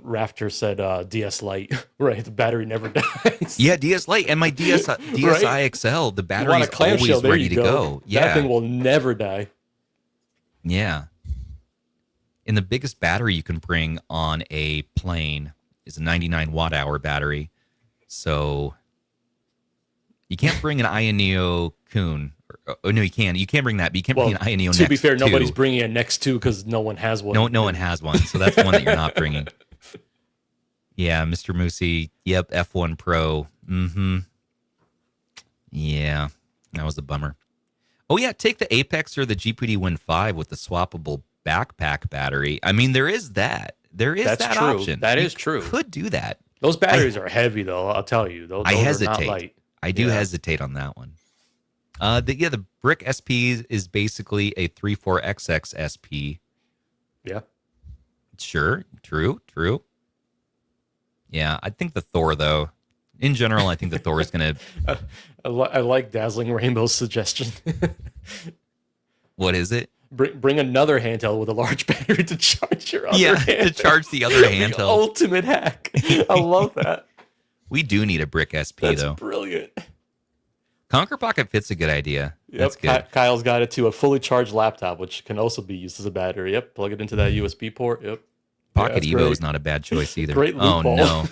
Rafter said DS Lite, right? The battery never dies. Yeah, DS Lite and my DSi XL. The battery's always ready to go. Yeah, that thing will never die. Yeah. And the biggest battery you can bring on a plane is a 99 watt-hour battery. So you can't bring an AYANEO Kun. Oh, no, you can. You can bring that, but you can't bring an AYANEO Next. To be fair, nobody's bringing a Next 2 because no one has one. No one has one, so that's the one that you're not bringing. Yeah, Mr. Moosey. Yep, F1 Pro. Mm-hmm. Yeah, that was a bummer. Oh, yeah, take the Apex or the GPD Win 5 with the swappable backpack battery. I mean, there is that. That's that true. option. That is true. Could do that. Those batteries are heavy, though. I'll tell you. Those I hesitate. Are not light. I do hesitate on that one. The Brick SP is basically a 34XX SP. Yeah. Sure. True. Yeah, I think the Thor, though. In general, I think the Thor is going to... I like Dazzling Rainbow's suggestion. What is it? Bring another handheld with a large battery to charge your other handheld. To charge the other handheld. The ultimate hack. I love that. We do need a Brick SP, That's though. Brilliant. Conquer Pocket Fit's a good idea. Yep, That's good. Kyle's got it to a fully charged laptop, which can also be used as a battery. Yep, plug it into that USB port. Yep. Pocket Evo is not a bad choice either. Great loophole. No.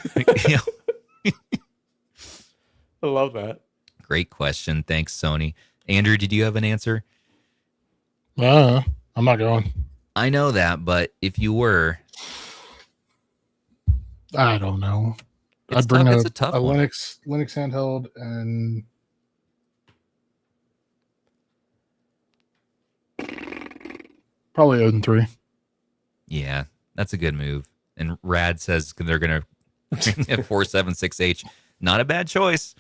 I love that. Great question. Thanks, Sony. Andrew, did you have an answer? I'm not going. I know that, but if you were... I don't know. It's I'd bring tough. It's a tough one. Linux handheld and probably Odin 3. Yeah, that's a good move. And Rad says they're going to bring a 476H. Not a bad choice.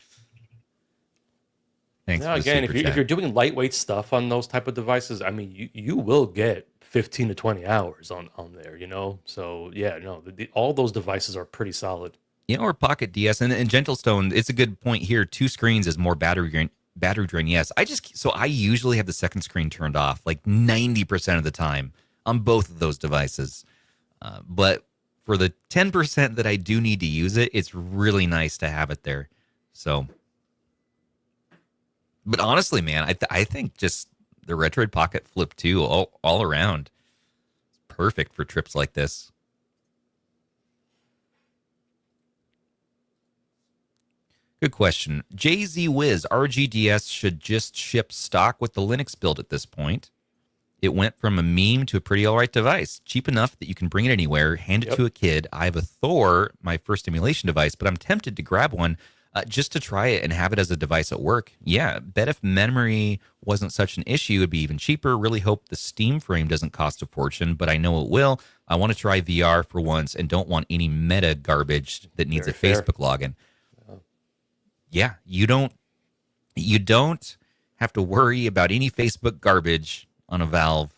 Thanks. Now, again, if you're doing lightweight stuff on those type of devices, I mean, you will get 15 to 20 hours on there, So, yeah, no, all those devices are pretty solid. Or Pocket DS. And Gentlestone, it's a good point here. 2 screens is more battery drain. Yes. I usually have the second screen turned off like 90% of the time on both of those devices. But for the 10% that I do need to use it, it's really nice to have it there. So, but honestly, man, I think just the Retroid Pocket Flip 2 all around is perfect for trips like this. Good question. JZ Wiz RGDS should just ship stock with the Linux build at this point. It went from a meme to a pretty all right device. Cheap enough that you can bring it anywhere, hand it to a kid. I have a Thor, my first emulation device, but I'm tempted to grab one just to try it and have it as a device at work. Yeah, bet if memory wasn't such an issue, it'd be even cheaper. Really hope the Steam frame doesn't cost a fortune, but I know it will. I want to try VR for once and don't want any meta garbage that needs a Facebook login. Yeah, you don't have to worry about any Facebook garbage on a Valve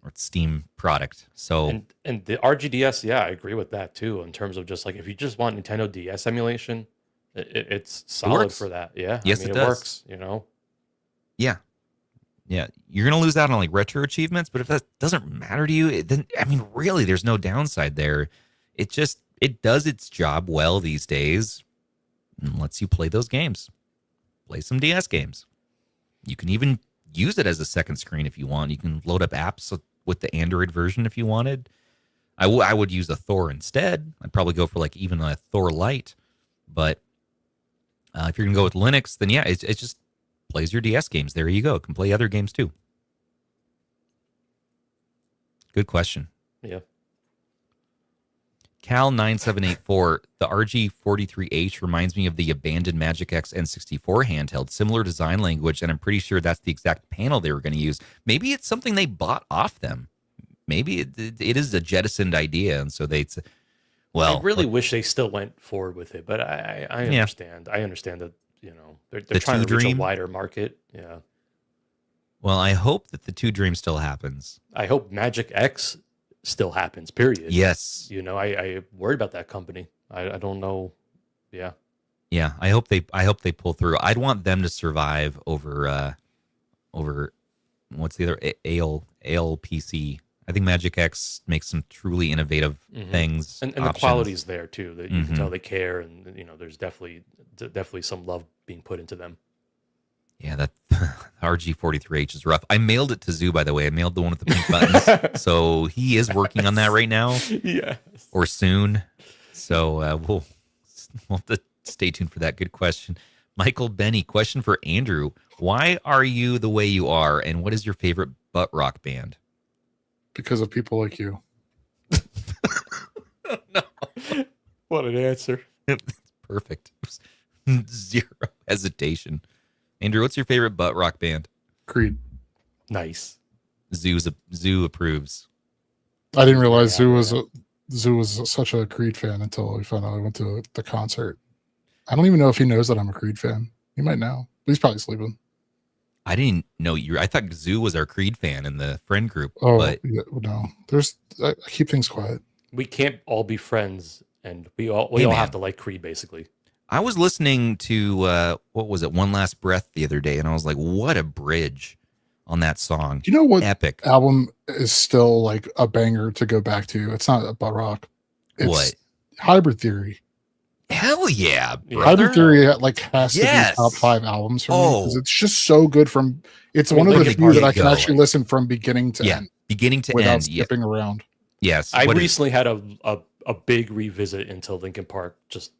or Steam product. So and the RGDS, yeah, I agree with that too. In terms of just like if you just want Nintendo DS emulation, it's solid for that. Yeah, yes, I mean, it does. works. You know. Yeah, you're gonna lose out on like retro achievements, but if that doesn't matter to you, then I mean, really, there's no downside there. It does its job well these days, and lets you play those games, play some DS games. You can even use it as a second screen if you want. You can load up apps with the Android version if you wanted. I would use a Thor instead. I'd probably go for like even a Thor Lite. But if you're going to go with Linux, then yeah, it just plays your DS games. There you go. It can play other games too. Good question. Yeah. Cal9784, the RG43H reminds me of the abandoned Magic X N64 handheld. Similar design language, and I'm pretty sure that's the exact panel they were going to use. Maybe it's something they bought off them. Maybe it is a jettisoned idea, and so I really wish they still went forward with it, but I understand. I understand that, they're trying to reach a wider market. Yeah. Well, I hope that the 2 Dream still happens. I hope Magic X still happens, period. Yes. I worry about that company. I don't know. Yeah. Yeah, I hope they pull through. I'd want them to survive over what's the other ALPC. I think Magic X makes some truly innovative things. And the quality's there too. That you can tell they care, and there's definitely some love being put into them. Yeah, that RG43H is rough. I mailed it to Zoo, by the way. I mailed the one with the pink buttons. So he is working on that right now. Yeah. Or soon. So we'll have to stay tuned for that. Good question. Michael Benny, question for Andrew. Why are you the way you are, and what is your favorite butt rock band? Because of people like you. No. What an answer. It's perfect. Zero hesitation. Andrew, what's your favorite butt rock band? Creed. Nice. Zoo approves. I didn't realize Zoo was such a Creed fan until we found out I went to the concert. I don't even know if he knows that I'm a Creed fan. He might know. He's probably sleeping. I didn't know you. I thought Zoo was our Creed fan in the friend group. Oh, but yeah, no. I keep things quiet. We can't all be friends, and we all have to like Creed, basically. I was listening to what was it, One Last Breath the other day, and I was like, what a bridge on that song. You know what epic album is still like a banger to go back to? It's not a butt rock. It's what? Hybrid Theory. Hell yeah, brother. Hybrid Theory has to be top 5 albums for me because it's just so good. It's one of the few that I can actually listen from beginning to end. Beginning to without end. skipping around. Yes. I recently had a big revisit into Linkin Park, just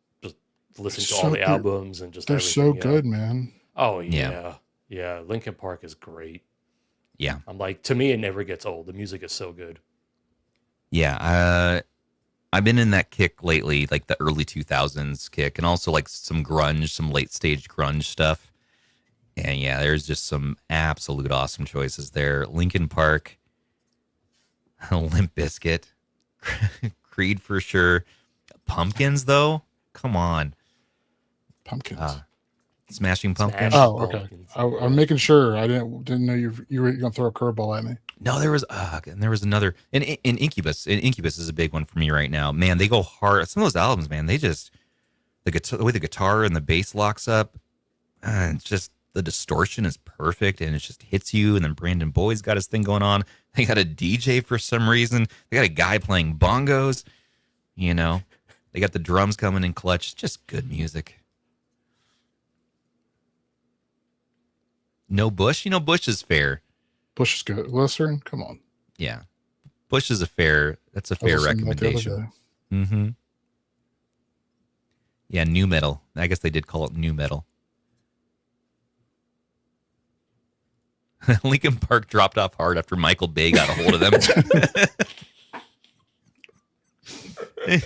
listening to all the albums and just they're so good, man. Oh yeah. Linkin Park is great. Yeah. I'm like, to me, it never gets old. The music is so good. Yeah. I've been in that kick lately, like the early 2000s kick, and also like some grunge, some late stage grunge stuff. And yeah, there's just some absolute awesome choices there. Linkin Park, Limp Bizkit, Creed for sure. Pumpkins, though, come on. Pumpkins. Smashing Pumpkins. Oh, okay. I'm making sure. I didn't know you were gonna throw a curveball at me. No, there was another. And Incubus. And Incubus is a big one for me right now. Man, they go hard. Some of those albums, man, they just the way the guitar and the bass locks up. It's just the distortion is perfect, and it just hits you. And then Brandon Boyd's got his thing going on. They got a DJ for some reason. They got a guy playing bongos. They got the drums coming in clutch. Just good music. No Bush? Bush is fair. Bush is good. Glycerin? Come on. Yeah. Bush is that's a fair recommendation. Mm-hmm. Yeah, new metal. I guess they did call it new metal. Linkin Park dropped off hard after Michael Bay got a hold of them.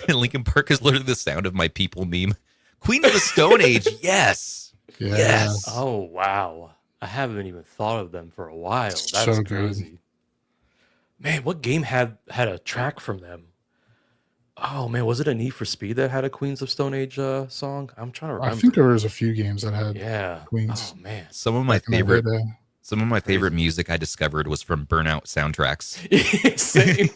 Linkin Park is literally the sound of my people meme. Queen of the Stone Age, yes. Yeah. Yes. Oh wow. I haven't even thought of them for a while. That's So good. crazy. Man, what game had a track from them? Oh man, was it a Need for Speed that had a Queens of Stone Age song? I'm trying to remember. I think there was a few games that had Yeah. Queens. Oh man. Some of my back in the favorite day. music I discovered was from Burnout soundtracks. Same.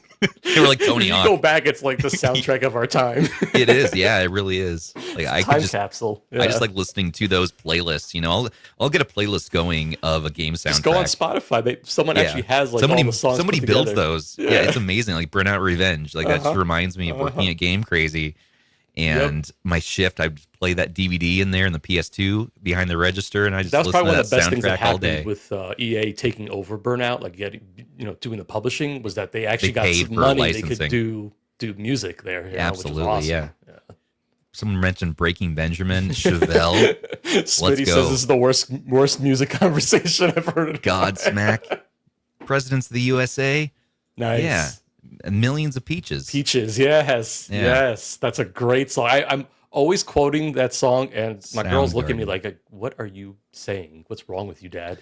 They were like Tony If you Hawk. go back, it's like the soundtrack of our time. It is, yeah, it really is. Like I could Time just capsule. I just like listening to those playlists. You know, I'll get a playlist going of a game soundtrack. Just go on Spotify. Someone Yeah. actually has like all the songs. Somebody put builds together. those. Yeah. It's amazing. Like Burnout Revenge. Like that just Uh-huh. reminds me of working at Game Crazy. And my shift, I'd play that DVD in there in the PS2 behind the register, and I just That was listen probably to one of the best that things that soundtrack all day. happened with EA taking over Burnout, like getting, doing the publishing, was that they actually They got paid some for money. They licensing. could do music there. You know, Absolutely, which was yeah. awesome. Someone mentioned Breaking Benjamin, Chevelle, Smitty go. says this is the worst music conversation I've heard. In Godsmack, Presidents of the USA. Nice. Yeah, and Millions of Peaches. Peaches, yes, Yeah. yes. That's a great song. I'm always quoting that song, and my girls look at me like, "What are you saying? What's wrong with you, Dad?"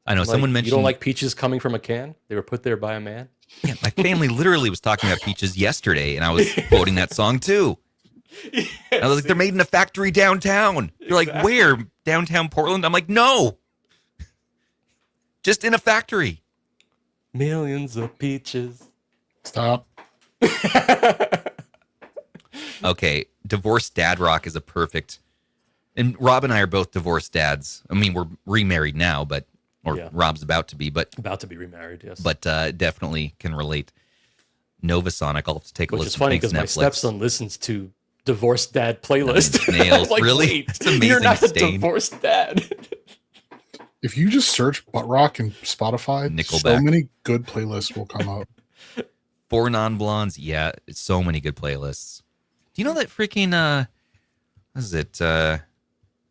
I know Like, someone mentioned you don't like peaches coming from a can? They were put there by a man. Yeah, my family literally was talking about peaches yesterday, and I was quoting that song too. I was like, they're made in a factory downtown. You're like, where? Downtown Portland? I'm like, no. Just in a factory. Millions of peaches. Stop. Okay, divorced dad rock is a perfect. And Rob and I are both divorced dads. I mean, we're remarried now, but Yeah. Rob's about to be, but About to be remarried, yes. definitely can relate. Nova Sonic. I'll have to take a Which listen. is funny Thanks, because my Netflix. stepson listens to divorced dad playlist. Nine Inch Nails. Like, Really? wait, It's amazing. you're not a Stain. divorced dad. If you just search butt rock in Spotify, so Nickelback. many good playlists will come up. Four Non-Blondes. Yeah, it's so many good playlists. Do you know that freaking what is it? Was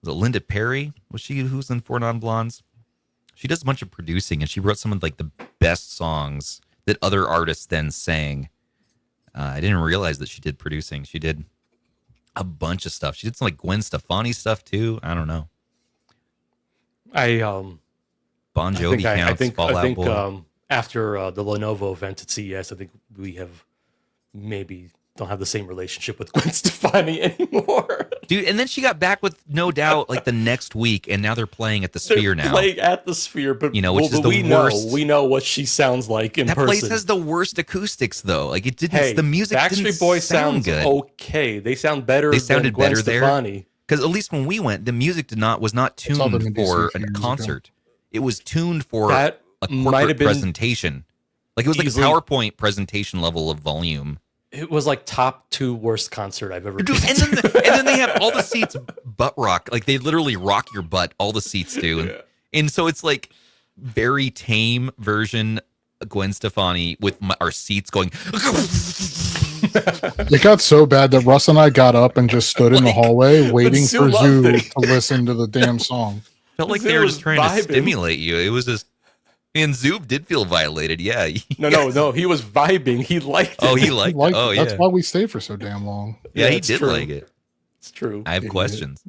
it Linda Perry? Was she who's in Four Non-Blondes? She does a bunch of producing, and she wrote some of like the best songs that other artists then sang. I didn't realize that she did producing. She did a bunch of stuff. She did some like Gwen Stefani stuff too. I don't know. Bon Jovi counts. Fall Out Boy. After the Lenovo event at CES, I think we have maybe don't have the same relationship with Gwen Stefani anymore. Dude, and then she got back with No Doubt like the next week, and now they're playing at the Sphere now. Playing at the Sphere, but You know, which is the we worst. We know what she sounds like in That person. place has the worst acoustics, though. Like it didn't. Hey, the music Backstreet didn't Boys sound sounds good. okay. They sound better. They sounded than Gwen better there. Stefani. Because at least when we went, the music was not saw them tuned in DC for a few a years ago. concert. It was tuned for That a might corporate have been presentation. Like it was easily- like a PowerPoint presentation level of volume. It was like top 2 worst concert I've ever Dude, been and then they have all the seats butt rock. Like they literally rock your butt. All the seats do. And so it's like very tame version of Gwen Stefani with our seats going. It got so bad that Russ and I got up and just stood in the hallway waiting Zoo for loved Zoo it. to listen to the damn song. Felt like Zoo they were was just trying to vibing. stimulate you. It was just. And Zoob did feel violated. Yeah. No. He was vibing. He liked it. Oh, he liked it. Oh, That's yeah. why we stayed for so damn long. Yeah, he it's did true. like it. It's true. I have Idiot. questions.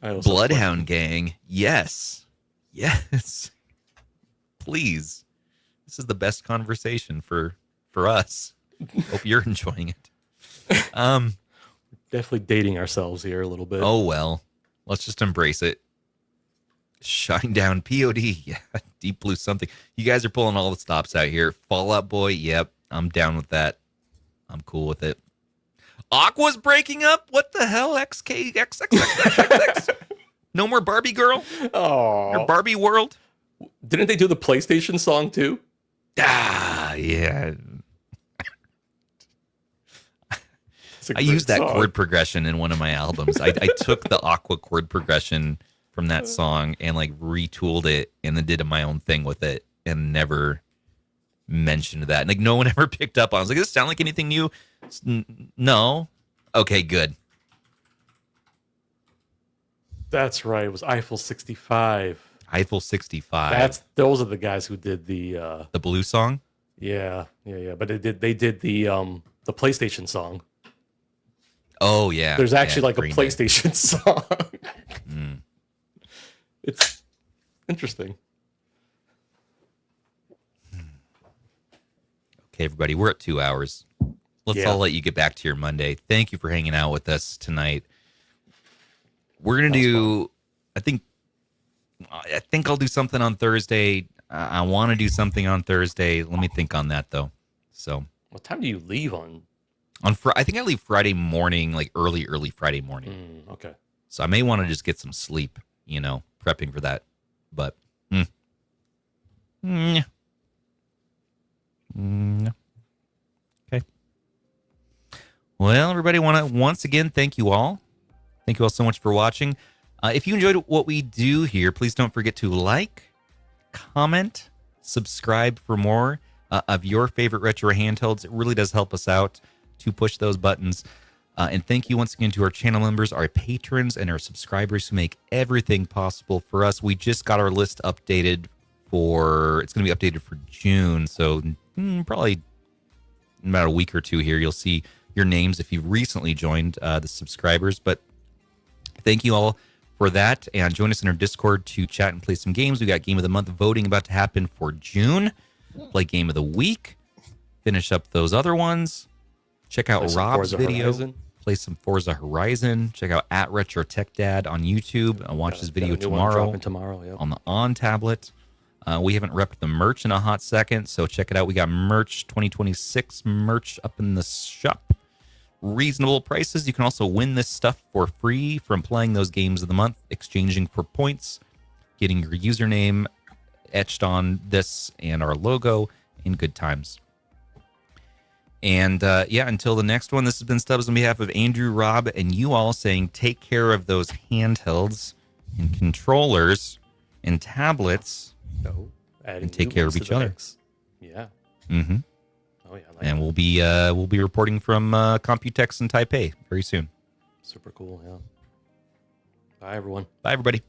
I also have Bloodhound Gang. Yes. Yes. Please. This is the best conversation for us. Hope you're enjoying it. definitely dating ourselves here a little bit. Oh well. Let's just embrace it. Shine down POD. Yeah. Deep Blue something. You guys are pulling all the stops out here. Fallout Boy. Yep. I'm down with that. I'm cool with it. Aqua's breaking up? What the hell? XKXXXXX? No more Barbie girl? Oh, Or Barbie world? didn't they do the PlayStation song too? Ah, yeah. It's a I great used that song. chord progression in one of my albums. I took the Aqua chord progression from that song and like retooled it and then did my own thing with it and never mentioned that. And like no one ever picked up on it. I was like, does this sound like anything new? No. Okay, good. That's right. It was Eiffel 65. Eiffel 65. Those are the guys who did the blue song. Yeah. But they did the PlayStation song. Oh yeah. There's actually like a Green Day. PlayStation song. It's interesting. Okay, everybody, we're at 2 hours. Let's all let you get back to your Monday. Thank you for hanging out with us tonight. We're gonna do. I think I'll do something on Thursday. I want to do something on Thursday. Let me think on that though. So, what time do you leave on? I think I leave Friday morning, like early Friday morning. Okay. So I may want to just get some sleep. Prepping for that. But no. Okay. Well, everybody, want to once again thank you all. Thank you all so much for watching. If you enjoyed what we do here, please don't forget to like, comment, subscribe for more of your favorite retro handhelds. It really does help us out to push those buttons. And thank you once again to our channel members, our patrons, and our subscribers who make everything possible for us. We just got our list updated it's going to be updated for June. So probably in about a week or two here, you'll see your names if you've recently joined the subscribers. But thank you all for that. And join us in our Discord to chat and play some games. We got Game of the Month voting about to happen for June. Play Game of the Week. Finish up those other ones. Check out Rob's video. Play some Forza Horizon. Check out @RetroTechDad on YouTube. I'll watch this video tomorrow yep. on the ON tablet. We haven't repped the merch in a hot second, so check it out. We got merch, 2026 merch up in the shop. Reasonable prices. You can also win this stuff for free from playing those games of the month, exchanging for points, getting your username etched on this and our logo in good times. And until the next one, this has been Stubbs on behalf of Andrew, Rob, and you all saying take care of those handhelds and controllers and tablets and take care of each other. Yeah. Mm-hmm. Oh, yeah. And we'll be reporting from Computex in Taipei very soon. Super cool, yeah. Bye, everyone. Bye, everybody.